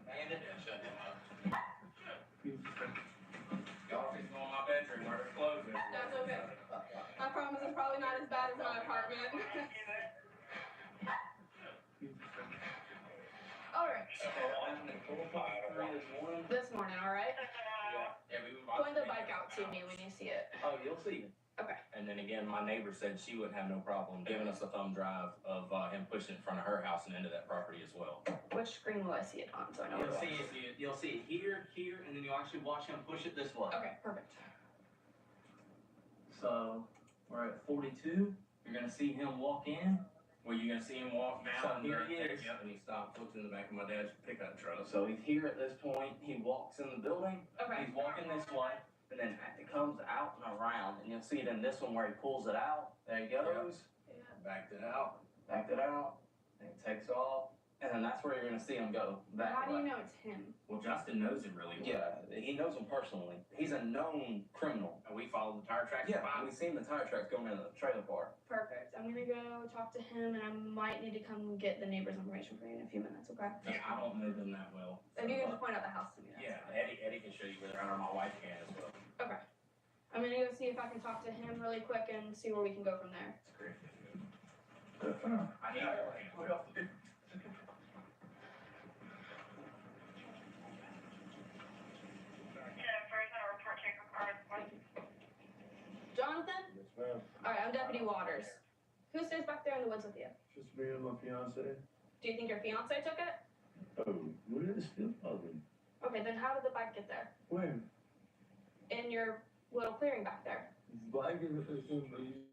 And it did shut him up. Y'all can go in my bedroom where there's clothes in. That's okay. I promise it's probably not as bad as my apartment. All right. This morning, all right? Yeah, we were Point the bike out to me when you see it. Oh, you'll see it. Okay. And then again, my neighbor said she wouldn't have no problem giving us a thumb drive of him pushing it in front of her house and into that property as well. Which screen will I see it on so I know You'll what to see watch? it. You'll see it here, and then you'll actually watch him push it this way. Okay, perfect. So we're at 42. You're gonna see him walk in. Well, you're gonna see him walk down. So here he is. Yep, and he stopped, looked in the back of my dad's pickup truck. So he's here at this point. He walks in the building. Okay. He's walking this way, and then it comes out and around, and you'll see it in this one where he pulls it out. There he goes. Yeah. Backed it out. Backed it out. And he takes off, and then that's where you're gonna see him go. That How do way. you know it's him? Well, Justin knows him really well. Yeah, he knows him personally. He's a known criminal. And we followed the tire tracks. Yeah, by we've seen the tire tracks going into the trailer park. Perfect. I'm gonna go talk to him, and I might need to come get the neighbor's information for you in a few minutes, okay? Yeah, I don't know them that well. If you can just point out the house to me. That's Yeah, fine. Eddie can show you where they're at, or my wife can as well. Okay. I'm gonna go see if I can talk to him really quick and see where we can go from there. It's great. I need everything. Jonathan? Yes, ma'am. All right, I'm Deputy Waters. Who stays back there in the woods with you? Just me and my fiance. Do you think your fiance took it? Oh, we're still talking. Okay, then how did the bike get there? Where? In your little clearing back there. Bike is somebody.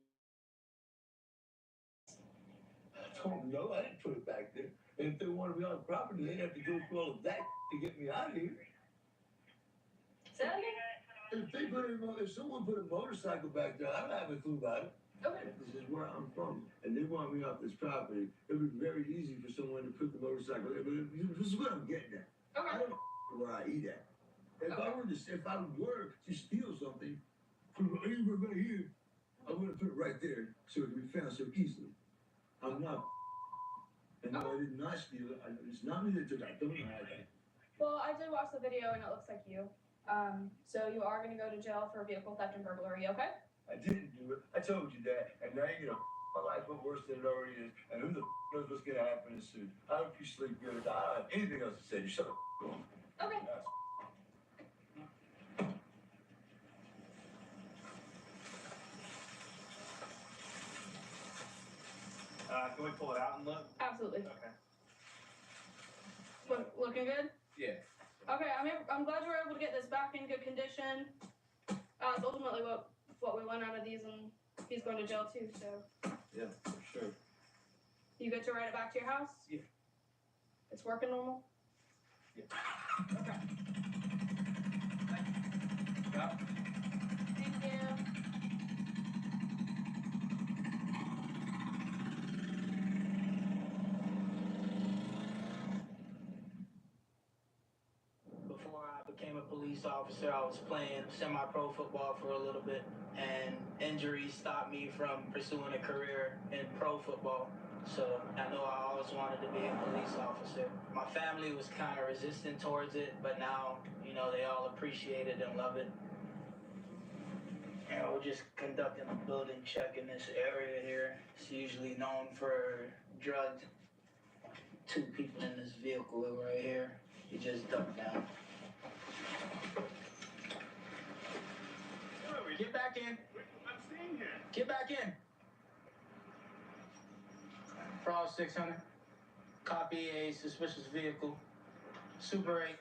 I don't know. I didn't put it back there. And if they want to be on the property, they have to go through all of that to get me out of here. Say that again? If someone put a motorcycle back there, I don't have a clue about it. Okay. This is where I'm from, and they want me off this property. It would be very easy for someone to put the motorcycle there, but this is what I'm getting at. Okay. I don't know where I eat at. If I were to steal something from anywhere right here, I would have put it right there so it could be found so easily. I'm not. And no, I did not steal it. It's not me that took it. I don't know that. Well, I did watch the video and it looks like you. So you are gonna go to jail for vehicle theft and burglary, okay? I didn't do it. I told you that. And now you're gonna my life up worse than it already is. And who the knows what's gonna happen soon. I hope you sleep good. I don't have anything else to say. Just shut up. Okay. Can we pull it out and look? Absolutely. Okay. Looking good? Yeah. Okay, I'm glad you were able to get this back in good condition. It's ultimately what we want out of these, and he's going to jail too, so. Yeah, for sure. You get to ride it back to your house? Yeah. It's working normal? Yeah. Okay. Yeah. Thank you. Before I became a police officer, I was playing semi-pro football for a little bit, and injuries stopped me from pursuing a career in pro football. So I know I always wanted to be a police officer. My family was kind of resistant towards it, but now, you know, they all appreciate it and love it. And we're just conducting a building check in this area here. It's usually known for drugs. 2 people in this vehicle right here. He just ducked down. Get back in. I'm staying here. Get back in. Fraud 600. Copy a suspicious vehicle. Super 8.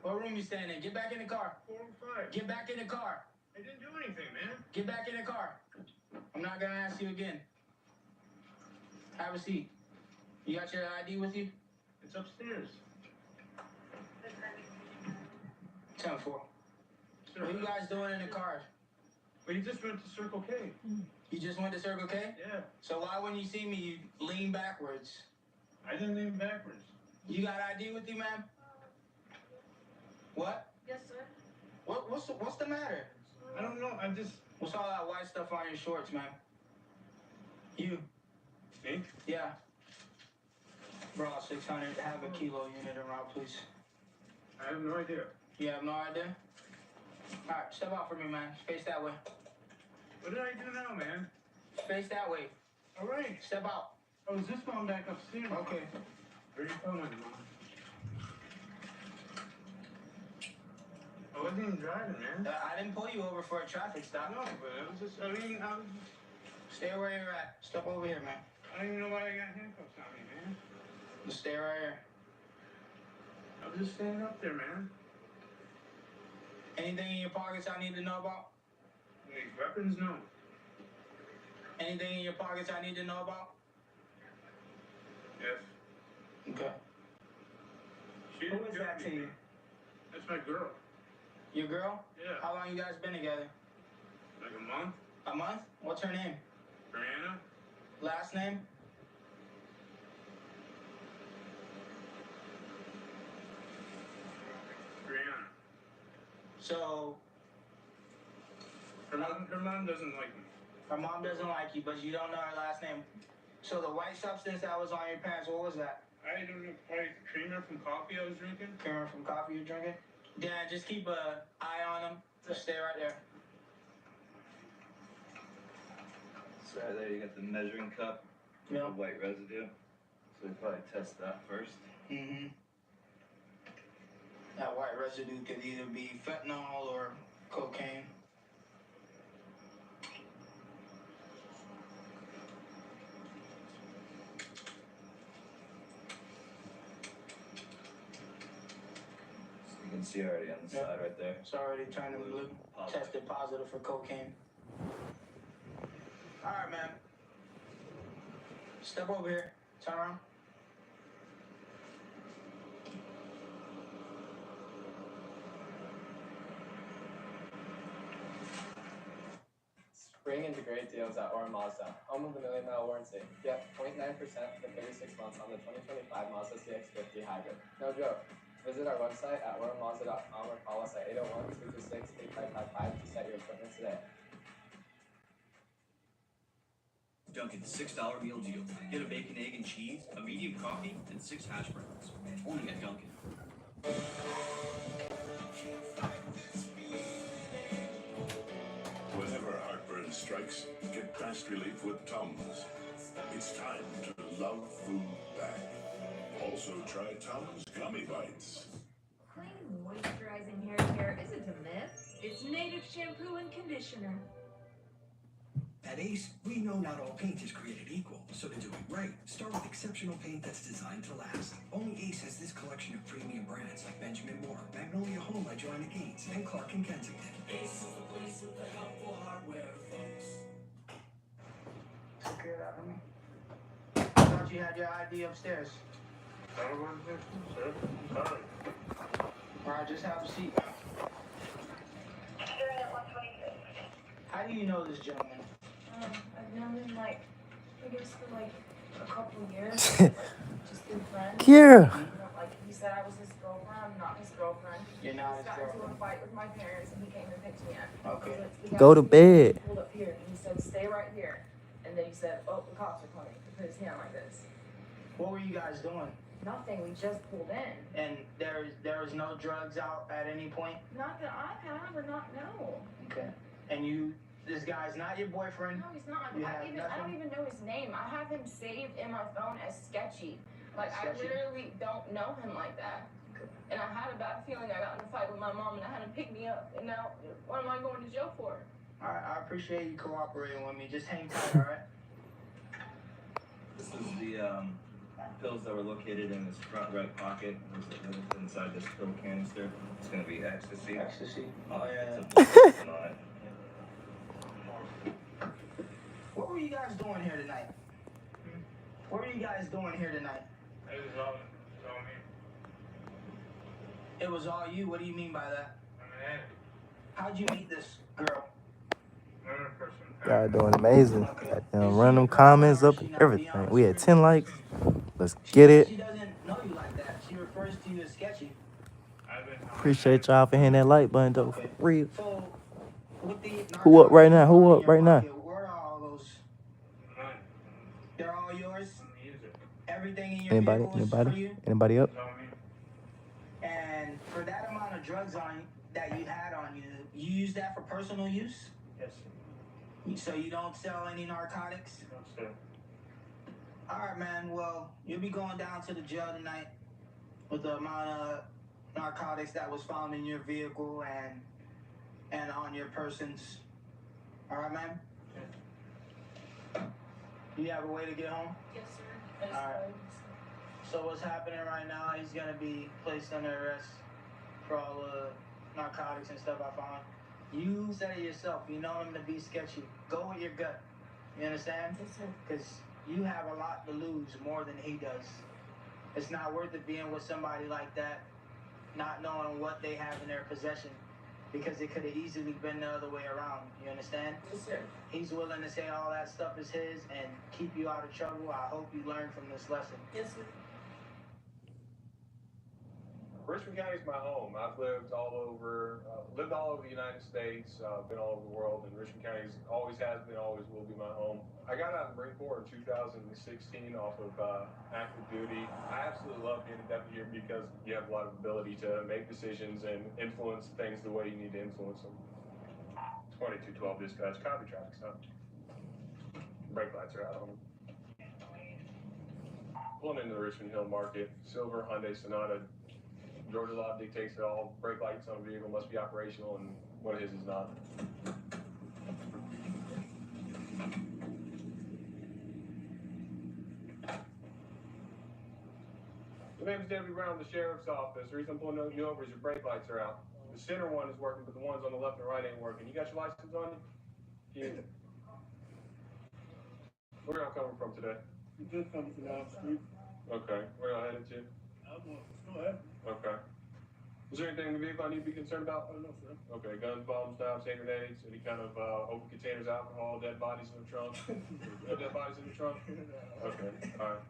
What room you staying in? Get back in the car. 405. Get back in the car. I didn't do anything, man. Get back in the car. I'm not gonna ask you again. Have a seat. You got your ID with you? It's upstairs. 10-4. What are you guys doing in the car? But you just went to Circle K. You just went to Circle K? Yeah. So why when you see me, you lean backwards? I didn't lean backwards. You got ID with you, ma'am? What? Yes, sir. What's the matter? I don't know. I'm just. What's all that white stuff on your shorts, man? You. Me? Yeah. Raw 600. Have a kilo unit around, please. I have no idea. You have no idea? All right, step out for me, man. Face that way. What did I do now, man? Face that way. All right. Step out. I was just going back upstairs. Okay. Where are you going, Mom? I wasn't even driving, man. I didn't pull you over for a traffic stop. No, but I was just. I was. Stay where you're at. Step over here, man. I don't even know why I got handcuffs on me, man. Just stay right here. I was just standing up there, man. Anything in your pockets I need to know about? Like weapons, no. Anything in your pockets I need to know about? Yes. Okay. She Who didn't is kill that me, to you? man. That's my girl. Your girl? Yeah. How long you guys been together? Like a month. A month? What's her name? Brianna. Last name? Brianna. So, Her mom doesn't like me. her mom doesn't like you, but you don't know her last name. So the white substance that was on your pants, what was that? I don't know. Probably creamer from coffee I was drinking. Creamer from coffee you're drinking? Dan, just keep an eye on him. Just stay right there. So right there, you got the measuring cup, the white residue. So we probably test that first. Mm-hmm. That white residue could either be fentanyl or cocaine. You can see already on the side right there. It's already turning blue. Tested positive for cocaine. All right, man. Step over here. Turn around. Spring into great deals at Ora Mazda. Home of the $1 million warranty. Get 0.9% for 36 months on the 2025 Mazda CX-50 Hybrid. No joke. Visit our website at oramazda.com or call us at 801-226-8555 to set your appointment today. Dunkin's $6 meal deal. Get a bacon, egg, and cheese, a medium coffee, and 6 hash browns. Only at Dunkin'. time strikes, get fast relief with Tums. It's time to love food back. Also try Tums Gummy Bites. Clean, moisturizing hair care isn't a myth. It's native shampoo and conditioner. At Ace, we know not all paint is created equal, so to do it right, start with exceptional paint that's designed to last. Only Ace has this collection of premium brands like Benjamin Moore, Magnolia Home by Joanna Gaines, and Clark & Kensington. Ace is the place with the helpful hardware, folks. Took care of that for me. I thought you had your ID upstairs. Alright, just have a seat. How do you know this gentleman? I've known him I guess for a couple years. Just been friends. Kira. He said I was his girlfriend. I'm not his girlfriend. You're not his Got into girlfriend. a fight with my parents and he came and picked me up. Okay. We Go to bed. He pulled up here and he said, stay right here. And then he said, oh, the cops are coming. He put his hand like this. What were you guys doing? Nothing. We just pulled in. And there was no drugs out at any point? Not that I have or not know. Okay. And this guy's not your boyfriend? No, he's not. You I have don't even know his name. I have him saved in my phone as Sketchy. I Sketchy? literally don't know him like that. And I had a bad feeling. I got in a fight with my mom and I had him pick me up. And now, what am I going to jail for? Alright, I appreciate you cooperating with me. Just hang tight, alright? This is the pills that were located in this front right pocket. Inside this pill canister. It's gonna be ecstasy. Ecstasy? Oh, It's a on it. What were you guys doing here tonight? What were you guys doing here tonight? It was all me. It was all you? What do you mean by that? How'd you meet this girl? Y'all doing amazing. Goddamn, run them comments up and everything. We had 10 likes. Let's get it. She doesn't know you like that. She refers to you as Sketchy. Appreciate y'all for hitting that like button though. For real. So, with the Who up right now? Who up right now? where are all those? They're all yours? Everything in your Anybody? vehicle is for you? Anybody up? And for that amount of drugs that you had on you, you use that for personal use? Yes. So you don't sell any narcotics? No, sir. Alright, man. Well, you'll be going down to the jail tonight with the amount of narcotics that was found in your vehicle and on your persons. Alright, man? You have a way to get home? Yes, sir. Alright. So what's happening right now, he's gonna be placed under arrest for all the narcotics and stuff I found. You said it yourself, you know him to be sketchy. Go with your gut. You understand? Yes, sir. Because you have a lot to lose more than he does. It's not worth it being with somebody like that, not knowing what they have in their possession. Because it could have easily been the other way around. You understand? Yes, sir. He's willing to say all that stuff is his and keep you out of trouble. I hope you learn from this lesson. Yes, sir. Richmond County is my home. I've lived all over the United States, been all over the world, and Richmond County always has been, always will be my home. I got out of the Marine Corps in 2016 off of active duty. I absolutely love being a deputy here because you have a lot of ability to make decisions and influence things the way you need to influence them. 2212 dispatch, copy traffic stop. Brake lights are out on them. Pulling into the Richmond Hill Market, silver Hyundai Sonata. Georgia law dictates that all brake lights on a vehicle must be operational, and one of his is not. My name is Deputy Brown with the Sheriff's Office. The reason I'm pulling you over is your brake lights are out. The center one is working, but the ones on the left and right ain't working. You got your license on you? Yeah. Where y'all coming from today? Just coming from down the street. Okay. Where y'all headed to? Go ahead. Okay. Is there anything in the vehicle I need to be concerned about? Oh, no, sir. Okay, guns, bombs, knives, hand grenades, any kind of open containers, alcohol, dead bodies in the trunk? No dead bodies in the trunk? Okay, all right.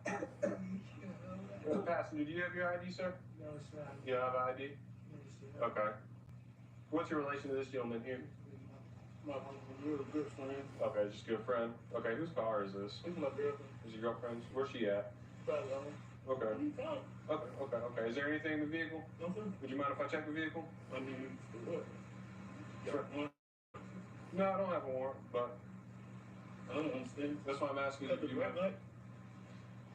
Passenger, do you have your ID, sir? No, sir. You don't have an ID? No, sir. Okay. What's your relation to this gentleman here? My real good friend. Okay, just a good friend. Okay, whose car is this? It's my girlfriend. Is your girlfriend's? Where's she at? Probably on. Okay. No, Okay. Is there anything in the vehicle? sir. Would you mind if I check the vehicle? I mean, for what? Got one. No, I don't have a warrant, but I don't understand. That's why I'm asking you. Do you mind?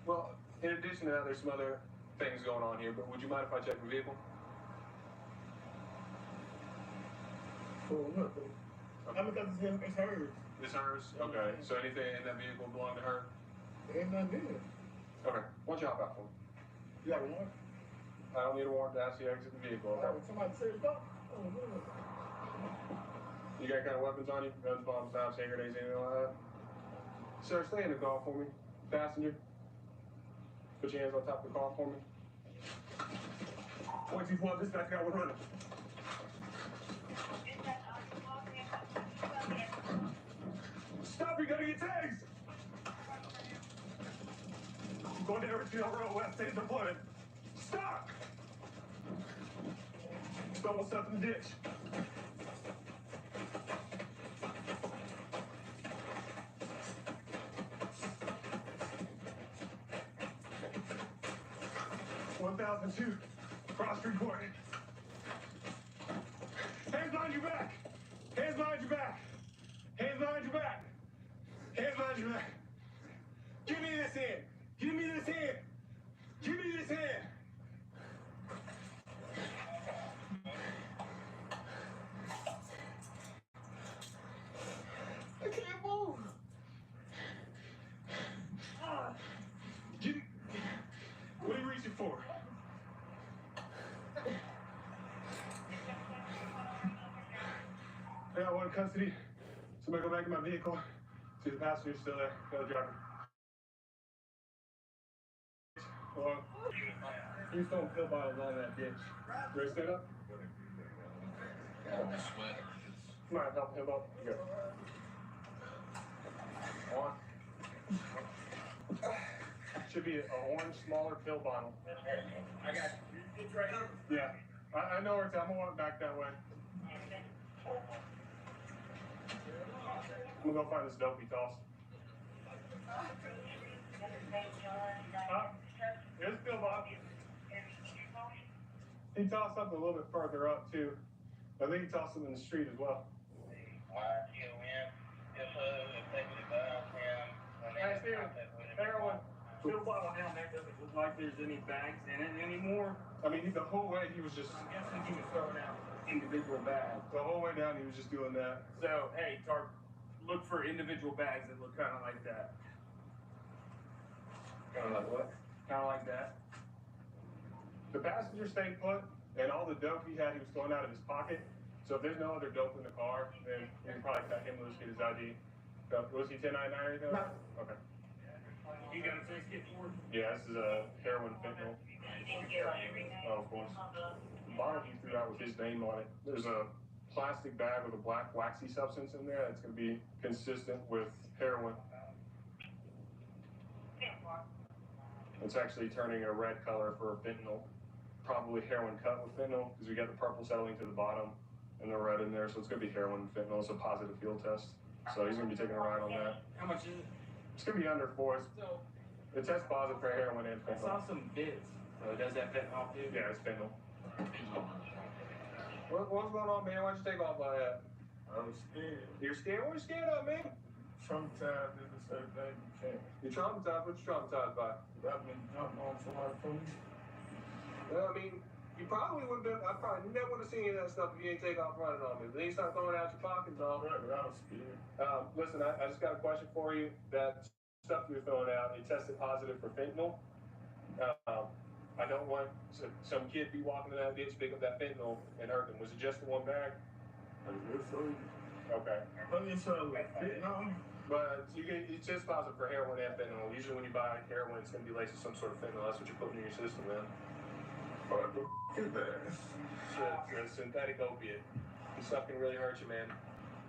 Well, in addition to that, there's some other things going on here, but would you mind if I check the vehicle? For what? I'm because it's hers. It's hers? Okay. So anything in that vehicle belong to her? Ain't nothing in it. Okay. Why don't you hop out for me? You got a warrant? I don't need a warrant to ask you to exit the vehicle. Okay? Oh, somebody said go. Oh, no. You got kind of weapons on you? Guns, bombs, knives, hand grenades, anything like that? Sir, stay in the car for me. Passenger. Put your hands on top of the car for me. 124, dispatch, got one running. Stop, you gotta get tags! I'm going to Everett Road West, state deployment. Stop! It's almost up in the ditch. $1,002. Cross report. Hands behind your back. Hands behind your back. Hands behind your back. Hands behind your back. Give me this hand. Give me this hand. Give me this hand. I can't move. What are you reaching for? I got one in custody. Somebody go back in my vehicle. See the passenger's still there. Got the driver. You throwing pill bottles on that ditch. Ready to stand up? Come on, help him up. Here. On. Should be an orange, smaller pill bottle. I got you. It's right here. Yeah. I know where it's at. I'm gonna walk back that way. I'm gonna go find this dope he tossed. Here's a pill bottle. He tossed something a little bit further up too. I think he tossed something in the street as well. Hey, Steven, heroin. Pill bottle down there doesn't look like there's any bags in it anymore. I mean, the whole way he was just. I'm guessing he was throwing out individual bags. The whole way down, he was just doing that. So, hey, Tark, look for individual bags that look kind of like that. Kind of like what? Kind of like that. The passenger stayed put, and all the dope he had, he was throwing out of his pocket. So if there's no other dope in the car, then you can probably cut him loose, get his ID. Was he 1099 or anything? No. Okay. You got a face kit for him? Yeah, this is a heroin fentanyl. Oh, of course. The bottle he threw out with his name on it. There's a plastic bag with a black waxy substance in there that's going to be consistent with heroin. It's actually turning a red color for fentanyl. Probably heroin cut with fentanyl because we got the purple settling to the bottom and the red in there, so it's going to be heroin and fentanyl. It's a positive field test. So he's going to be taking a ride on that. How much is it? It's going to be under 4. It tests positive for heroin and fentanyl. I saw some bits. So does that fentanyl too? Yeah, it's fentanyl. What's going on, man? Why'd you take off like that? I was scared. You're scared? What are you scared of, man? Traumatized is a certain thing you can't. You're traumatized? What you traumatized by? I've been jumping on somebody from me. Well, I mean, you probably would have been, I probably never would have seen any of that stuff if you ain't take off running on me. Then you start throwing out your pockets and all. Right, but I was scared. Listen, I just got a question for you. That stuff you were throwing out, it tested positive for fentanyl. I don't want some kid be walking in that ditch, pick up that fentanyl and hurt them. Was it just the one bag? Okay. But it's just positive for heroin and fentanyl. Usually when you buy heroin, it's going to be laced with some sort of fentanyl. That's what you're putting in your system, man. It's a synthetic opiate. This stuff can really hurt you, man.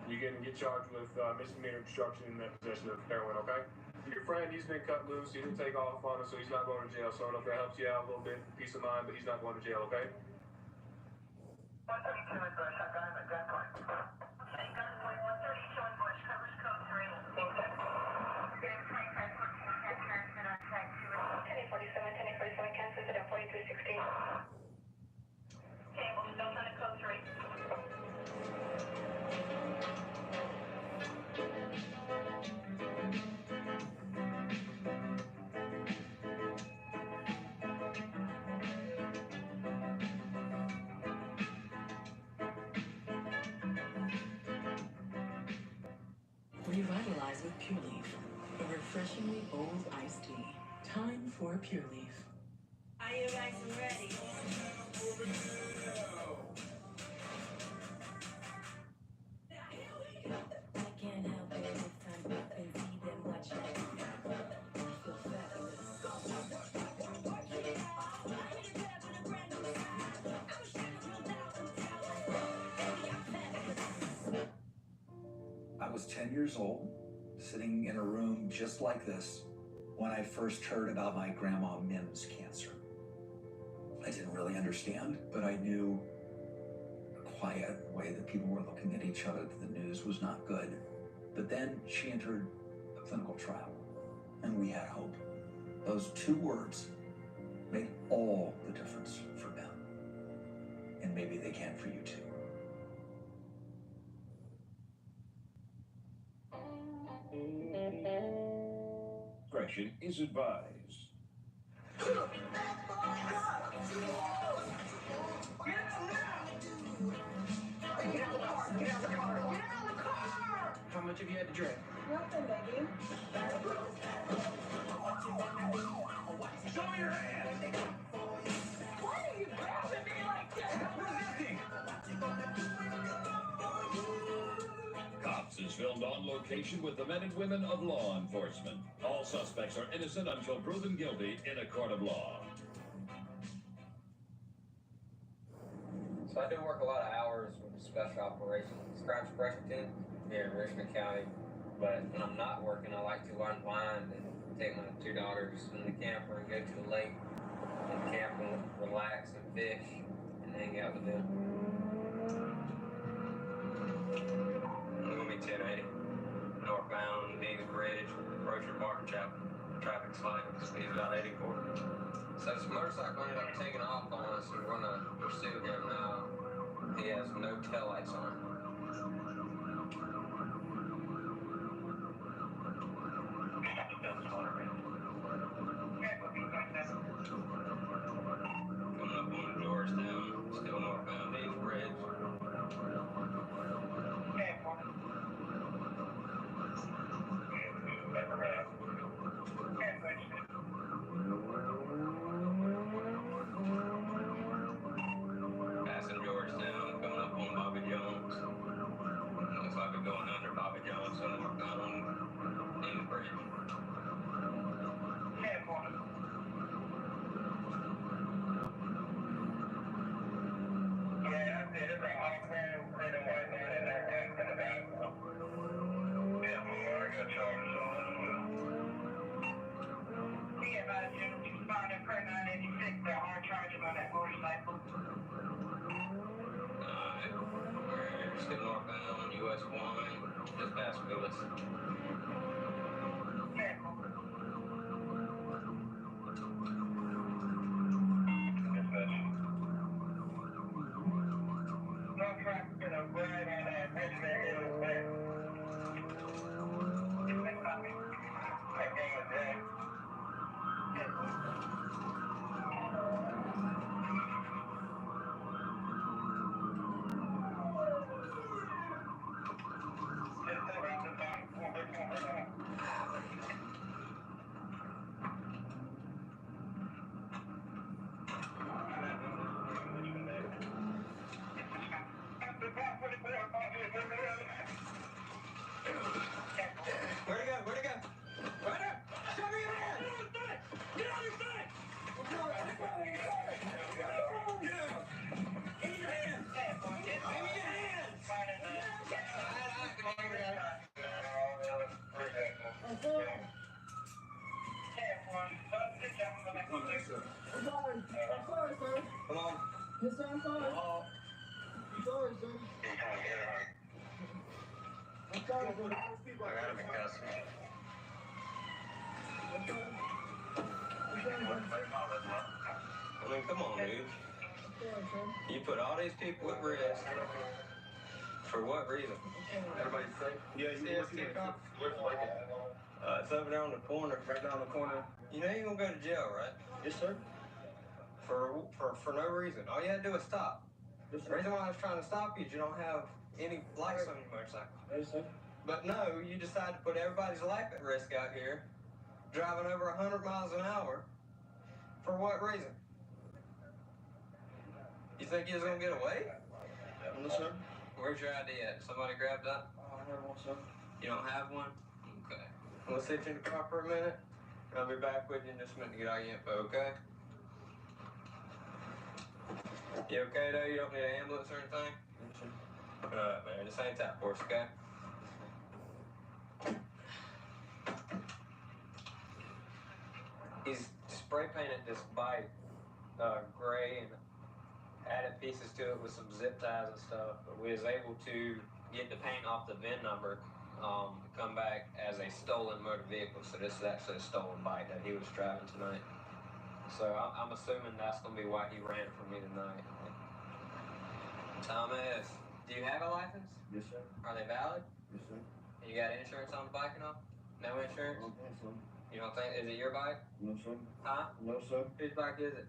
You can get charged with misdemeanor obstruction and possession of heroin, okay? Your friend, he's been cut loose. He didn't take off on us, so he's not going to jail. So I don't know if that helps you out a little bit, peace of mind, but he's not going to jail, okay? Revitalize with Pure Leaf, a refreshingly bold iced tea. Time for a Pure Leaf. Are you guys ready? I can't help it if I'm up and see them watching. I feel fabulous. I was 10 years old, sitting in a room just like this, when I first heard about my grandma Mim's cancer. I didn't really understand, but I knew a quiet way that people were looking at each other, that the news was not good. But then she entered a clinical trial, and we had hope. Those two words made all the difference for Mim. And maybe they can for you too. Discretion is advised. How much have you had to drink? Nothing, baby. Show me your hand! Why are you grabbing me like that? Cops is filmed on location with the men and women of law enforcement. All suspects are innocent until proven guilty in a court of law. So I do work a lot of hours with the Special Operations Crime Suppression Team here in Richmond County. But when I'm not working, I like to unwind and take my two daughters in the camper and go to the lake and camp and relax and fish and hang out with them. I'm gonna be 1080 northbound Dean's Bridge, approaching Martin Chapel. Traffic's light, speed about 84. So this motorcycle ended up taking off on us, and we're gonna pursue him now. He has no taillights on. Coming up on Georgetown, still northbound Dean's Bridge. Passing Georgetown, coming up on Bobby Jones. Looks like we're going under Bobby Jones, so northbound on Dean's Bridge. We're still northbound on US 1, just past Willis. Where'd he go? Where'd he go? Right there! Show me your hand! Get on your feet! Get on your feet! Give me your hand! Give me your hand! Come on. Yes, sir, I'm sorry. I'm sorry, sir. I'm sorry, sir. I gotta be cussing. I mean, come on, dude. You put all these people at risk. For what reason? Everybody safe? Yeah, you see us kickoff? Where's the bike at? It's over there on the corner, right down the corner. You know you're gonna go to jail, right? Yes, sir. For no reason. All you had to do was stop. The reason why I was trying to stop you is you don't have any lights on your motorcycle. Yes, sir. But no, you decide to put everybody's life at risk out here, driving over 100 miles an hour. For what reason? You think you was gonna get away? No, sir. Where's your ID at? Somebody grabbed that? I have one, sir. You don't have one? Okay. We'll sit you in the car for a minute. I'll be back with you in just a minute to get all your info, okay? You okay though? You don't need an ambulance or anything? Yes, sir. Alright, man. This ain't that horse, okay? He's spray painted this bike gray and added pieces to it with some zip ties and stuff. But we was able to get the paint off the VIN number to come back as a stolen motor vehicle. So this is actually a stolen bike that he was driving tonight. So I'm assuming that's gonna be why he ran from me tonight. Thomas, do you have a license? Yes, sir. Are they valid? Yes, sir. You got insurance on the bike and all? No insurance? I don't think so. You don't think, is it your bike? No, sir. Huh? No, sir. Whose bike is it?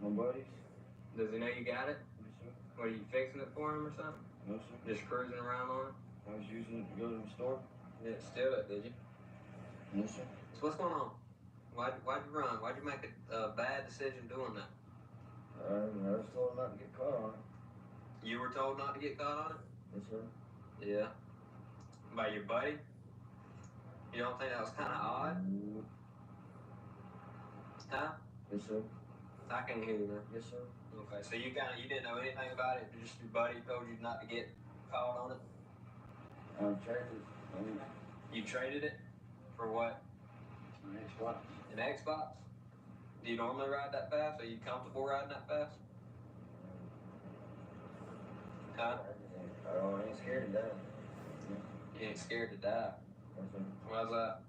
My buddy's. Does he know you got it? Yes, sir. What, are you fixing it for him or something? No, sir. Just cruising around on it? I was using it to go to the store. You didn't steal it, did you? No, sir. So what's going on? Why'd you run? Why'd you make a bad decision doing that? I was told not to get caught on it. You were told not to get caught on it? Yes, sir. Yeah. By your buddy? You don't think that was kind of odd? Huh? Yes, sir. I can't hear you, man. Yes, sir. Okay, so you didn't know anything about it? Just your buddy told you not to get caught on it? I traded it. You traded it? For what? An Xbox. An Xbox? Do you normally ride that fast? Are you comfortable riding that fast? Huh? I ain't scared to die. You ain't scared to die. Yes, sir. Why's that?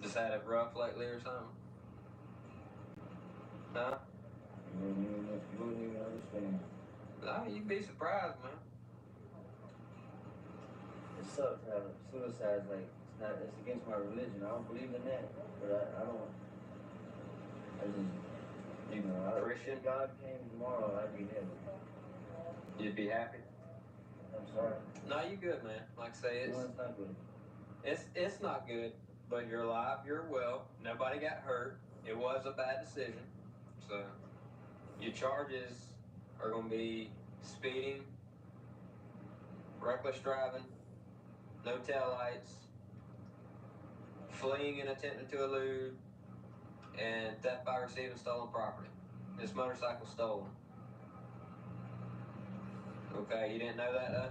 Just had it rough lately or something? Huh? You wouldn't even understand. No, you'd be surprised, man. It sucks having suicide. It's against my religion. I don't believe in that. But I don't. I just, Christian? If God came tomorrow, I'd be heaven. You'd be happy? I'm sorry. No, you good, man. Like I say, No, it's not good. it's not good, but you're alive, you're well, nobody got hurt. It was a bad decision. So your charges are gonna be speeding, reckless driving, no taillights, fleeing and attempting to elude, and theft by receiving stolen property. This motorcycle's stolen. Okay, you didn't know that, huh?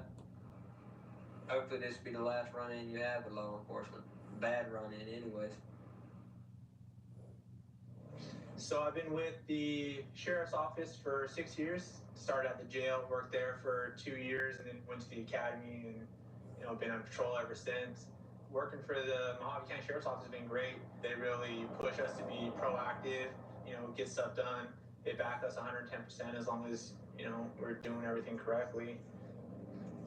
Hopefully this will be the last run-in you have with law enforcement. Bad run-in anyways. So I've been with the sheriff's office for 6 years. Started at the jail, worked there for 2 years, and then went to the academy and been on patrol ever since. Working for the Mojave County Sheriff's Office has been great. They really push us to be proactive, get stuff done. They back us 110% as long as, we're doing everything correctly.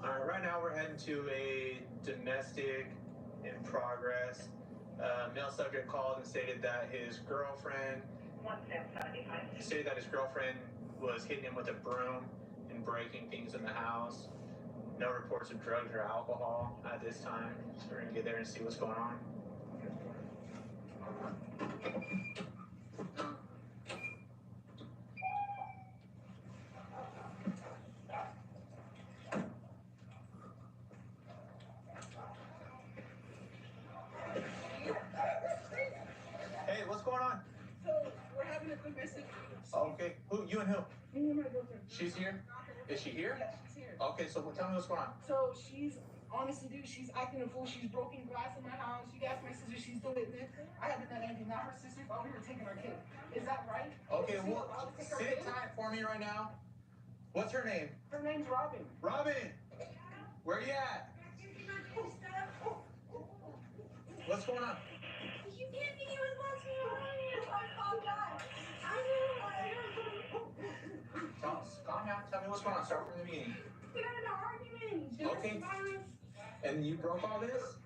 Right now we're heading to a domestic in progress. Male subject called and stated that his girlfriend was hitting him with a broom and breaking things in the house. No reports of drugs or alcohol at this time, so we're gonna get there and see what's going on. Hey, what's going on? So we're having a domestic. Okay, who? You and who? Me and my girlfriend. She's here? Is she here? Yeah, she's here. Okay, so tell me what's going on. So honestly, dude, she's acting a fool. She's broken glass in my house. You guys, my sister, she's doing it. I haven't done anything. Now her sister's over here taking our kid. Is that right? Okay, Is she well, allowed to take our sit kid? tight for me right now. What's her name? Her name's Robin. Robin! Where you at? What's going on? You can't be with us. Calm down. Tell me what's going on. Start from the beginning. We got into argument. Okay. And you broke all this?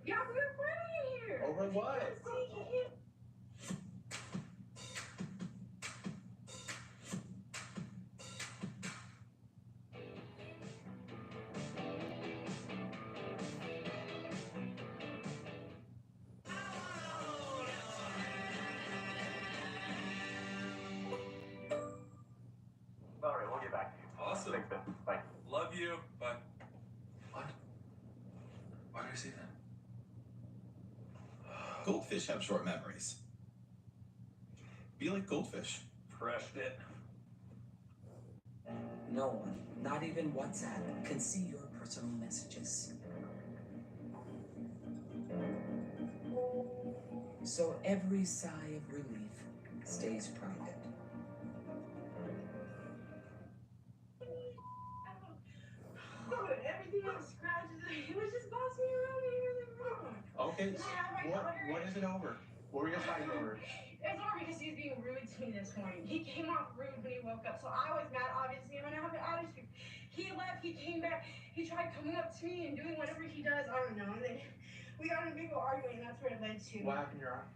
Yeah, we were fighting here. Over what? Thanks, man. Bye. Love you. Bye. What? Why did I say that? Goldfish have short memories. Be like goldfish. Crushed it. No one, not even WhatsApp, can see your personal messages. So every sigh of relief stays private. Everything else scratches. He was just bossing me around here in the room. Okay, what is it over? What were you guys fighting over? It's over because he was being rude to me this morning. He came off rude when he woke up, so I was mad, obviously, and I have an attitude. He left, he came back, he tried coming up to me and doing whatever he does, I don't know, and then we got in a big old argument, and that's where it led to. What happened to your arm?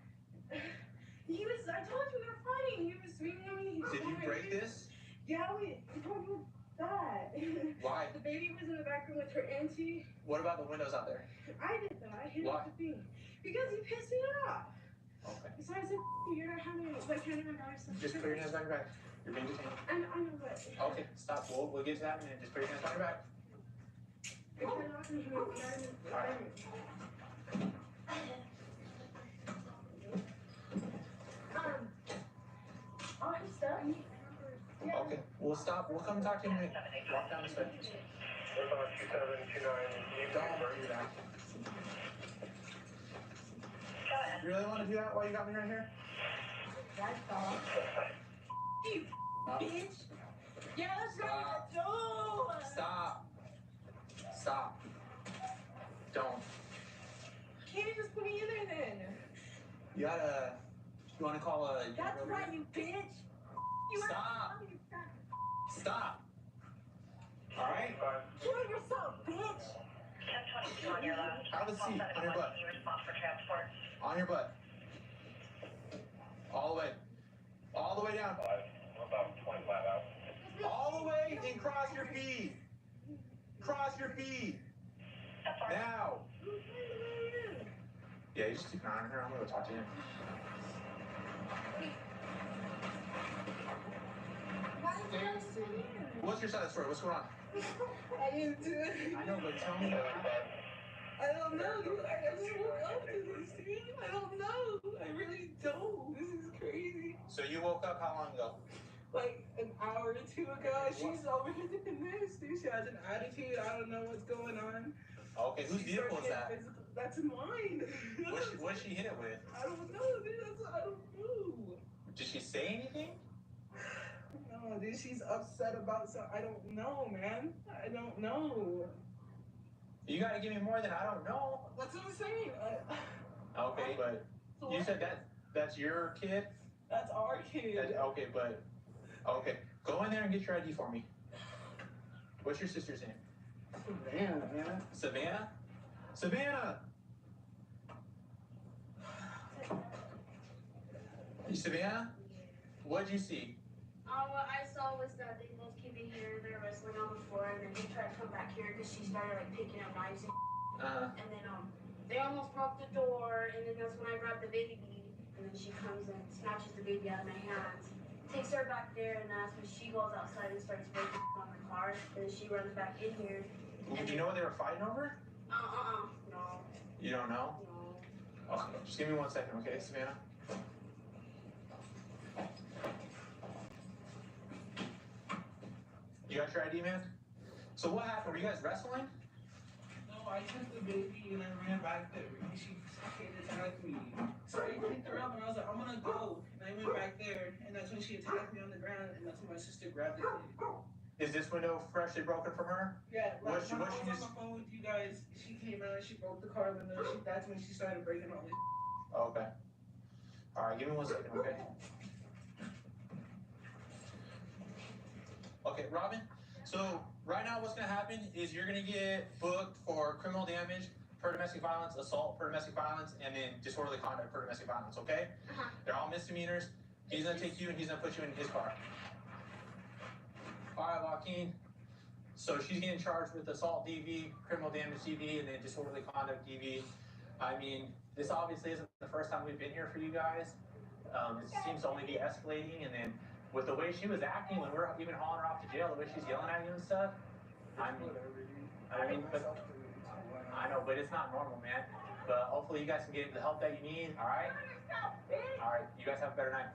I told you we were fighting, he was swinging on me. Did you break this? Yeah, we told you that. Why? The baby was in the back room with her auntie. What about the windows out there? I did that, I hit Why? the thing. Because he pissed me off. Okay. Besides, you're not having it, like, kind of embarrassed. Just put your hands on your back. You're being detained. I know, but... Okay, stop. We'll get to that in a minute. Just put your hands on your back. If you're not going to do it, Alright. Oh, I'm stuck. Okay, we'll stop. We'll come talk to you in a minute. Walk down this way. Don't do that. You really want to do that while you got me right here? That's all. You bitch. Yeah, let's go. No. Stop. Stop. Don't. Can't you just put me in there then? You gotta. You want to call a. That's right, you bitch. Stop. Stop. All right. Kill yourself, bitch. 1022 on your left. Have a seat on your butt. On your butt. All the way. All the way down. About 25 out. All the way and cross your feet. Cross your feet. Now. Yeah, you just keep an eye on her. I'm gonna go talk to him. What's your side of the story? What's going on? I didn't do it. I know, but tell me. I don't know, dude. I just woke up to this, dude. I don't know. I really don't. This is crazy. So you woke up how long ago? Like an hour or two ago. She's over here doing this, dude. She has an attitude. I don't know what's going on. Okay, whose vehicle is that? That's mine. What'd she hit it with? I don't know, dude. I don't know. Did she say anything? No, dude. She's upset about something. I don't know, man. I don't know. You gotta give me more than I don't know. That's what I'm saying. Okay, but you said that's your kid? That's our kid. Okay, but okay. Go in there and get your ID for me. What's your sister's name? Savannah, man. Savannah? Savannah! Hey, Savannah? What'd you see? What I saw was that they both came in here, they were wrestling on the floor, and then they tried to come back here because she started like picking up knives. And then they almost broke the door, and then that's when I grabbed the baby, and then she comes and snatches the baby out of my hands, takes her back there, and that's when she goes outside and starts breaking on the car, and then she runs back in here. Do you know what they were fighting over? No. You don't know? No. Okay, just give me 1 second, okay, Savannah? You got your ID, man? So what happened? Were you guys wrestling? No, I took the baby and I ran back there. She attacked me. So I picked her up and I was like, I'm gonna go. And I went back there, and that's when she attacked me on the ground, and that's when my sister grabbed the kid. Is this window freshly broken from her? Yeah, What like she when I was just... on the phone with you guys, she came out and she broke the car window. That's when she started breaking all this. Okay. Alright, give me 1 second, okay? Okay, Robin, so right now what's going to happen is you're going to get booked for criminal damage, per domestic violence, assault per domestic violence, and then disorderly conduct per domestic violence, okay? They're all misdemeanors. He's going to take you and he's going to put you in his car. All right, Joaquin. So she's getting charged with assault DV, criminal damage DV, and then disorderly conduct DV. I mean, this obviously isn't the first time we've been here for you guys. It seems to only be escalating, and then with the way she was acting when we're even hauling her off to jail, the way she's yelling at you and stuff. I mean, but I know, but it's not normal, man. But hopefully you guys can get the help that you need. All right. All right. You guys have a better night.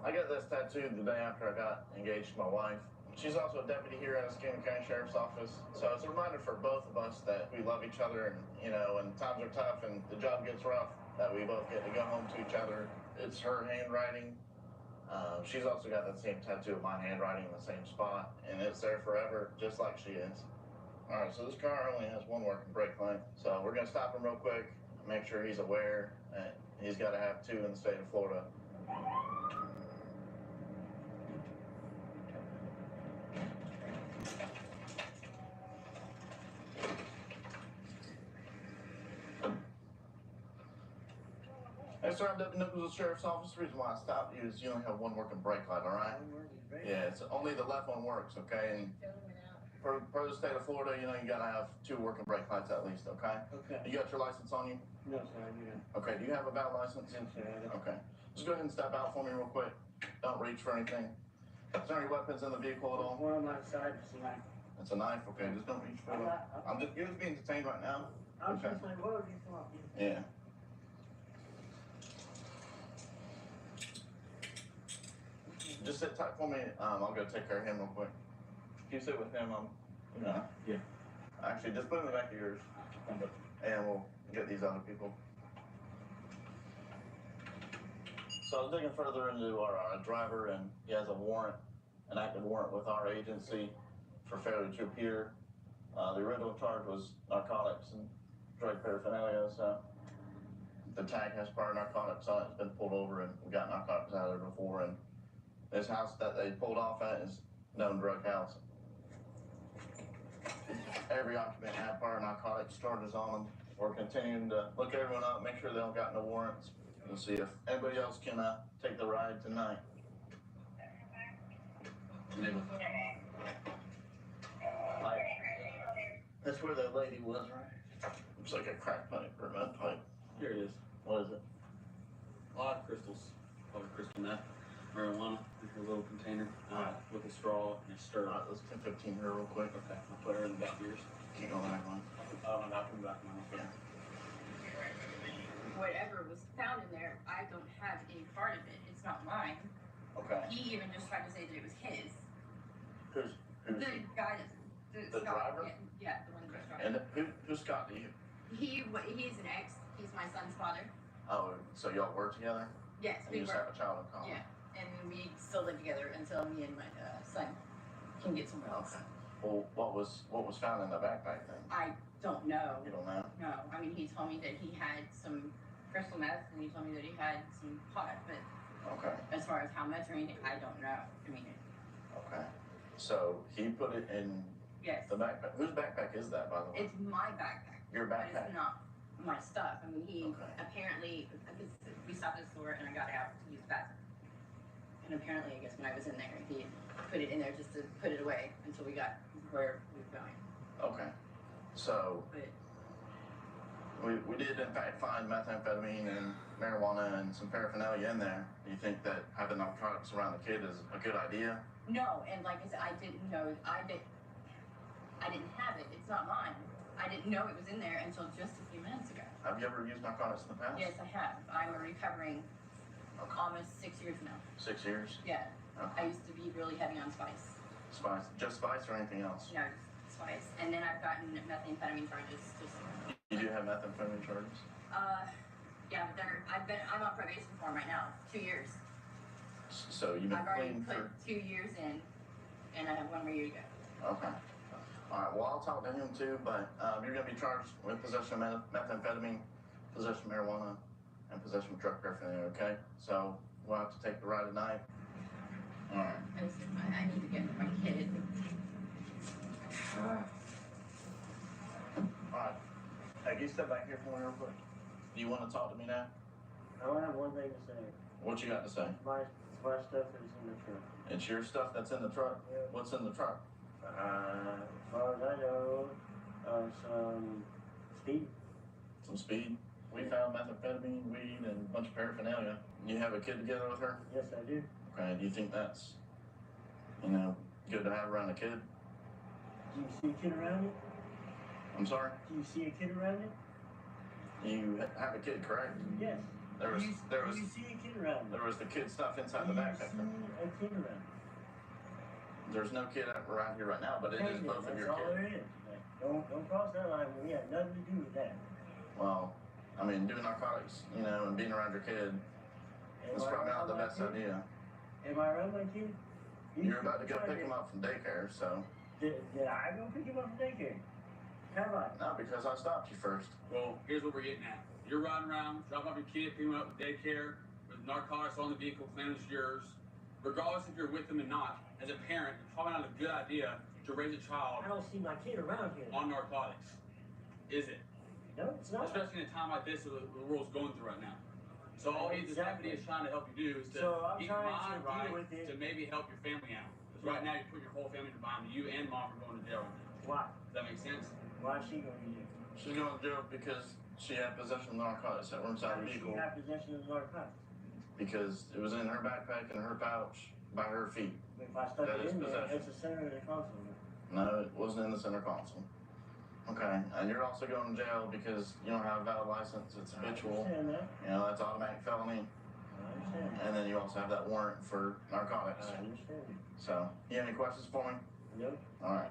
I got this tattooed the day after I got engaged to my wife. She's also a deputy here at the Scanlon County Sheriff's Office. So it's a reminder for both of us that we love each other and, you know, when times are tough and the job gets rough, that we both get to go home to each other. It's her handwriting. She's also got that same tattoo of my handwriting in the same spot, and it's there forever, just like she is. All right, so this car only has one working brake light. So we're gonna stop him real quick, make sure he's aware that he's gotta have 2 in the state of Florida. Hey, sir, I'm Deputy Nichols with the Sheriff's Office. The reason why I stopped you is you only have one working brake light, all right? Yeah, it's only the left one works, okay? And for the state of Florida, you know, you gotta have 2 working brake lights at least, okay? Okay. You got your license on you? No, sir, I do. Okay, do you have a valid license? Yes, sir, I do. Okay. Just go ahead and step out for me real quick. Don't reach for anything. Is there any weapons in the vehicle at all? One on my side, it's a knife. It's a knife, okay, just don't reach for it. You're just being detained right now? I'm Okay. just like, whoa, you come up. Yeah. Just sit tight for me. I'll go take care of him real quick. If you sit with him, Yeah. Actually, just put him in the back of yours. And we'll get these other people. So I was digging further into our driver, and he has a warrant, an active warrant with our agency for failure to appear. The original charge was narcotics and drug paraphernalia, so the tag has prior narcotics on it. It's been pulled over, and we got narcotics out of there before. And this house that they pulled off at is known drug house. Every occupant had prior narcotics charges on them. We're continuing to look everyone up, make sure they don't got no warrants. We'll see if anybody else can take the ride tonight. That's where that lady was, right? Looks like a crack pipe or a meth pipe. Here it is. What is it? A lot of crystals. Probably crystal meth. Marijuana in her little container with a straw and a stir. All right, let's 10-15 her real quick. Okay, I'll put her in the back of yours. Keep going that one. Oh, I'm not coming back, man. Yeah. Whatever was found in there, I don't have any part of it. It's not mine. Okay. He even just tried to say that it was his. Who's The guy that's the Scott, driver? Yeah, the one that's driving. And who's Scott to you? He's an ex. He's my son's father. Oh, so y'all work together? Yes, And we you just work. have a child in common? Yeah, and we still live together until me and my son can get somewhere else. Okay. Well, what was found in the backpack then? I don't know. You don't know? No, I mean, he told me that he had some crystal meth, and he told me that he had some pot, but Okay. as far as how much or anything, I don't know. I mean, Okay. So he put it in yes, the backpack. Whose backpack is that, by the way? it's my backpack. Your But backpack. it's not my stuff. I mean, he Okay. apparently, because we stopped at the store and I got out to use the bathroom. And apparently, I guess when I was in there, he put it in there just to put it away until we got where we were going. Okay. So But we did in fact find methamphetamine and marijuana and some paraphernalia in there. Do you think that having narcotics around the kid is a good idea? no, and like I said, I didn't know, I didn't have it. It's not mine. I didn't know it was in there until just a few minutes ago. Have you ever used narcotics in the past? Yes, I have. I'm a recovering almost 6 years now. 6 years? Yeah. Okay. I used to be really heavy on spice. Spice? Just spice or anything else? No, just spice. And then I've gotten methamphetamine charges. Just You do have methamphetamine charges? yeah, but I'm on probation for them right now. 2 years. So you've been I've already clean put for... 2 years in, and I have 1 more year to go. Okay. All right, well, I'll talk to him too, but you're going to be charged with possession of methamphetamine, possession of marijuana, and possession of drug paraphernalia, okay? So we'll have to take the ride tonight. All right. I need to get my kid. All right. Hey, can you step back here for me real quick? Do you want to talk to me now? I only have one thing to say. What you got to say? My stuff is in the truck. It's your stuff that's in the truck? Yeah. What's in the truck? As far as I know, some speed. Some speed? We found methamphetamine, weed, and a bunch of paraphernalia. You have a kid together with her? Yes, I do. Okay, do you think that's, good to have around a kid? Do you see a kid around it? I'm sorry? Do you see a kid around it? You have a kid, correct? Yes. Do you see a kid around it? There was the kid stuff inside the backpack. Do you see a kid around it? There's no kid around here right now, but it is both of your That's all kids. there is. Don't cross that line. We have nothing to do with that. Well, doing narcotics, and being around your kid, it's probably not the best idea. Am I around my kid? You're about to go pick him up from daycare, so. Did I go pick him up from daycare? Have I? No, because I stopped you first. Well, here's what we're getting at. You're riding around, dropping off your kid, picking him up from daycare, with narcotics on the vehicle, claiming it's yours. Regardless if you're with them or not, as a parent, it's probably not a good idea to raise a child I don't see my kid around here. on narcotics. Is it? No, it's not. Especially in a time like this that the world's going through right now. So all this deputy is trying to help you do is to get your mind right to maybe help your family out. Because right now you're putting your whole family to bind. You and mom are going to jail right now. Why? Does that make sense? Why is she going to jail? She's going to jail because she had possession of narcotics that were inside the vehicle. She had possession of narcotics? Because it was in her backpack and her pouch by her feet. If I stuck That it is in there, possession. it's the center of the console. No, it wasn't in the center console. Okay, and you're also going to jail because you don't have a valid license. It's habitual. I understand that. That's automatic felony. I understand. And then you also have that warrant for narcotics. I understand. So, you have any questions for me? No. All right.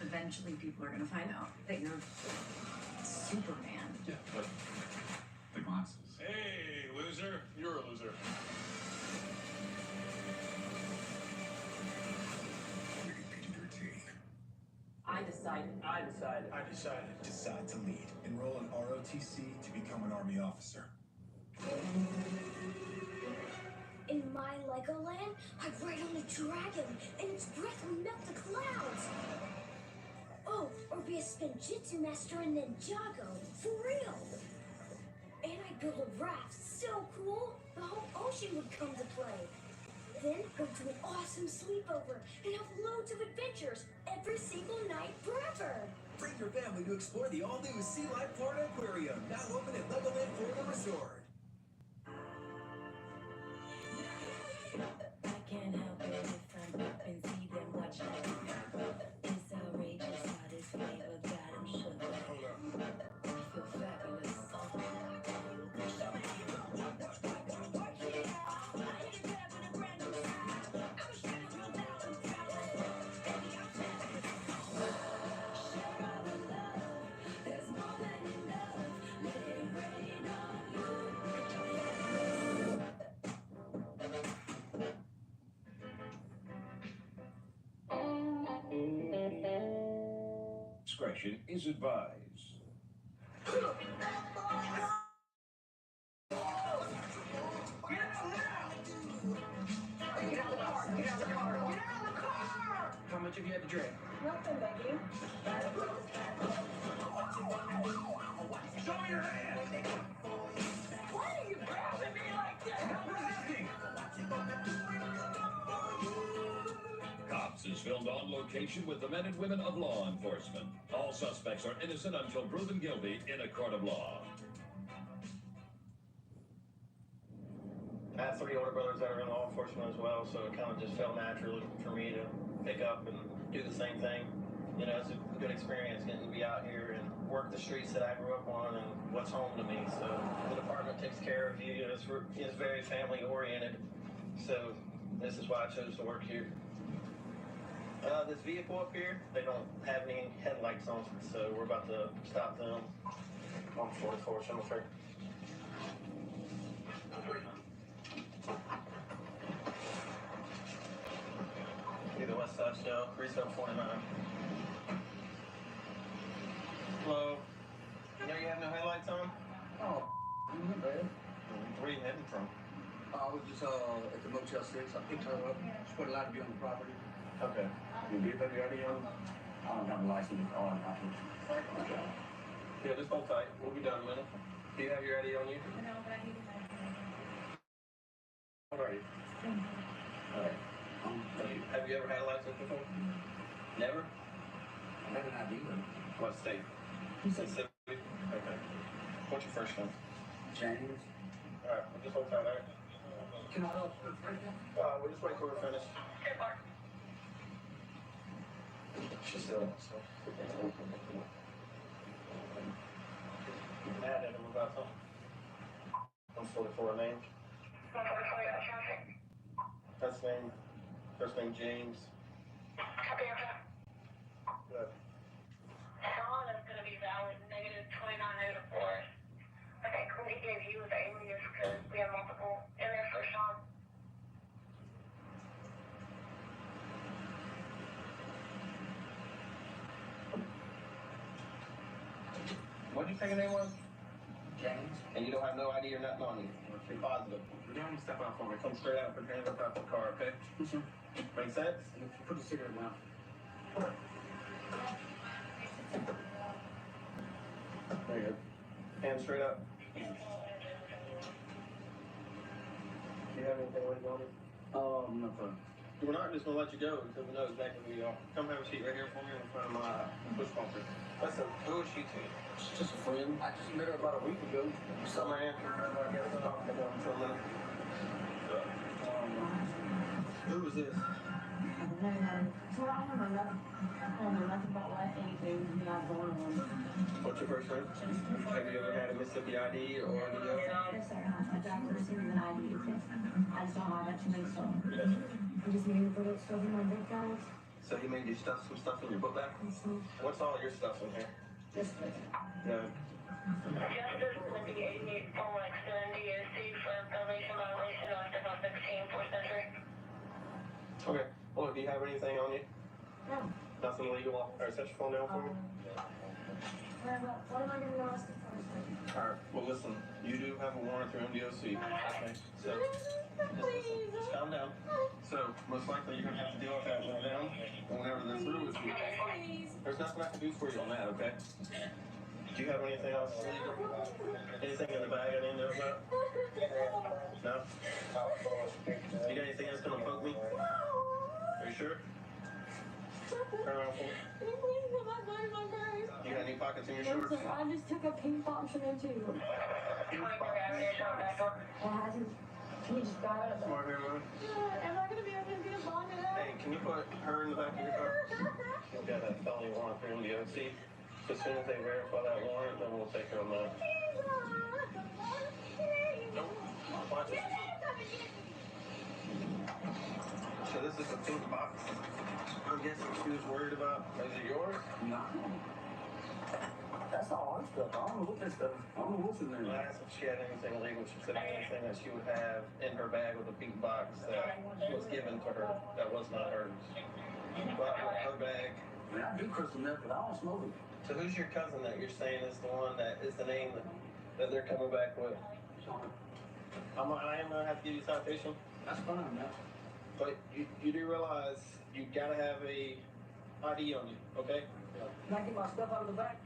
Eventually people are going to find out that you're Superman. Yeah, but the glasses. Hey, loser. You're a loser. I decided. Decide to lead. Enroll in ROTC to become an Army officer. In my Legoland, I ride on a dragon, and its breath will melt the clouds. Oh, or be a spinjitzu master and then Jago, for real. And I built a raft, so cool, the whole ocean would come to play. Then go to an awesome sleepover and have loads of adventures every single night forever. Bring your family to explore the all-new Sea Life Florida Aquarium, now open at Legoland Florida Resort. I can't help it if I'm up and see them watching. It's outrageous how this flavor got 'em shook. I feel fabulous. Discretion is advised. How much have you had to drink? Nothing, Becky. Show me your hand! Why are you grabbing me like that? Cops is filmed on location with the men and women of law enforcement. All suspects are innocent until proven guilty in a court of law. I have 3 older brothers that are in law enforcement as well, so it kind of just felt natural for me to pick up and do the same thing. It's a good experience getting to be out here and work the streets that I grew up on and what's home to me. So the department takes care of you. It's very family oriented. So this is why I chose to work here. This vehicle up here, they don't have any headlights on, so we're about to stop them on 44 Cemetery. Be the West Side Show, 3749. slow. You know you have no headlights on? Oh, bad. Where are you heading from? I was just at the Motel 6. I picked her up. She wasn't allowed to be on the property. Okay. You did have your ID on? I don't have a license on. Okay. Yeah, just hold tight. We'll be done in a minute. Do you have your ID on you? No, but I need to have How old are you? Alright. Have you ever had a license before? Never? I have an ID. What state? Mississippi? Okay. What's your first name? James. Alright, we'll just hold tight, alright? Can I we'll just wait till we're finished. She's still so. You can add it about something. 144 name. First name James. Good. Sean is going to be valid negative 2904. I think who he gave you was alias because we have multiple in there for Sean. What did you say your name was? James. And you don't have no ID or nothing on you? Be positive. James, step out for me. Come straight out, put your hands up out the car, okay? Make sense? Put the cigarette down. There you go. Hands straight up. Do you have anything waiting on you? Nothing. We're not just going to let you go until we know exactly who you are. Come have a seat right here for me in front of my push bumper. Listen, who is she to you? She's just a friend. I just met her about a week ago. Some man. Who is this? So I don't know nothing about what anything you got going on. What's your first name? Have you ever had a Mississippi ID or any other? Yes, sir. My doctor received an ID. I just don't have that too many stuff. I just need to put it stuff in my book bags. So he made you stuff some stuff in your book bag? What's all your stuff in here? This way. Yeah. Justice with the 88 full extend DOC for probation violation on Step 16 4th century. Okay. Well, do you have anything on you? No. Nothing illegal? Alright, set your phone down for me. What am I going to be arrested for? Alright, well listen, you do have a warrant through MDOC. Okay, so just calm down. So, most likely you're going to have to deal with that right now. And whenever they're through with you, there's nothing I can do for you on that, okay? Do you have anything else illegal? Anything in the bag I didn't know about? No? You got anything that's going to poke me? Are you sure? Turn around for me. Can you please put my gun in my purse? You got any pockets in your No, shorts? sir. I just took a pink box from there too. It hasn't. He just got it. Come over here, man. Am I going to be able to get a bond in that? Hey, can you put her in the back of your car? You've got that felony warrant through MDOC. As soon as they verify that warrant, then we'll take her on that. Nope. Watch it. So this is a pink box. I'm guessing she was worried about. Is it yours? No. That's all our stuff. I don't know what that stuff is. I don't know what's in there. I asked if she had anything illegal. She said anything that she would have in her bag with a pink box that was given to her that was not hers. But her bag. I mean, I do crystal meth, but I don't smoke it. So who's your cousin that you're saying is the one that is the name that they're coming back with? I am gonna have to give you a citation. That's fine, man. But you do realize you gotta have a ID on you, okay? Can I get my stuff out of the back?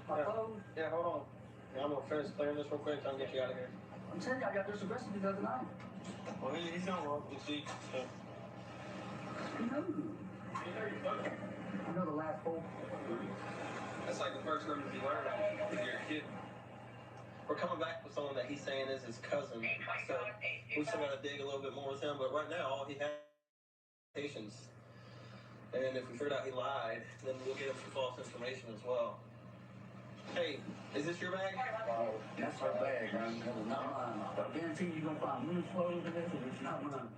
My phone? Yeah, hold on. I'm gonna finish clearing this real quick so I can get you out of here. I'm telling you, I got this arrested the other night. Well, he's not wrong, you see. So. No. I know the last four. That's like the first numbers you learn when you're a kid. We're coming back with someone that he's saying is his cousin, so we still gotta dig a little bit more with him. But right now, all he has is patience. And if we figured out he lied, then we'll get him some false information as well. Hey, is this your bag? That's her bag, man. That was not mine. I guarantee you're gonna find loose clothes in this, and it's not mine.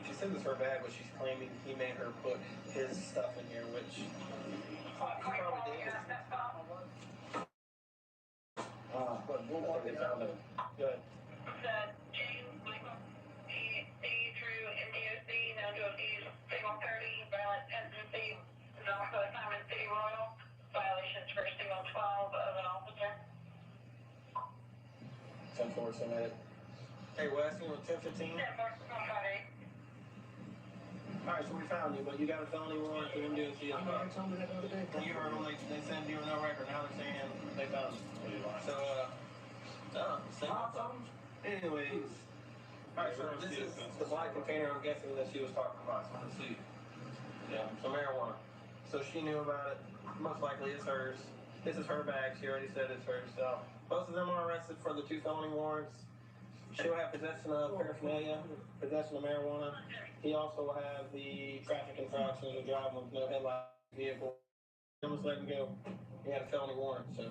She says it's her bag, but she's claiming he made her put his stuff in here, which he probably did. But we'll get found it. Good. James Michael, through MDOC, now drug use, single 30, violent hesitancy, is also assignment city royal, violations for single 12. 10-4 submitted. Hey, Wes, you want 10-15? Alright, so we found you, but you got a felony warrant for them doing CSI. I remember you told me that the other day. You heard them, they said you were no record, now they're saying they found you. So, same problem. Anyways, alright, so this is the black container I'm guessing that she was talking about. So let's see. Yeah, so marijuana. So she knew about it. Most likely it's hers. This is her bag. She already said it's hers. So both of them are arrested for the 2 felony warrants. She'll have possession of paraphernalia, possession of marijuana. He also will have the traffic infractions of driving with no headlight vehicle. Almost let him go. He had a felony warrant, so.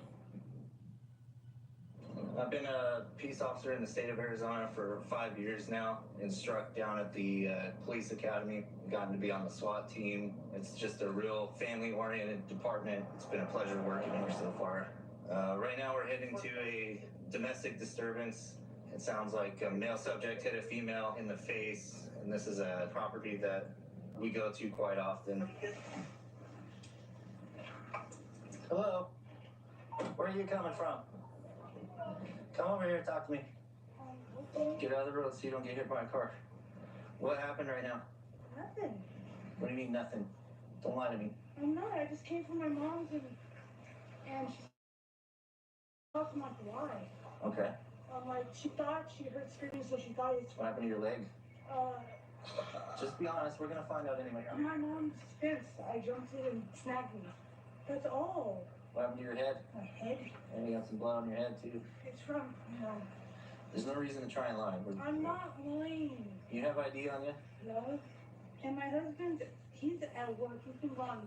I've been a peace officer in the state of Arizona for 5 years now, instruct down at the police academy, gotten to be on the SWAT team. It's just a real family-oriented department. It's been a pleasure working here so far. Right now we're heading to a domestic disturbance. It sounds like a male subject hit a female in the face, and this is a property that we go to quite often. Hello? Where are you coming from? Come over here and talk to me. Get out of the road so you don't get hit by a car. What happened right now? Nothing. What do you mean nothing? Don't lie to me. I'm not. I just came from my mom's and she talked to my why. Okay. Like she thought she heard screaming, so she thought it's. What happened to your leg? Just be honest. We're gonna find out anyway. My mom's fence. I jumped in and snagged me. That's all. What happened to your head? My head? And you got some blood on your head too. It's from, There's no reason to try and lie. I'm not lying. You have ID on you? No. And my husband, he's at work. He's been gone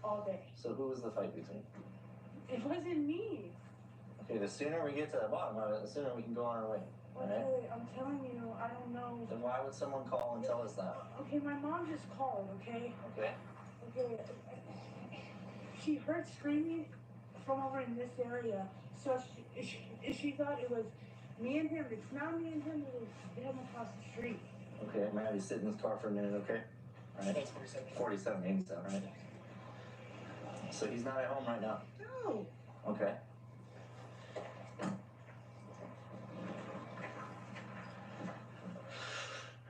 all day. So who was the fight between? It wasn't me. Okay, the sooner we get to the bottom of it, the sooner we can go on our way. Okay, Alright? I'm telling you, I don't know. Then why would someone call and tell us that? Okay, my mom just called, okay? Okay. Okay. She heard screaming from over in this area, so she thought it was me and him. It's not me and him, it was him across the street. Okay, I'm gonna have you sit in this car for a minute, okay? Alright. 4787, right? So he's not at home right now? No. Okay.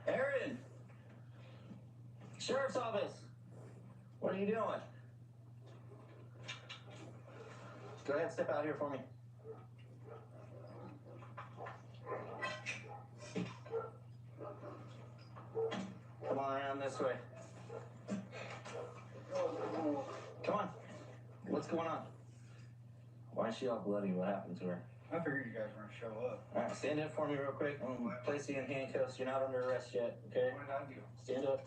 Aaron! Sheriff's office! What are you doing? Go ahead, step out here for me. Come on around this way. Come on. What's going on? Why is she all bloody? What happened to her? I figured you guys were gonna show up. Alright, stand up for me real quick. I'm gonna place you in handcuffs. You're not under arrest yet, okay? What did I do? Stand up.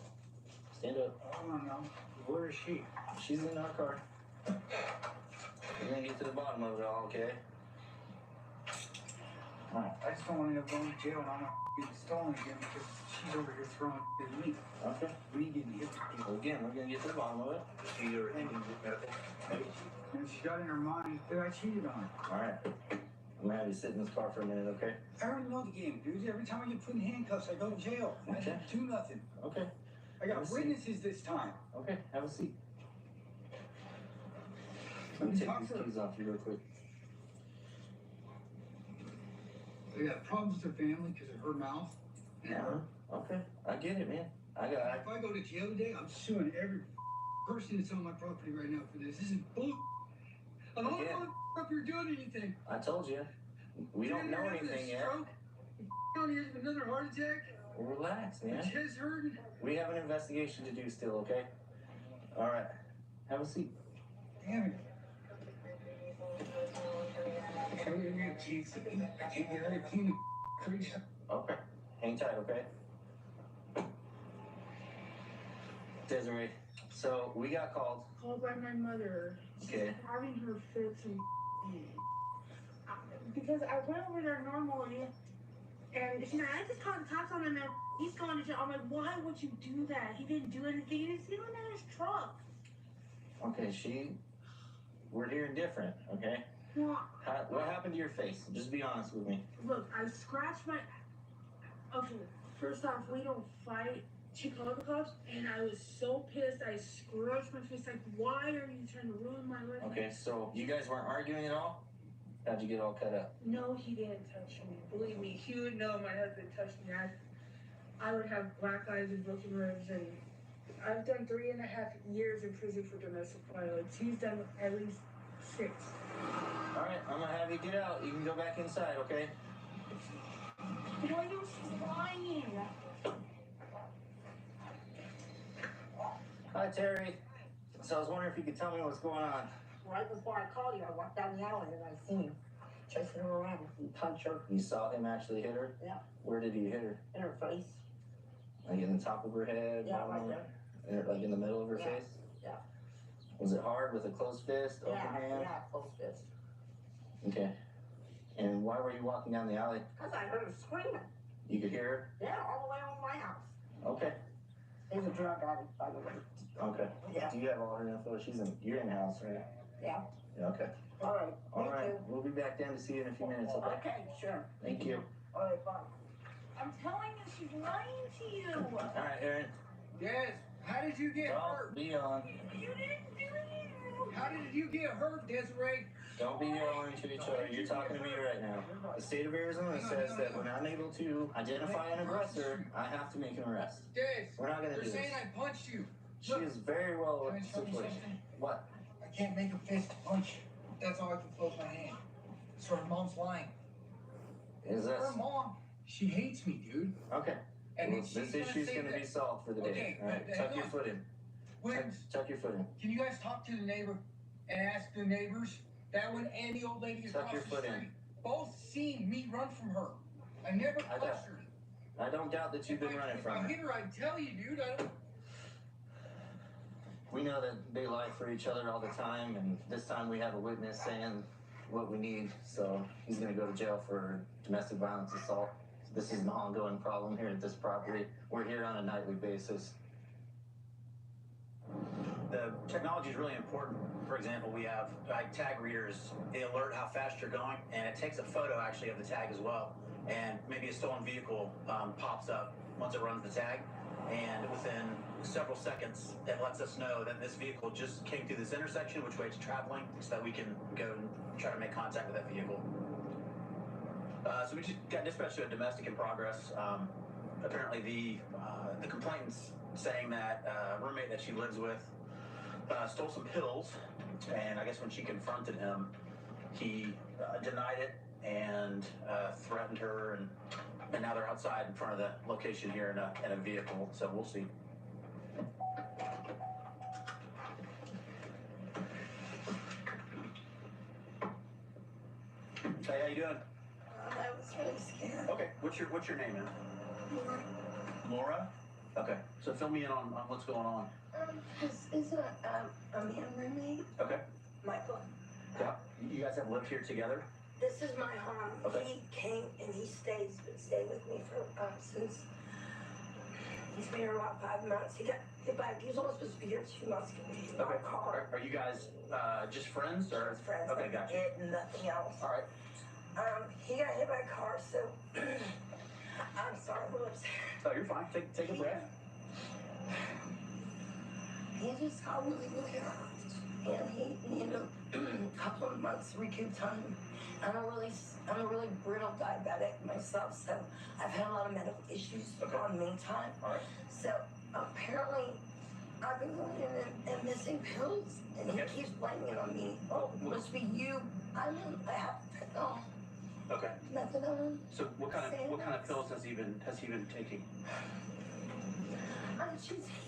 Stand up. I don't know. Where is she? She's in our car. We're gonna get to the bottom of it all, okay? Alright. I just don't want to end up going to jail and I'm not getting stolen again because she's over here throwing at me. Okay. We getting hit. Well, again, we're gonna get to the bottom of it. She already did nothing. And she got in her mind that I cheated on her. Alright. I'm gonna have you sit in this car for a minute, okay? I already know the game, dude. Every time I get put in handcuffs, I go to jail. I Okay. didn't do nothing. Okay. I got witnesses this time. Okay, have a seat. Let me take these keys off you real quick. They got problems with their family because of her mouth. Yeah. Okay. I get it, man. If I go to jail today, I'm suing every person that's on my property right now for this. This is bull. I don't know if you're doing anything. I told you. We don't know anything yet. On here with another heart attack. Relax, man. My chest hurting. We have an investigation to do still, okay? All right. Have a seat. Damn it. I'm gonna get cheeks. I can't get her to clean the creature. Okay. Hang tight, okay? Desiree, so we got called. Called by my mother. Okay. She's having her fits and because I went over there normally and she's like, I just called the cops on him and he's going to jail. I'm like, why would you do that? He didn't do anything. He didn't sit in his truck. Okay, we're hearing different, okay? Well, What happened to your face? Just be honest with me. look, I scratched my. Okay, first off, we don't fight. She called the cops, and I was so pissed. I scratched my face. Like, why are you trying to ruin my life? Okay, so you guys weren't arguing at all? How'd you get all cut up? No, he didn't touch me. Believe me, he would know my husband touched me. I would have black eyes and broken ribs, and I've done 3.5 years in prison for domestic violence. He's done at least 6. All right, I'm gonna have you get out. You can go back inside, okay? Why don't she's lying? Hi, Terry. So I was wondering if you could tell me what's going on. Right before I called you, I walked down the alley and I seen him chasing her around and punch her. You saw him actually hit her? Yeah. Where did he hit her? In her face. Like in the top of her head? Yeah, right there. Like in the middle of her face? Yeah. Was it hard with a closed fist, open hand? Yeah, closed fist. Okay. And why were you walking down the alley? Because I heard her screaming. You could hear her? Yeah, all the way on my house. Okay. He's a drug addict, by the way. Okay. Yeah. Do you have all her info? You're in the house, right? Yeah. Yeah, okay. All right. All right. You. We'll be back down to see you in a few minutes, okay? Okay, sure. Thank you. All right, bye. I'm telling you, she's lying to you. All right, Aaron. Yes. How did you get hurt? Be on. You didn't do anything. How did you get hurt, Desiree? Don't be yelling to each other. You're talking to me right now. The state of Arizona says that when I'm able to identify an aggressor, I have to make an arrest. Des, We're not going to do they're this. saying I punched you. She is very well with Can I the show you situation. something? What? I can't make a fist punch. That's how I can close my hand. So her mom's lying. Is this? Her mom, she hates me, dude. Okay. And Well, then she's this issue's say going to that- be solved for the day. Okay, All right. but Tuck hang your on. foot in. When, Tuck your foot in. can you guys talk to the neighbor and ask the neighbors? That one and the old lady Tuck across your the foot in. street both seen me run from her. I never I touched her. I don't doubt that you've been running If from I her. hit her, I'd tell you, dude. I don't. We know that they lie for each other all the time, and this time we have a witness saying what we need, so he's going to go to jail for domestic violence assault. This is an ongoing problem here at this property. We're here on a nightly basis. The technology is really important. For example, we have tag readers. They alert how fast you're going, and it takes a photo actually of the tag as well. And maybe a stolen vehicle pops up once it runs the tag, and within several seconds, it lets us know that this vehicle just came through this intersection, which way it's traveling, so that we can go and try to make contact with that vehicle. So we just got dispatched to a domestic in progress. Apparently, the complainant's saying that a roommate that she lives with stole some pills, and I guess when she confronted him, he denied it and threatened her, and now they're outside in front of the location here in a vehicle. So we'll see. Hey, how you doing? I was really scared. Okay, what's your name, man? Laura? Okay, so fill me in on what's going on. Is a man roommate? Okay. Michael. Yeah. You guys have lived here together? This is my home. Okay. He came and he stayed with me for since he's been here about 5 months. He got hit by. He was only supposed to be here 2 months ago. He hit my car. Are you guys just friends or? Just friends. Okay, gotcha. It and nothing else. All right. He got hit by a car, so I'm sorry, whoops. Oh, you're fine. Take a breath. He just got really hurt, and he ended up a couple of months recoup time. I'm a really brittle diabetic myself, so I've had a lot of medical issues on meantime. All right. So apparently, I've been going in and missing pills, and he keeps blaming it on me. Oh, it must be you. I have fentanyl. Okay. Methadone. So what kind of pills has he been taking?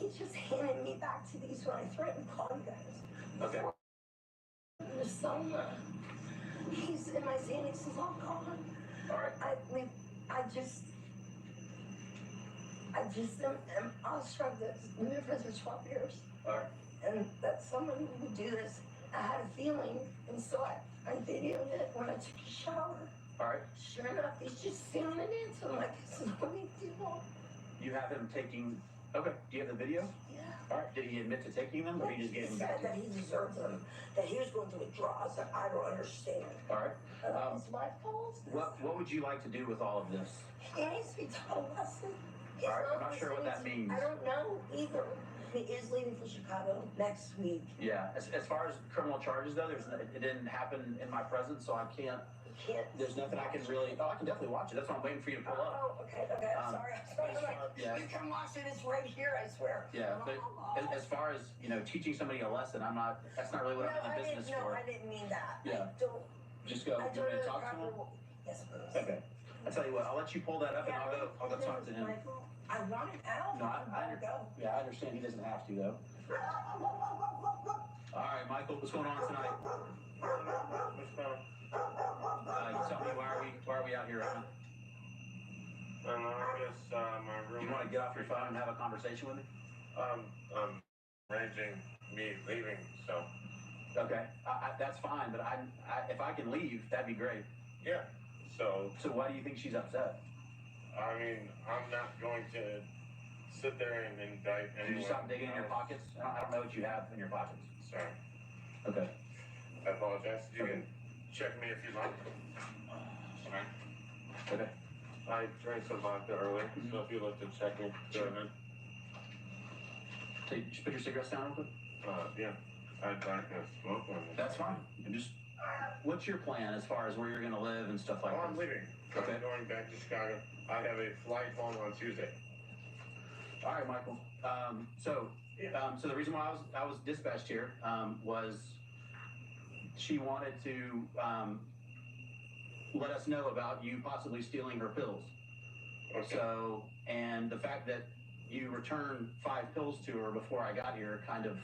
He just handed me back to these when I threatened to call you guys. Okay. There's some, he's in my Xanax is all gone. All right. I just am awestruck that we've been friends for 12 years. All right. And that someone would do this. I had a feeling, and so I videoed it when I took a shower. All right. Sure enough, he's just singing and dancing like it's no big deal. You have him taking. Okay. Do you have the video? Yeah. All right. Did he admit to taking them, or he just gave them back He to said you? that he deserved them, that he was going through withdrawals that I don't understand. All right. It's my fault. What would you like to do with all of this? He needs to be taught a lesson. All right. I'm not sure what that means. I don't know either. He is leaving for Chicago next week. Yeah. As far as criminal charges though, it didn't happen in my presence, so I can't. There's nothing I can really. Oh, I can definitely watch it. That's why I'm waiting for you to pull up. Oh, okay. I'm sorry. Yeah. You can watch it. It's right here. I swear. Yeah, but as far as teaching somebody a lesson, I'm not. That's not really what I'm in the business for. No, I didn't mean that. Yeah. Just go. You want me to talk to him? Yes, please. Okay. I'll tell you what. I'll let you pull that up, and I'll go talk to him. I want it out. No, I understand. He doesn't have to though. All right, Michael. What's going on tonight? You tell me why are we out here right now? I don't know, I guess my room. You want to get off your phone and have a conversation with me? Arranging me leaving, so. Okay, that's fine, but if I can leave, that'd be great. Yeah, so. So why do you think she's upset? I mean, I'm not going to sit there and indict anyone. Can you stop digging in your pockets? I don't know what you have in your pockets. Sorry. Okay. I apologize. You can check me if you'd like. Sorry. Okay. I drank some vodka earlier, so if you'd like to check me, go ahead. Just put your cigarettes down real quick. Yeah. I'd like to smoke one. That's fine. What's your plan as far as where you're going to live and stuff like that? I'm leaving. Okay. I'm going back to Chicago. I have a flight home on Tuesday. All right, Michael. So the reason why I was dispatched here was she wanted to let us know about you possibly stealing her pills. Okay. So, and the fact that you returned 5 pills to her before I got here kind of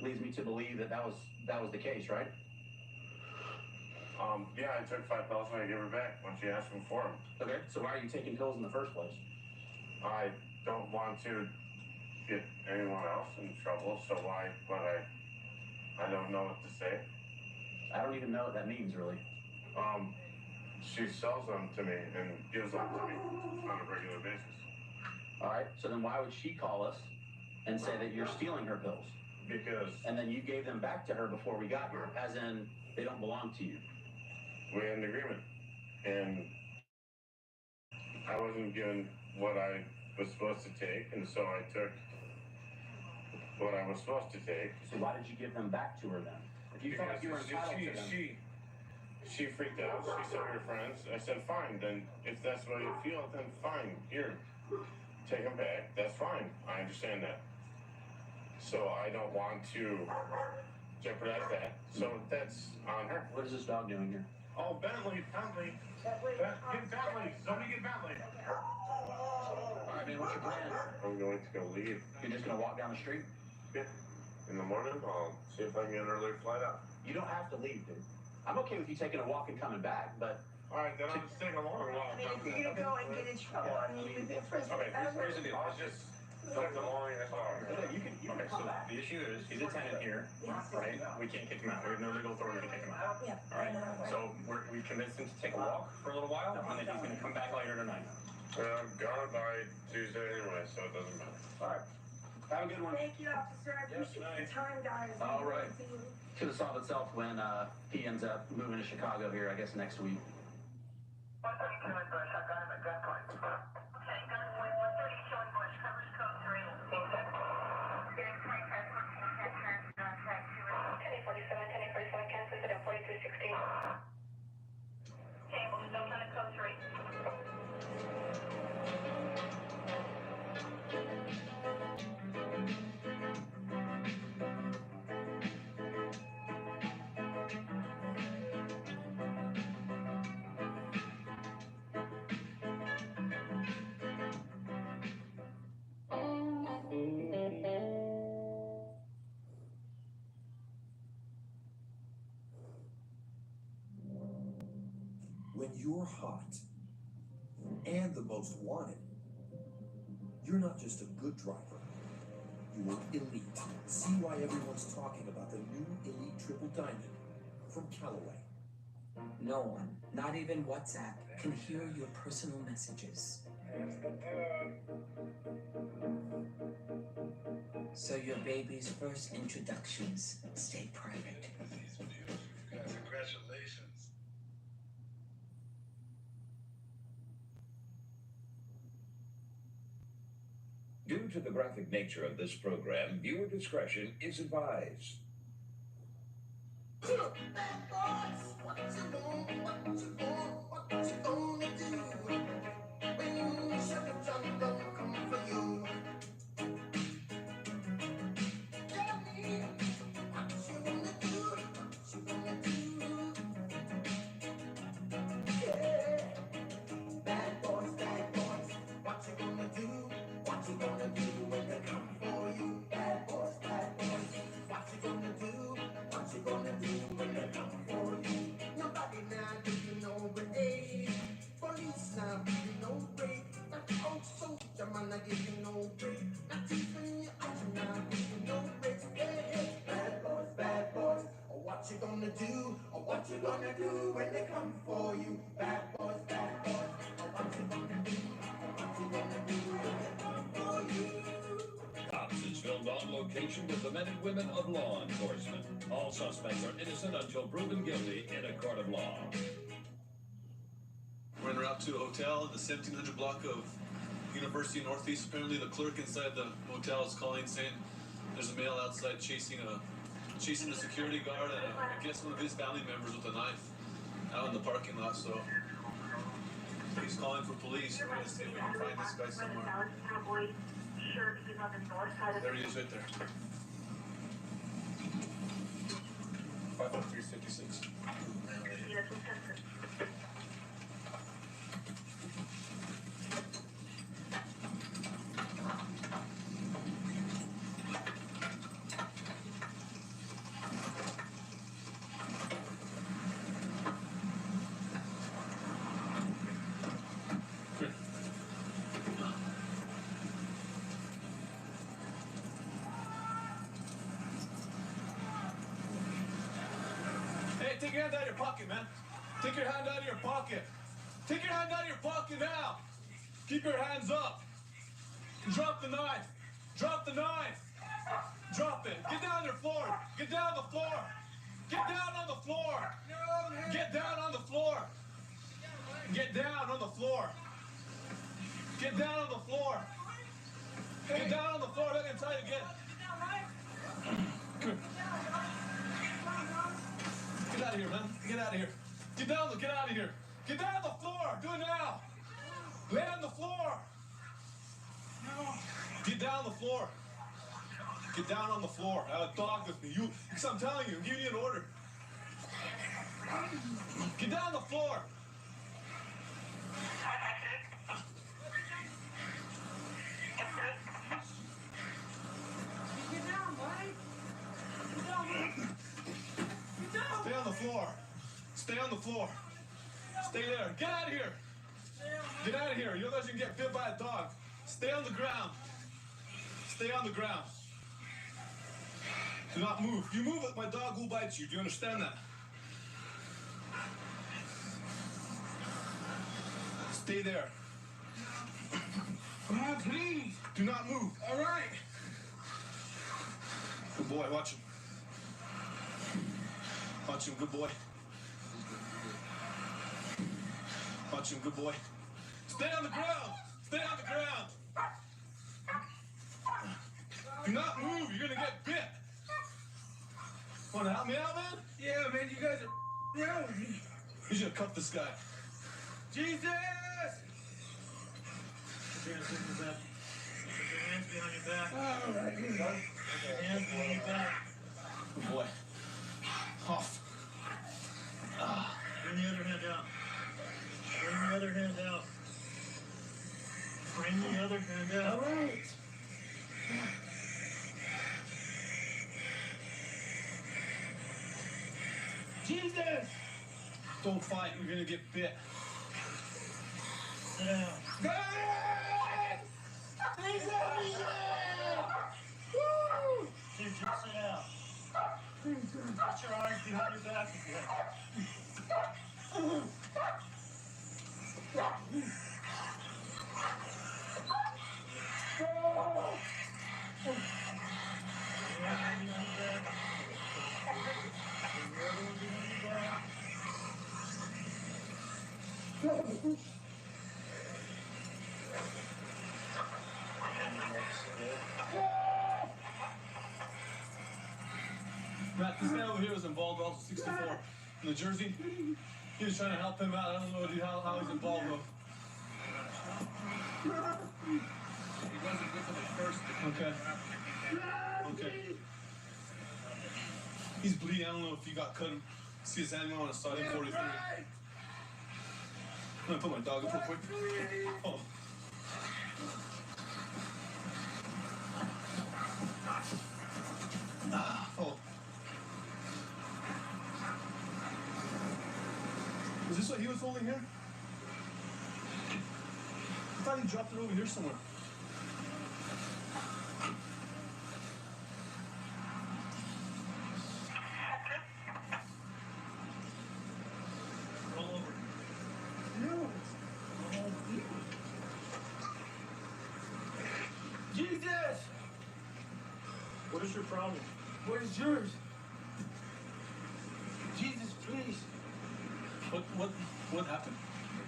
leads me to believe that was the case, right? Yeah, I took 5 pills and I gave her back when she asked me for them. Okay, so why are you taking pills in the first place? I don't want to get anyone else in trouble, so why would I don't know what to say. I don't even know what that means, really. She sells them to me and gives them to me on a regular basis. All right, so then why would she call us and say that you're stealing her pills? Because... And then you gave them back to her before we got here, as in they don't belong to you. We had an agreement, and I wasn't given what I was supposed to take, and so I took what I was supposed to take. So why did you give them back to her then? If you thought you were entitled to them. She freaked out. She said we were friends. I said, fine, then if that's what you feel, then fine. Here, take them back. That's fine. I understand that. So I don't want to jeopardize that. So that's on her. What is this dog doing here? Oh, Bentley. Get Bentley. Somebody get Bentley. All right, man, what's your plan? I'm going to go leave. You're just going to walk down the street? Yeah. In the morning, I'll see if I can get an early flight out. You don't have to leave, dude. I'm okay with you taking a walk and coming back, but... All right, then I'll just take a long walk. If you're going to go and get in trouble, we've been friends Okay, forever. here's the deal. I'll just take a long walk. You can Okay, so the issue is, he's a tenant here, right? We can't kick him out. We have no legal authority to kick him out. Yeah. All right? So we convinced him to take a walk for a little while, and then he's going to come back later tonight. I'm gone by Tuesday anyway, so it doesn't matter. All right. Have a good one. Thank you, officer. I appreciate the time, guys. All right. Could have solved itself when he ends up moving to Chicago here, I guess, next week. When you're hot and the most wanted, you're not just a good driver, you are elite. See why everyone's talking about the new Elite Triple Diamond from Callaway. No one, not even WhatsApp, can hear your personal messages. So your baby's first introductions stay private. Congratulations. Due to the graphic nature of this program, viewer discretion is advised. Cops is filmed on location with the men and women of law enforcement. All suspects are innocent until proven guilty in a court of law. We're en route to a hotel in the 1700 block of University Northeast. Apparently the clerk inside the motel is calling saying there's a male outside chasing a security guard and I guess one of his family members with a knife out in the parking lot. So he's calling for police. We're gonna see if we can find this guy somewhere. There he is right there. 50356. Take your hand out of your pocket, man. Take your hand out of your pocket. Take your hand out of your pocket now. Keep your hands up. Drop the knife. Drop the knife. Drop it. Get down on the floor. Get down on the floor. Get down on the floor. Get down on the floor. Get down on the floor. Get down on the floor. Get down on the floor. Look inside again. Get out of here, man. Get out of here. Get down, get out of here. Get down on the floor. Do it now. Lay on the floor. Get down on the floor. Get down on the floor. I have a dog with me. Because I'm telling you, I'm giving you an order. Get down on the floor. Get down, buddy. Get down, buddy. Stay on the floor. Stay on the floor. Stay there. Get out of here. Get out of here. You guys can get bit by a dog. Stay on the ground. Stay on the ground. Do not move. If you move, my dog will bite you. Do you understand that? Stay there. Come on, please. Do not move. All right. Good boy. Watch him. Watch him, good boy. Watch him, good boy. Stay on the ground. Stay on the ground. Do not move. You're gonna get bit. Want to help me out, man? Yeah, man, you guys are around. You should cuff this guy. Jesus! Put your hands behind your back. All right, Put your hands behind your back. Good boy. Off. Bring the other hand out. Bring the other hand out. Bring the other hand out. All right. Jesus! Don't fight. You're gonna get bit. Sit down. Woo! Dude, just sit down. Put your arms behind your back again. Matt, this guy over here was involved, also 64 in the jersey. He was trying to help him out. I don't know how he's involved though. He wasn't good for the first. Okay. Okay. He's bleeding. I don't know if he got cut. See his hand on a side of 43. I'm gonna put my dog up real quick. Oh. Oh. Is this what he was holding here? I thought he dropped it over here somewhere. Roll over. No. Jesus! What is your problem? What is yours? Jesus, please. What happened?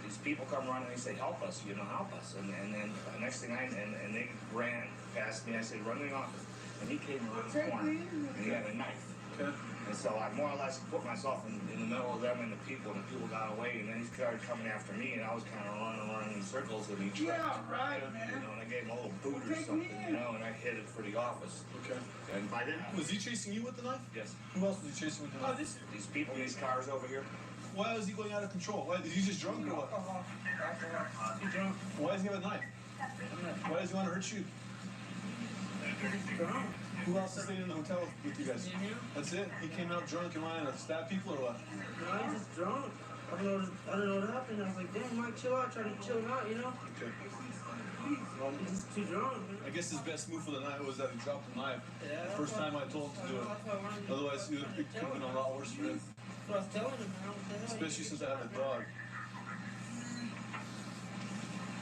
These people come running and they say, help us, help us. And then the next thing and they ran past me. I said, run to the office. And he came around the corner and he had a knife. Okay. And so I more or less put myself in the middle of them and the people got away. And then he started coming after me, and I was kind of running in circles. And he Yeah, right, man. And I gave him a little boot or something, and I hit it for the office. Okay. And by then, Was he chasing you with the knife? yes. Who else was he chasing with the knife? These people in these cars over here. Why was he going out of control? Why, is he just drunk or what? He's drunk. Why does he have a knife? Why does he want to hurt you? Who else is staying in the hotel with you guys? That's it? He came out drunk and wanted to stab people or what? No, I'm just drunk. I don't know what happened. I was like, damn, Mike, chill out. Try to chill out, Okay. Well, he's just too drunk. I guess his best move for the night was that he dropped the knife. Yeah, The first time I told him to do it. Otherwise, it could have been a lot worse for him. That's what I was telling him, man. What the hell? Especially since I have a dog.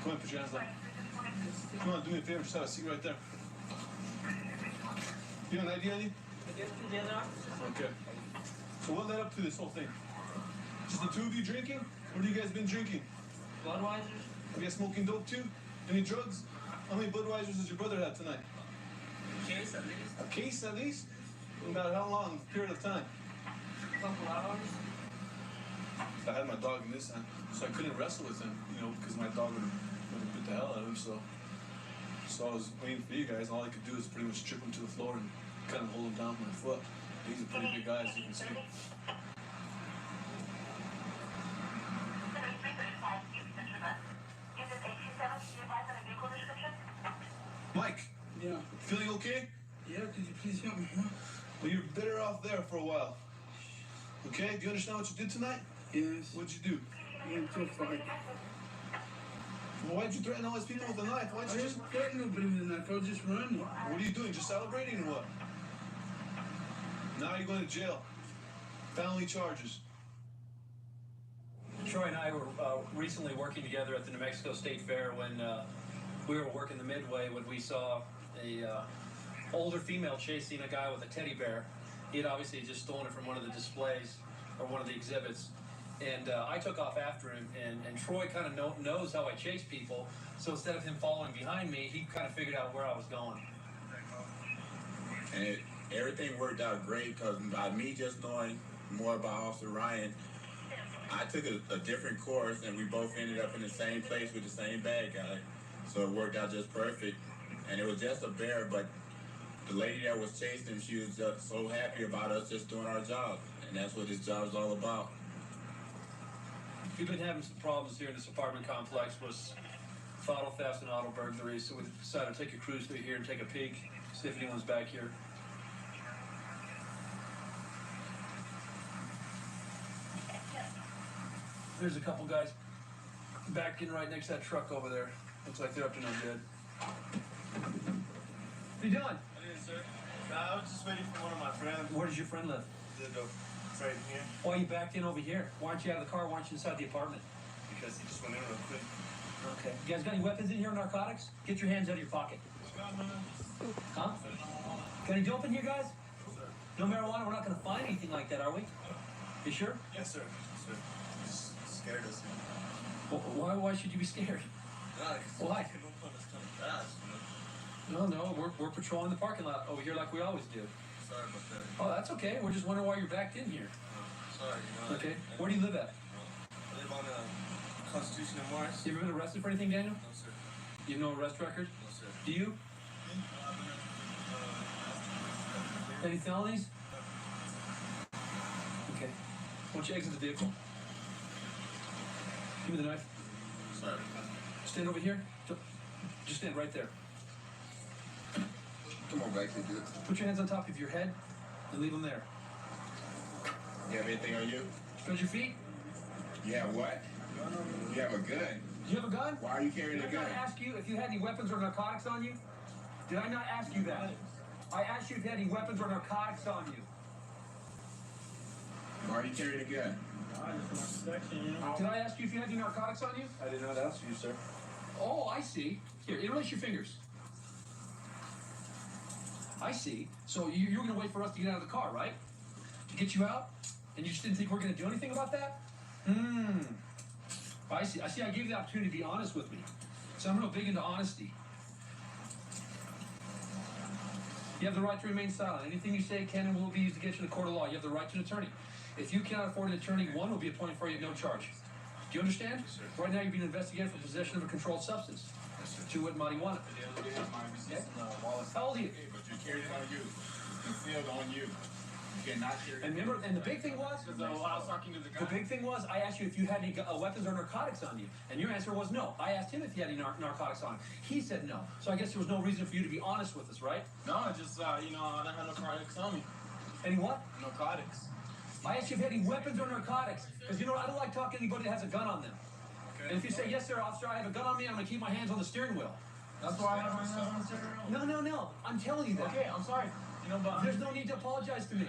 Come on, put your hands up. Come on, do me a favor. Just have a seat right there. You have an idea, Andy? I guess to the other officers. Okay. So what led up to this whole thing? Just the two of you drinking? What have you guys been drinking? Budweisers? You guys smoking dope too? Any drugs? How many Budweisers does your brother have tonight? Case at least. A case at least? About how long period of time? A couple hours. I had my dog in this hand, so I couldn't wrestle with him, because my dog would have bit the hell out of him, so I was waiting for you guys, and all I could do is pretty much trip him to the floor and kind of hold him down with my foot. He's a pretty big guy, as you can see. Mike! Yeah. Feeling okay? Yeah, could you please help me? Well, you're better off there for a while. Okay? Do you understand what you did tonight? Yes. What'd you do? I went to a fight. Well, why'd you threaten all these people with a knife? Why'd I you just... didn't threaten nobody with a knife. I was just running. What are you doing? Just celebrating or what? Now you're going to jail. Felony charges. Troy and I were recently working together at the New Mexico State Fair when we were working the midway when we saw a older female chasing a guy with a teddy bear. He had obviously just stolen it from one of the displays or one of the exhibits. And I took off after him, and Troy kind of knows how I chase people, so instead of him following behind me, he kind of figured out where I was going. And everything worked out great because by me just knowing more about Officer Ryan, I took a different course, and we both ended up in the same place with the same bad guy. So it worked out just perfect. And it was just a bear, but the lady that was chasing him, she was just so happy about us just doing our job. And that's what this job is all about. We've been having some problems here in this apartment complex with auto thefts and auto burglaries, so we decided to take a cruise through here and take a peek, see if anyone's back here. There's a couple guys back in right next to that truck over there. Looks like they're up to no good. What are you doing? I didn't, sir. I was just waiting for one of my friends. Where does your friend live? It's right here. Why are you backed in over here? Why aren't you out of the car? Why aren't you inside the apartment? Because he just went in real quick. Okay. You guys got any weapons in here, narcotics? Get your hands out of your pocket. Huh? Got any dope in here, guys? No marijuana? We're not going to find anything like that, are we? You sure? Yes, sir. Yes, sir. Just scared us. Why should you be scared? Why? No, No, we're patrolling the parking lot over here like we always do. sorry about that. Oh, that's okay. We're just wondering why you're backed in here. Sorry, you know. Okay. Where do you live at? I live on Constitution and Morris. You ever been arrested for anything, Daniel? No, sir. You have no arrest record? No, sir. Do you? Any felonies? Okay. Why don't you exit the vehicle? Give me the knife. Sorry. Stand over here. Just stand right there. Come on back here, dude. Put your hands on top of your head and leave them there. You have anything on you? Spread your feet. You have what? You have a gun. Do you have a gun? Why are you carrying a gun? Did I not ask you if you had any weapons or narcotics on you? Did I not ask you that? I asked you if you had any weapons or narcotics on you. Why are you carrying a gun? Did I ask you if you had any narcotics on you? I did not ask you, sir. Oh, I see. Here, interlace your fingers. I see. So you're going to wait for us to get out of the car, right? To get you out? And you just didn't think we're going to do anything about that? I see. I gave you the opportunity to be honest with me. So I'm real big into honesty. You have the right to remain silent. Anything you say can and will be used against you in the court of law. You have the right to an attorney. If you cannot afford an attorney, one will be appointed for you at no charge. Do you understand? Yes, sir. Right now you're being investigated for possession of a controlled substance. Yes, sir. To what marijuana. How old are you? Hey, but you carried it on you. You filled on you. You cannot carry it. And remember, and the big thing was, I was talking to the guy. the big thing was, I asked you if you had any weapons or narcotics on you, and your answer was no. I asked him if he had any narcotics on him. He said no. So I guess there was no reason for you to be honest with us, right? No, I just, I don't have narcotics on me. Any what? Narcotics. I asked you if you had any weapons or narcotics, because you know I don't like talking to anybody that has a gun on them. Okay. And if you say, yes, sir, officer, I have a gun on me, I'm going to keep my hands on the steering wheel. That's why I have my hands on the steering wheel. No. I'm telling you that. Okay, I'm sorry. You know, but There's no need to apologize to me.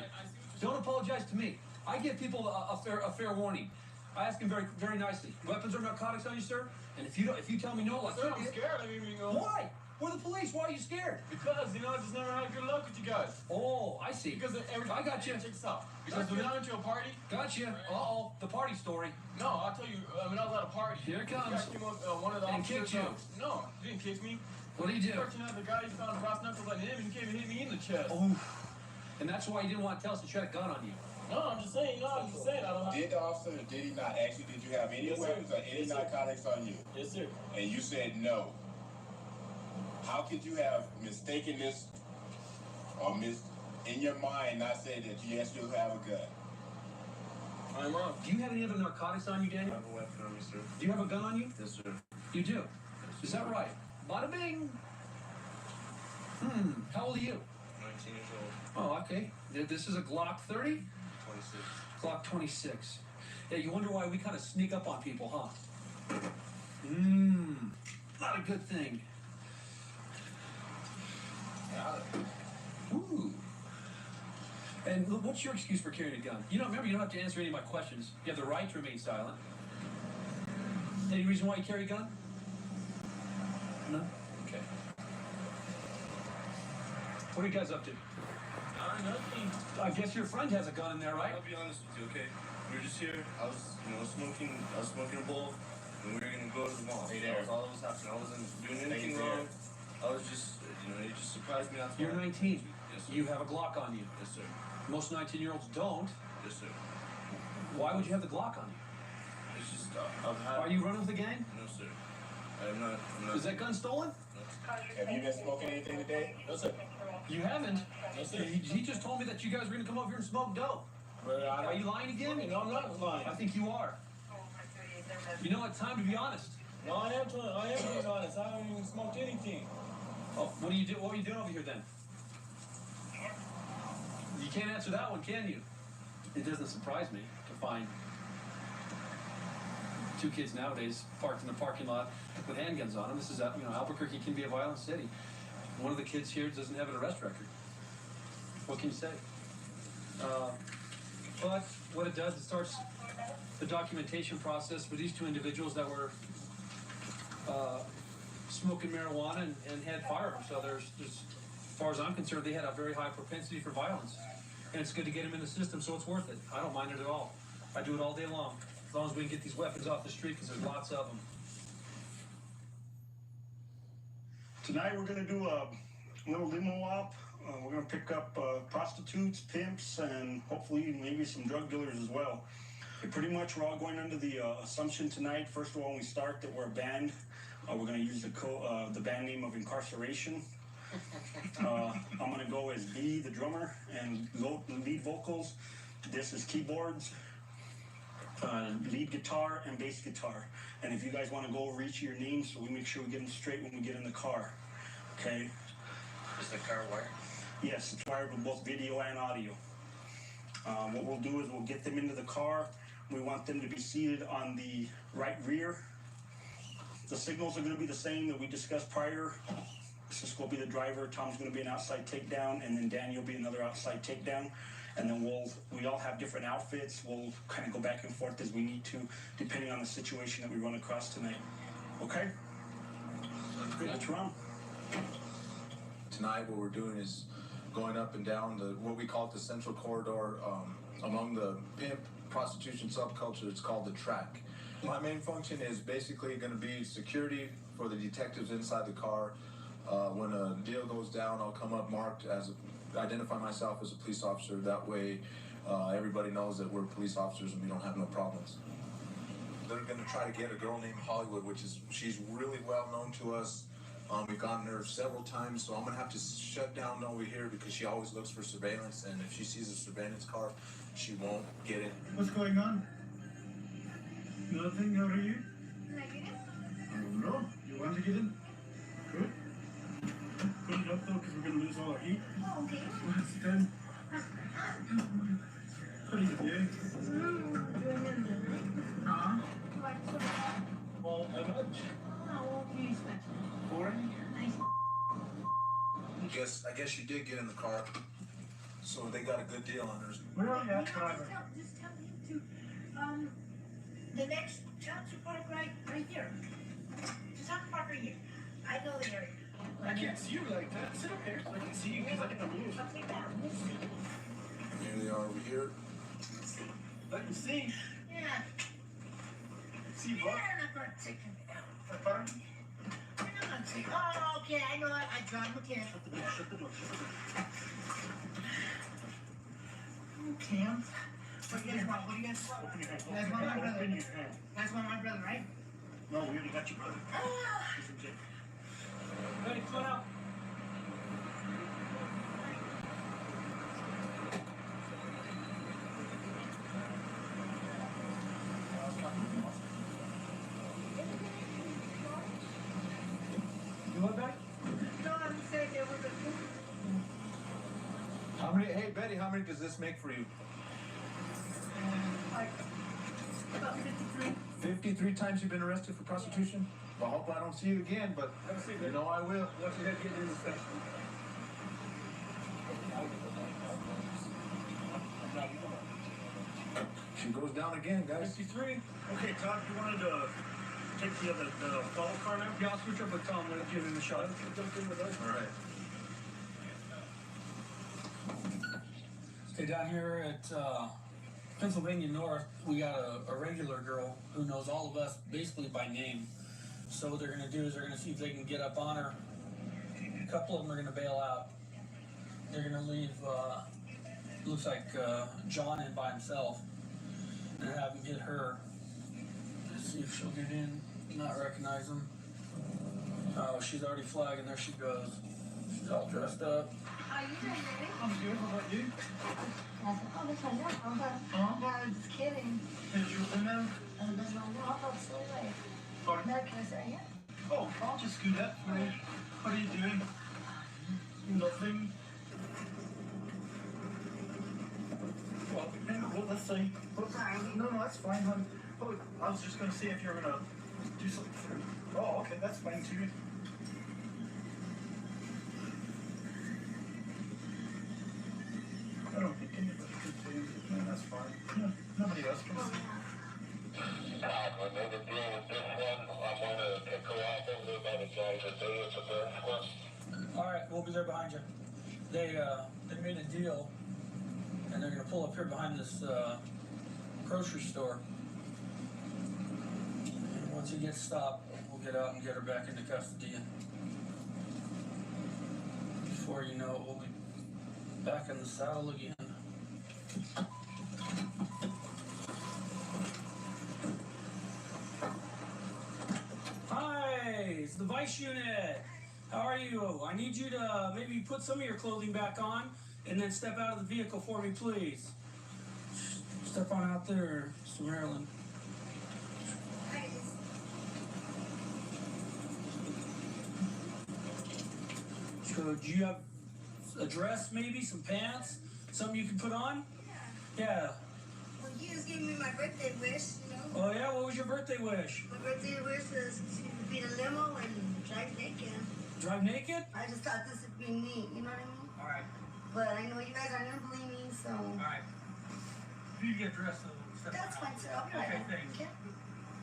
Don't apologize to me. I give people a fair warning. I ask them very, very nicely. Weapons or narcotics on you, sir? And if you tell me no, let's sir, I'm scared. I mean, Why? We're the police. Why are you scared? Because, I just never had good luck with you guys. Oh, I see. Because I got you. Check this out. Because when I went to a party. Gotcha. Uh-oh, the party story. No, I'll tell you. I mean, I was at a party. Here it comes. You guys came up, one of the And officers. kicked you. No, he didn't kick me. What did he do? Fortunately, the guy just found brass knuckles on him and he came and hit me in the chest. Oh. And that's why you didn't want to tell us that you had a gun on you. No, I'm just saying. I don't have. Did the officer, did he not ask you, did you have any Yes, sir. weapons or any Yes, sir. narcotics on you? Yes, sir. And you said no. How could you have mistaken this or in your mind not said that yes, you have a gun? I'm wrong. Do you have any other narcotics on you, Daniel? I have a weapon on me, sir. Do you have a gun on you? Yes, sir. You do? Is that right? Bada bing! How old are you? 19 years old. Oh, okay. This is a Glock 30? 26. Glock 26. Yeah, you wonder why we kind of sneak up on people, huh? Not a good thing. Ooh. And look, what's your excuse for carrying a gun? Remember, you don't have to answer any of my questions. You have the right to remain silent. Any reason why you carry a gun? No? Okay. What are you guys up to? Nothing. I guess your friend has a gun in there, right? I'll be honest with you, okay? We were just here. I was smoking a bowl, and we were gonna go to the mall. Hey That there. was all that was happening. I wasn't doing anything there. wrong. I was just, you just surprised me. That's You're why. 19. Yes, sir. You have a Glock on you. Yes, sir. Most 19-year-olds don't. Yes, sir. Why would you have the Glock on you? It's just, I've had. Are you running with the gang? No, sir. I'm not. Is that gun stolen? Have you been smoking anything today? No, sir. You haven't? No, sir. He just told me that you guys were going to come over here and smoke dope. Are you lying again? No, I'm not lying. I think you are. You know, it's time to be honest. No, I am being honest. I haven't even smoked anything. Oh, what are you doing over here then? You can't answer that one, can you? It doesn't surprise me to find two kids nowadays parked in the parking lot with handguns on them. This is, Albuquerque can be a violent city. One of the kids here doesn't have an arrest record. What can you say? But what it does, it starts the documentation process for these two individuals that were smoking marijuana and had firearms. So there's, as far as I'm concerned, they had a very high propensity for violence. And it's good to get them in the system, so it's worth it. I don't mind it at all. I do it all day long, as long as we can get these weapons off the street, because there's lots of them. Tonight we're gonna do a little limo op We're gonna pick up prostitutes, pimps, and hopefully maybe some drug dealers as well. Pretty much we're all going under the assumption tonight, first of all, when we start, that we're a band. We're gonna use the band name of Incarceration. I'm gonna go as B, the drummer, and lead vocals. This is keyboards, lead guitar, and bass guitar. And if you guys want to go over each of your names, so we make sure we get them straight when we get in the car. Okay? Is the car wired? Yes, it's wired with both video and audio. What we'll do is we'll get them into the car. We want them to be seated on the right rear. The signals are going to be the same that we discussed prior. Cisco will be the driver, Tom's going to be an outside takedown, and then Daniel will be another outside takedown. And then we all have different outfits. We'll kind of go back and forth as we need to, depending on the situation that we run across tonight. Okay? Let's run. Tonight what we're doing is going up and down what we call the central corridor among the pimp prostitution subculture. It's called the track. My main function is basically going to be security for the detectives inside the car. When a deal goes down, I'll come up marked as identify myself as a police officer. That way everybody knows that we're police officers and we don't have no problems. They're going to try to get a girl named Hollywood, she's really well known to us. We've gotten her several times, so I'm going to have to shut down over here because she always looks for surveillance, and if she sees a surveillance car, she won't get in. What's going on? Nothing, how are you? Can I get in? I don't know. You want to get in? Good. Put it up though, because we're going to lose all our heat. Oh, okay. Sit down. What are you doing? Doing it. Huh? Like, Well, how much? oh, okay, spent. 40? Nice. I guess you did get in the car, so they got a good deal on hers. Where are you at, driver? Just tell him to, the next chance to park right here. Just have to park right here. I know the area. I can't see you like that. Sit up here so I can see you because I can move. Upside down. Let's see. Here they are over here. I can see. Yeah. See what? You're not going to take him down. Pardon? You're not going to take. Oh, okay. I know. I got him again. Shut the door. Shut the door. Okay. What do you guys want? What do you guys want? Open your hand. You guys want my brother? Open You your hand. guys want my brother, right? No, we already got your brother. He's in jail. Hey, come on out. You want back? No, I'm saying they were the How many? Hey Betty, how many does this make for you? like about 53. 53 times you've been arrested for prostitution? I hope I don't see you again, but you know I will. What's your head getting in the section? She goes down again, guys. 53. Okay, Todd, you wanted to take the follow car now? Yeah, I'll switch up with Tom. Let give him a shot. Jump in with us. All right. Okay, down here at Pennsylvania North, we got a regular girl who knows all of us basically by name. So what they're going to do is they're going to see if they can get up on her. A couple of them are going to bail out. They're going to leave, looks like John in by himself and have him hit her. Let's see if she'll get in, not recognize him. Oh, she's already flagging. There she goes. She's all dressed up. How you doing, baby? I'm good. How about you? Oh, that's my dad. No, I'm just kidding. Is you in there? That's my dad. I'll go slow way. Pardon? Dad, can I sit right here? Oh, I'll just scoot up for you. What are you doing? Nothing. Well, let's see. Sorry. No, that's fine, hon. Oh, I was just going to see if you're going to do something for me. Oh, okay, that's fine too. I don't think anybody could do it. No, that's fine. No, nobody else can see. When they were dealing with this one, I'm going to go out over by the guys that they at the first one. All right, we'll be there behind you. They made a deal, and they're gonna pull up here behind this grocery store. And once he gets stopped, we'll get out and get her back into custody. And before you know it, we'll be Back in the saddle again. Hi, it's the Vice Unit. How are you? I need you to maybe put some of your clothing back on and then step out of the vehicle for me, please. Step on out there, Mr. Maryland. So, do you have a dress, maybe some pants, something you can put on? Yeah. Well, you just gave me my birthday wish, you know. Oh yeah, what was your birthday wish? My birthday wish was to be in a limo and drive naked. Drive naked? I just thought this would be neat, you know what I mean? All right. But I know you guys aren't gonna believe me, so. All right. If you get dressed, That's fine, sir. I'll be right Okay, back. thanks. Okay.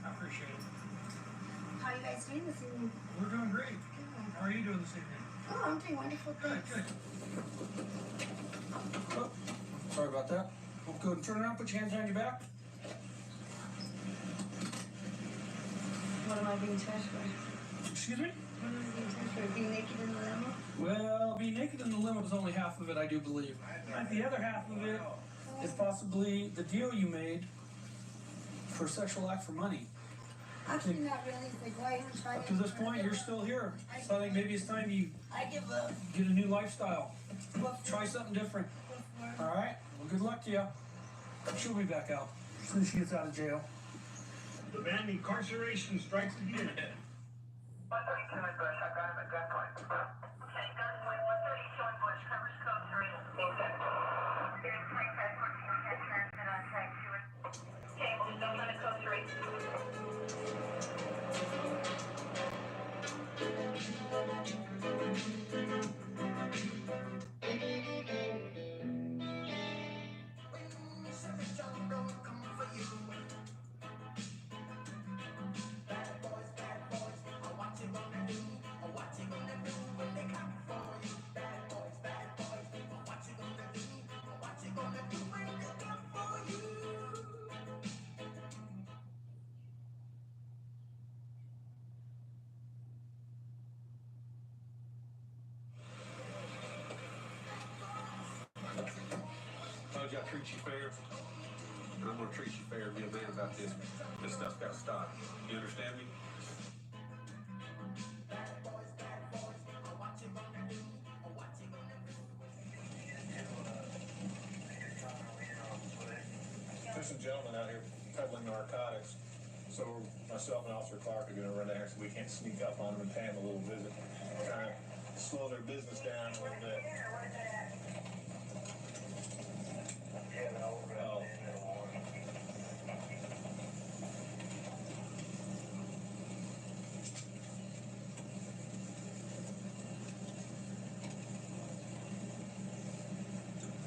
I appreciate it. How you guys doing this evening? We're doing great. Good. How are you doing this evening? Oh, I'm doing wonderful. Good, Thanks. good. Oh, sorry about that. We'll go and turn around, put your hands behind your back. What am I being charged for? Excuse me? What am I being charged for? Being naked in the limo? Well, being naked in the limo is only half of it, I do believe. The other half of it is possibly the deal you made for a sexual act for money. Actually, not really. It's like, why even try Up to this point, you're still here. So I think maybe it's time you I give up. get a new lifestyle. Try something different. All right? Well, good luck to you. She'll be back out as soon as she gets out of jail. The man incarceration strikes again. 132 in Bush, I've got him at gunpoint. Okay, gunpoint, 132 in Bush, covers code 3. Okay. Here's 2514, transit on track 2. Okay, we'll go on to code 3. Told you I treat you fair. And I'm gonna treat you fair and be a man about this. This stuff's gotta stop. You understand me? There's some gentlemen out here peddling narcotics. So myself and Officer Clark are gonna run down so we can't sneak up on them and pay them a little visit. Kind of slow their business down a little bit. Oh.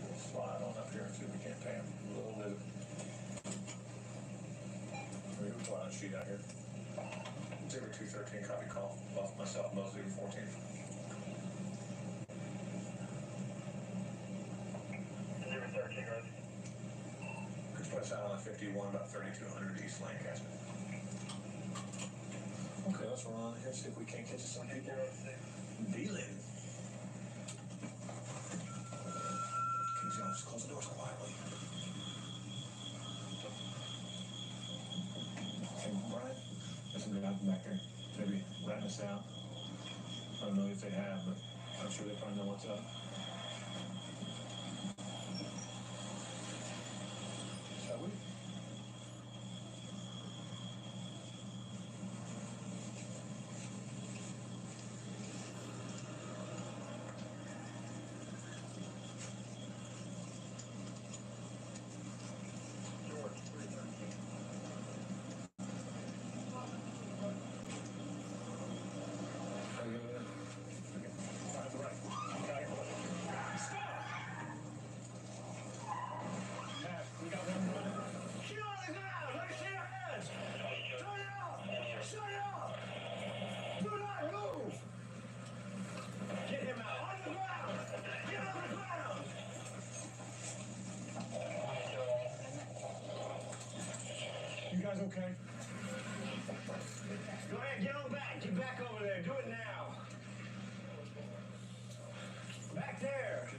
We'll slide on up here and see if we can't pay them a little bit. We have a fly sheet out here. 0213, copy call. Off myself, Mo 014. Could place out on 51, about 3200 East Lancaster. Okay, let's run on here, see if we can't catch some people dealing. Can you just close the doors quietly? Hey, Brian, there's some guys back there, maybe ratting us out. I don't know if they have, but I'm sure they probably know what's up. Shall we? You guys okay? Go ahead, get on back. Get back over there. Do it now. Back there.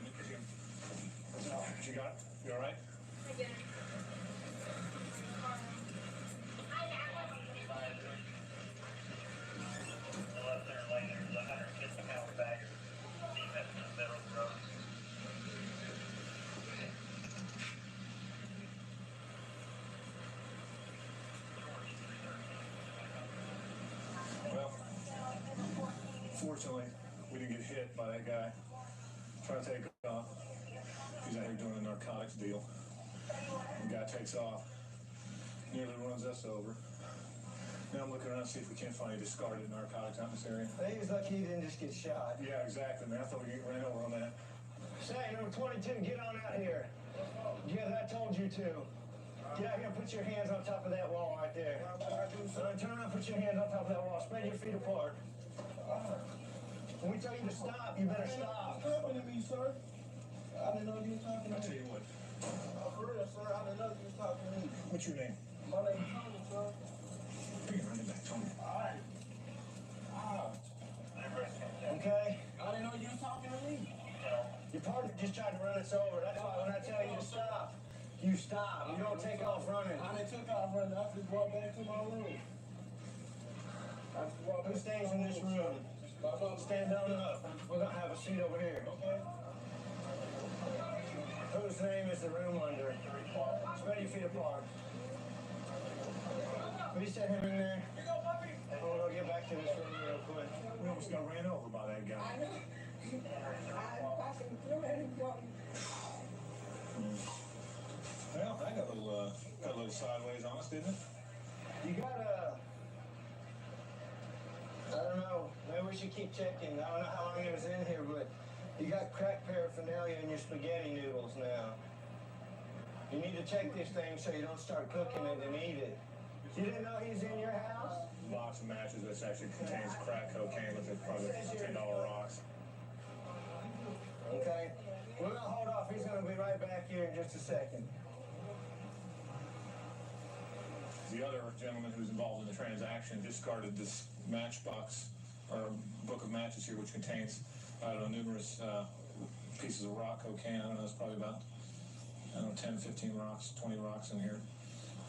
You all right? I get it. Well, fortunately, we didn't get hit by that guy trying to take off. He's out here doing a narcotics deal. The guy takes off, nearly runs us over. Now I'm looking around to see if we can't find any discarded narcotics out in this area. He was lucky he didn't just get shot. Yeah, exactly, man. I thought we get ran over on that. Say, number 22, get on out here. Yeah, I told you to. Get out here and put your hands on top of that wall right there. Turn around, put your hands on top of that wall. Spread your feet apart. When we tell you to stop, you better stop. What's happening to me, sir? I didn't know you were talking to me. I'll tell you what. For real, sir, I didn't know you was talking to me. What's your name? My name's Tony, sir. Bring it running back, Tony. All right. Okay? I didn't know you was talking to me. Your partner just tried to run us over. That's why when I tell you to stop, you stop. You don't take off running. I didn't took off running. I just walked back to my room. Who stays in this room? Stand down up. We're going to have a seat over here. Okay. Whose name is the room under? Spread your feet apart. Will you set him in there? We'll get back to this room real quick. We almost got ran over by that guy. Well, that got a little sideways on us, didn't it? You got I don't know, maybe we should keep checking. I don't know how long it was in here, but you got crack paraphernalia in your spaghetti noodles now. You need to check this thing so you don't start cooking it and eat it. You didn't know he's in your house? Box of matches that actually contains crack cocaine with probably $10 rocks. Okay. We're going to hold off. He's going to be right back here in just a second. The other gentleman who's involved in the transaction discarded this matchbox or book of matches here, which contains, I don't know, numerous pieces of rock cocaine. I don't know, it's probably about, 10, 15 rocks, 20 rocks in here.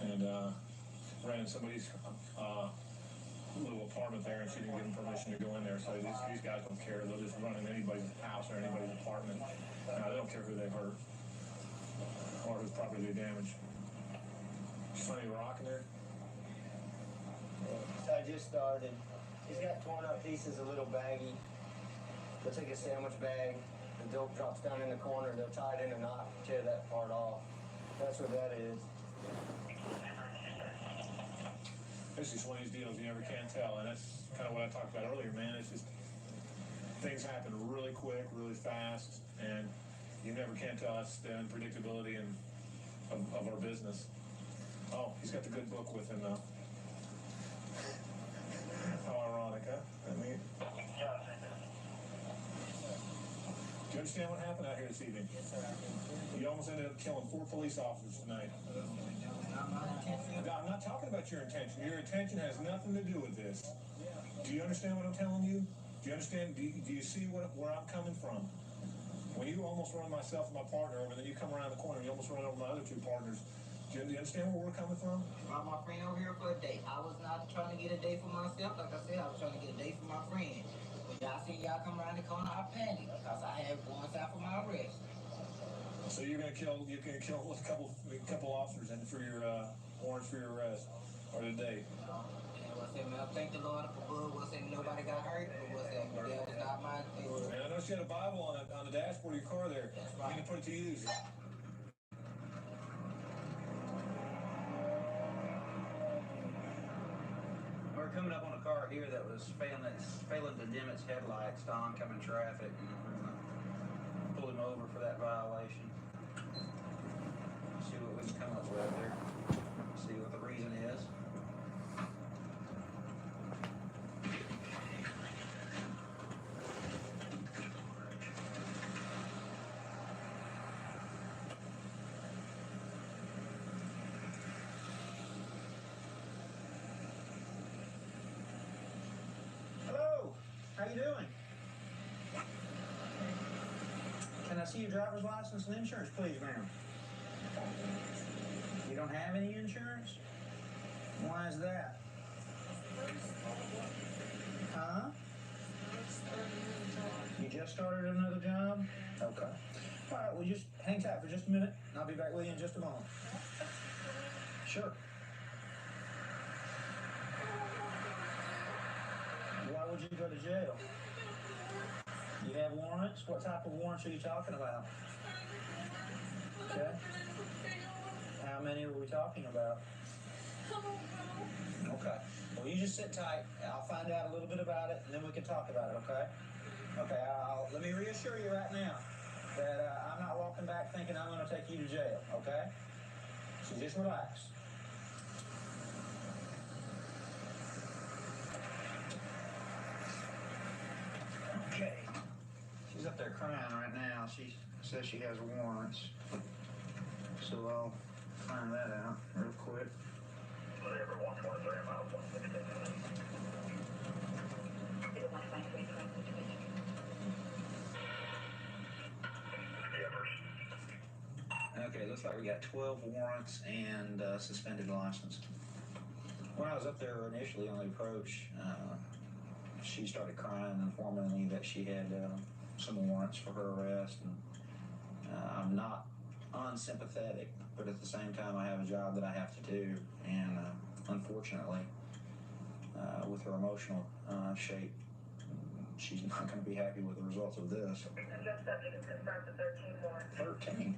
And ran in somebody's little apartment there, and she didn't give them permission to go in there. So these guys don't care. They'll just run in anybody's house or anybody's apartment. They don't care who they hurt or whose property they damage. Funny rock in there. I just started. He's got torn up pieces, a little baggie. They'll take a sandwich bag. The dope drops down in the corner. They'll tie it in a knot, tear that part off. That's what that is. This is one of these deals you never can tell, and that's kind of what I talked about earlier, man. It's just things happen really quick, really fast, and you never can tell. That's the unpredictability of our business. Oh, he's got the good book with him now. How ironic, huh? I mean, do you understand what happened out here this evening? Yes, sir. You almost ended up killing 4 police officers tonight. I'm not talking about your intention. Your intention has nothing to do with this. Do you understand what I'm telling you? Do you understand? Do you see where I'm coming from? When you almost run myself and my partner over, and then you come around the corner and you almost run over my other 2 partners, do you understand where we're coming from? Brought my friend over here for a date. I was not trying to get a date for myself. Like I said, I was trying to get a date for my friend. When y'all see y'all come around the corner, I panicked because I had warrants out for my arrest. So you're gonna kill a couple officers and for your warrants for your arrest or the date. What's that, man? Thank the Lord up above. What's that? Nobody got hurt. But what's that? That was not my thing. And I noticed you had a Bible on the dashboard of your car there. That's right. You can put it to use. We're coming up on a car here that was failing to dim its headlights to oncoming traffic, and we're gonna pull him over for that violation. See what we can come up with there. See what the reason is. How you doing? Can I see your driver's license and insurance, please, ma'am? You don't have any insurance? Why is that? Huh? You just started another job? Okay. All right, well, just hang tight for just a minute, and I'll be back with you in just a moment. Sure. Why would you go to jail? You have warrants? What type of warrants are you talking about? Okay. How many are we talking about? Okay. Well, you just sit tight. I'll find out a little bit about it, and then we can talk about it, okay? Okay, let me reassure you right now that I'm not walking back thinking I'm going to take you to jail, okay? So just relax. Okay. She's up there crying right now. She says she has warrants. So I'll find that out real quick. Whatever, 123 miles, 116. Okay, looks like we got 12 warrants and suspended license. When I was up there initially on the approach, she started crying and informing me that she had some warrants for her arrest. And I'm not unsympathetic, but at the same time, I have a job that I have to do. And unfortunately, with her emotional shape, she's not going to be happy with the results of this. 13?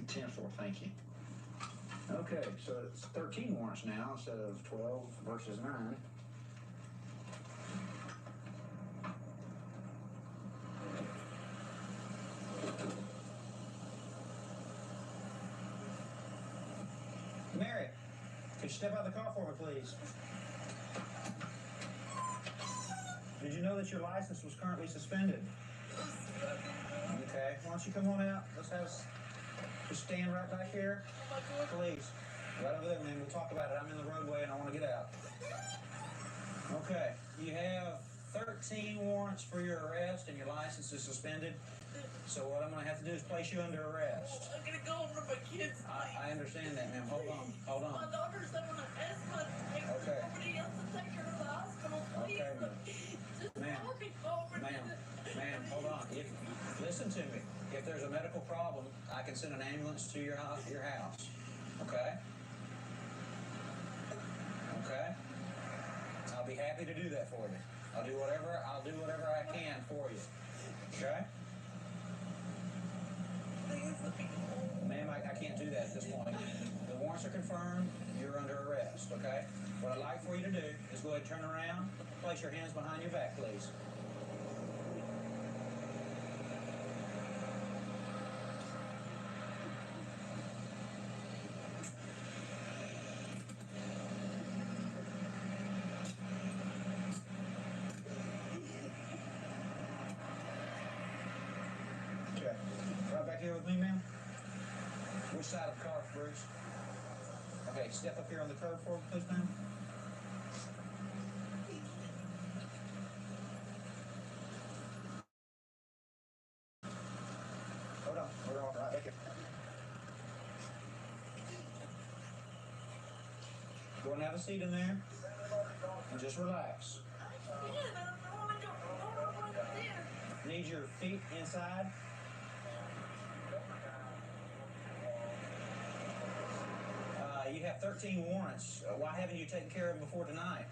10-4, thank you. Okay, so it's 13 warrants now instead of 12 versus 9. Mary, could you step out of the car for me, please? Did you know that your license was currently suspended? Okay, why don't you come on out? Let's have just stand right back here. Please. Right over there, man. We'll talk about it. I'm in the roadway and I want to get out. Okay, you have 13 warrants for your arrest and your license is suspended. So what I'm going to have to do is place you under arrest. I'm going to go over my kids. I understand that, ma'am. Hold on. Hold on. My daughter's having an asthma attack. Okay. Nobody else to take her to the hospital. Please. Okay, ma'am, hold on. Listen to me. If there's a medical problem, I can send an ambulance to your house. Okay? Okay? I'll be happy to do that for you. I'll do whatever I can for you. Okay? Ma'am, I can't do that at this point. The warrants are confirmed. You're under arrest, okay? What I'd like for you to do is go ahead and turn around. Place your hands behind your back, please. Okay. Right back here with me, ma'am? Which side of the car, Bruce? Okay, step up here on the curb for me, please, ma'am. Hold on, right back here. Go and have a seat in there, and just relax. Need your feet inside. You have 13 warrants. Why haven't you taken care of them before tonight?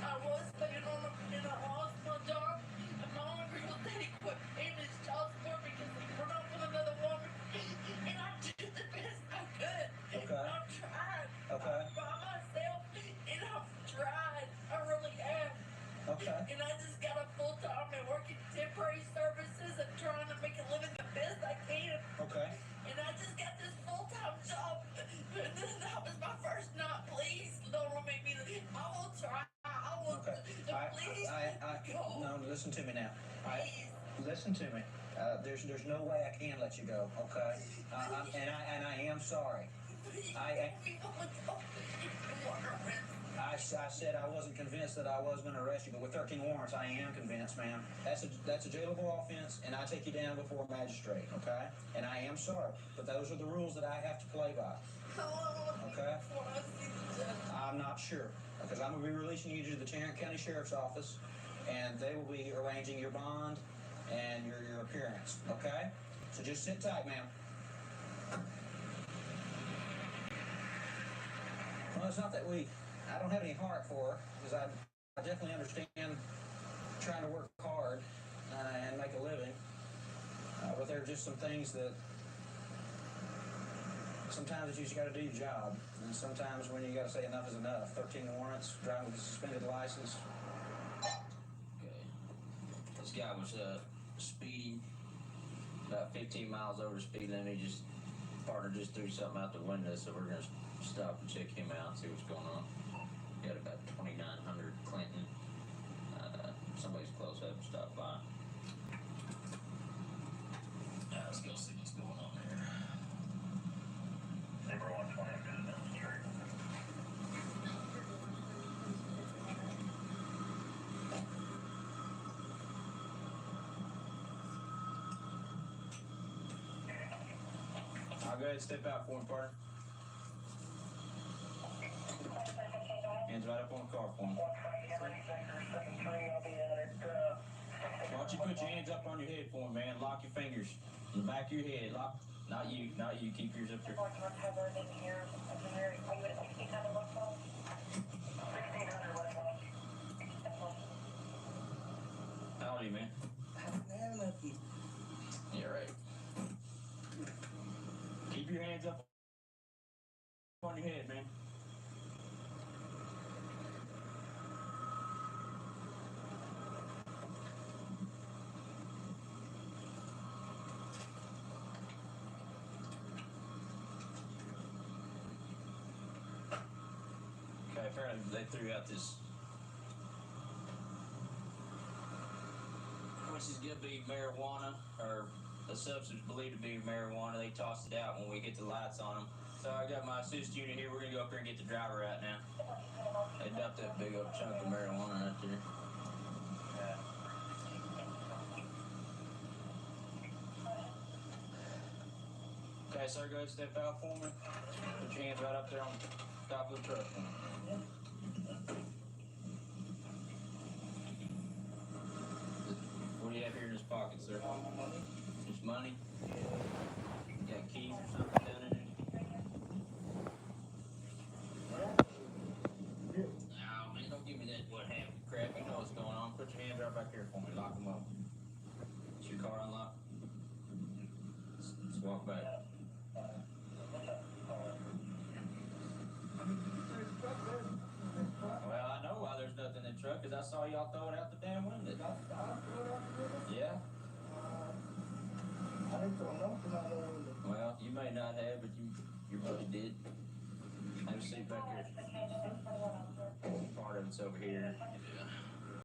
I was putting in a hospital job. And my hungry was that he quit paying his child support because he run off with another woman. And I did the best I could. Okay. I've tried. Okay. By myself. And I've tried. I really have. Okay. And I just got a full time and working temporary services and trying to make a living the best I can. Okay. And I just got this full time job. And that was my first night. Please don't make me. I will try. I will. Okay. Please. Go. No, listen to me now. Listen to me. There's no way I can let you go. Okay. And I am sorry. I said I wasn't convinced that I was going to arrest you, but with 13 warrants, I am convinced, ma'am. That's a jailable offense, and I take you down before a magistrate, okay? And I am sorry, but those are the rules that I have to play by. Okay? I'm not sure, because I'm going to be releasing you to the Tarrant County Sheriff's Office, and they will be arranging your bond and your appearance, okay? So just sit tight, ma'am. Well, it's not that I don't have any heart for her, because I definitely understand trying to work hard and make a living, but there are just some things that sometimes you just got to do your job, and sometimes when you got to say enough is enough. 13 warrants, driving with a suspended license. Okay. This guy was speeding about 15 miles over the speed limit. Partner just threw something out the window, so we're gonna stop and check him out and see what's going on. He had about 2900 Clinton. Somebody's close up, stop by. Let's go see what's going on here. Number 120 Business Street. I'll go ahead and step out for him, partner. Hands right up on the car for me. Why don't you put your hands up on your head for me, man? Lock your fingers in the back of your head. Lock. Not you. Keep yours up there. How old are you, man? Yeah, right. Keep your hands up on your head, man. Okay, apparently they threw out this, which is gonna be marijuana, or a substance believed to be marijuana. They tossed it out when we get the lights on them. So I got my assist unit here. We're gonna go up here and get the driver right now. They dumped that big old chunk of marijuana right there. Okay, sir, go ahead and step out for me. Put your hands right up there on top of the truck. What do you have here in this pocket, sir? Just money? You got keys or something down in there? No, man, don't give me that what happened crap. You know what's going on. Put your hands right back here for me. Lock them up. Is your car unlocked? Let's walk back. Well, I know why there's nothing in the truck, because I saw y'all throw it out the damn window. Yeah? I didn't throw nothing out the window. Well, you may not have, but you really did. Have a seat back here. Part of it's over here.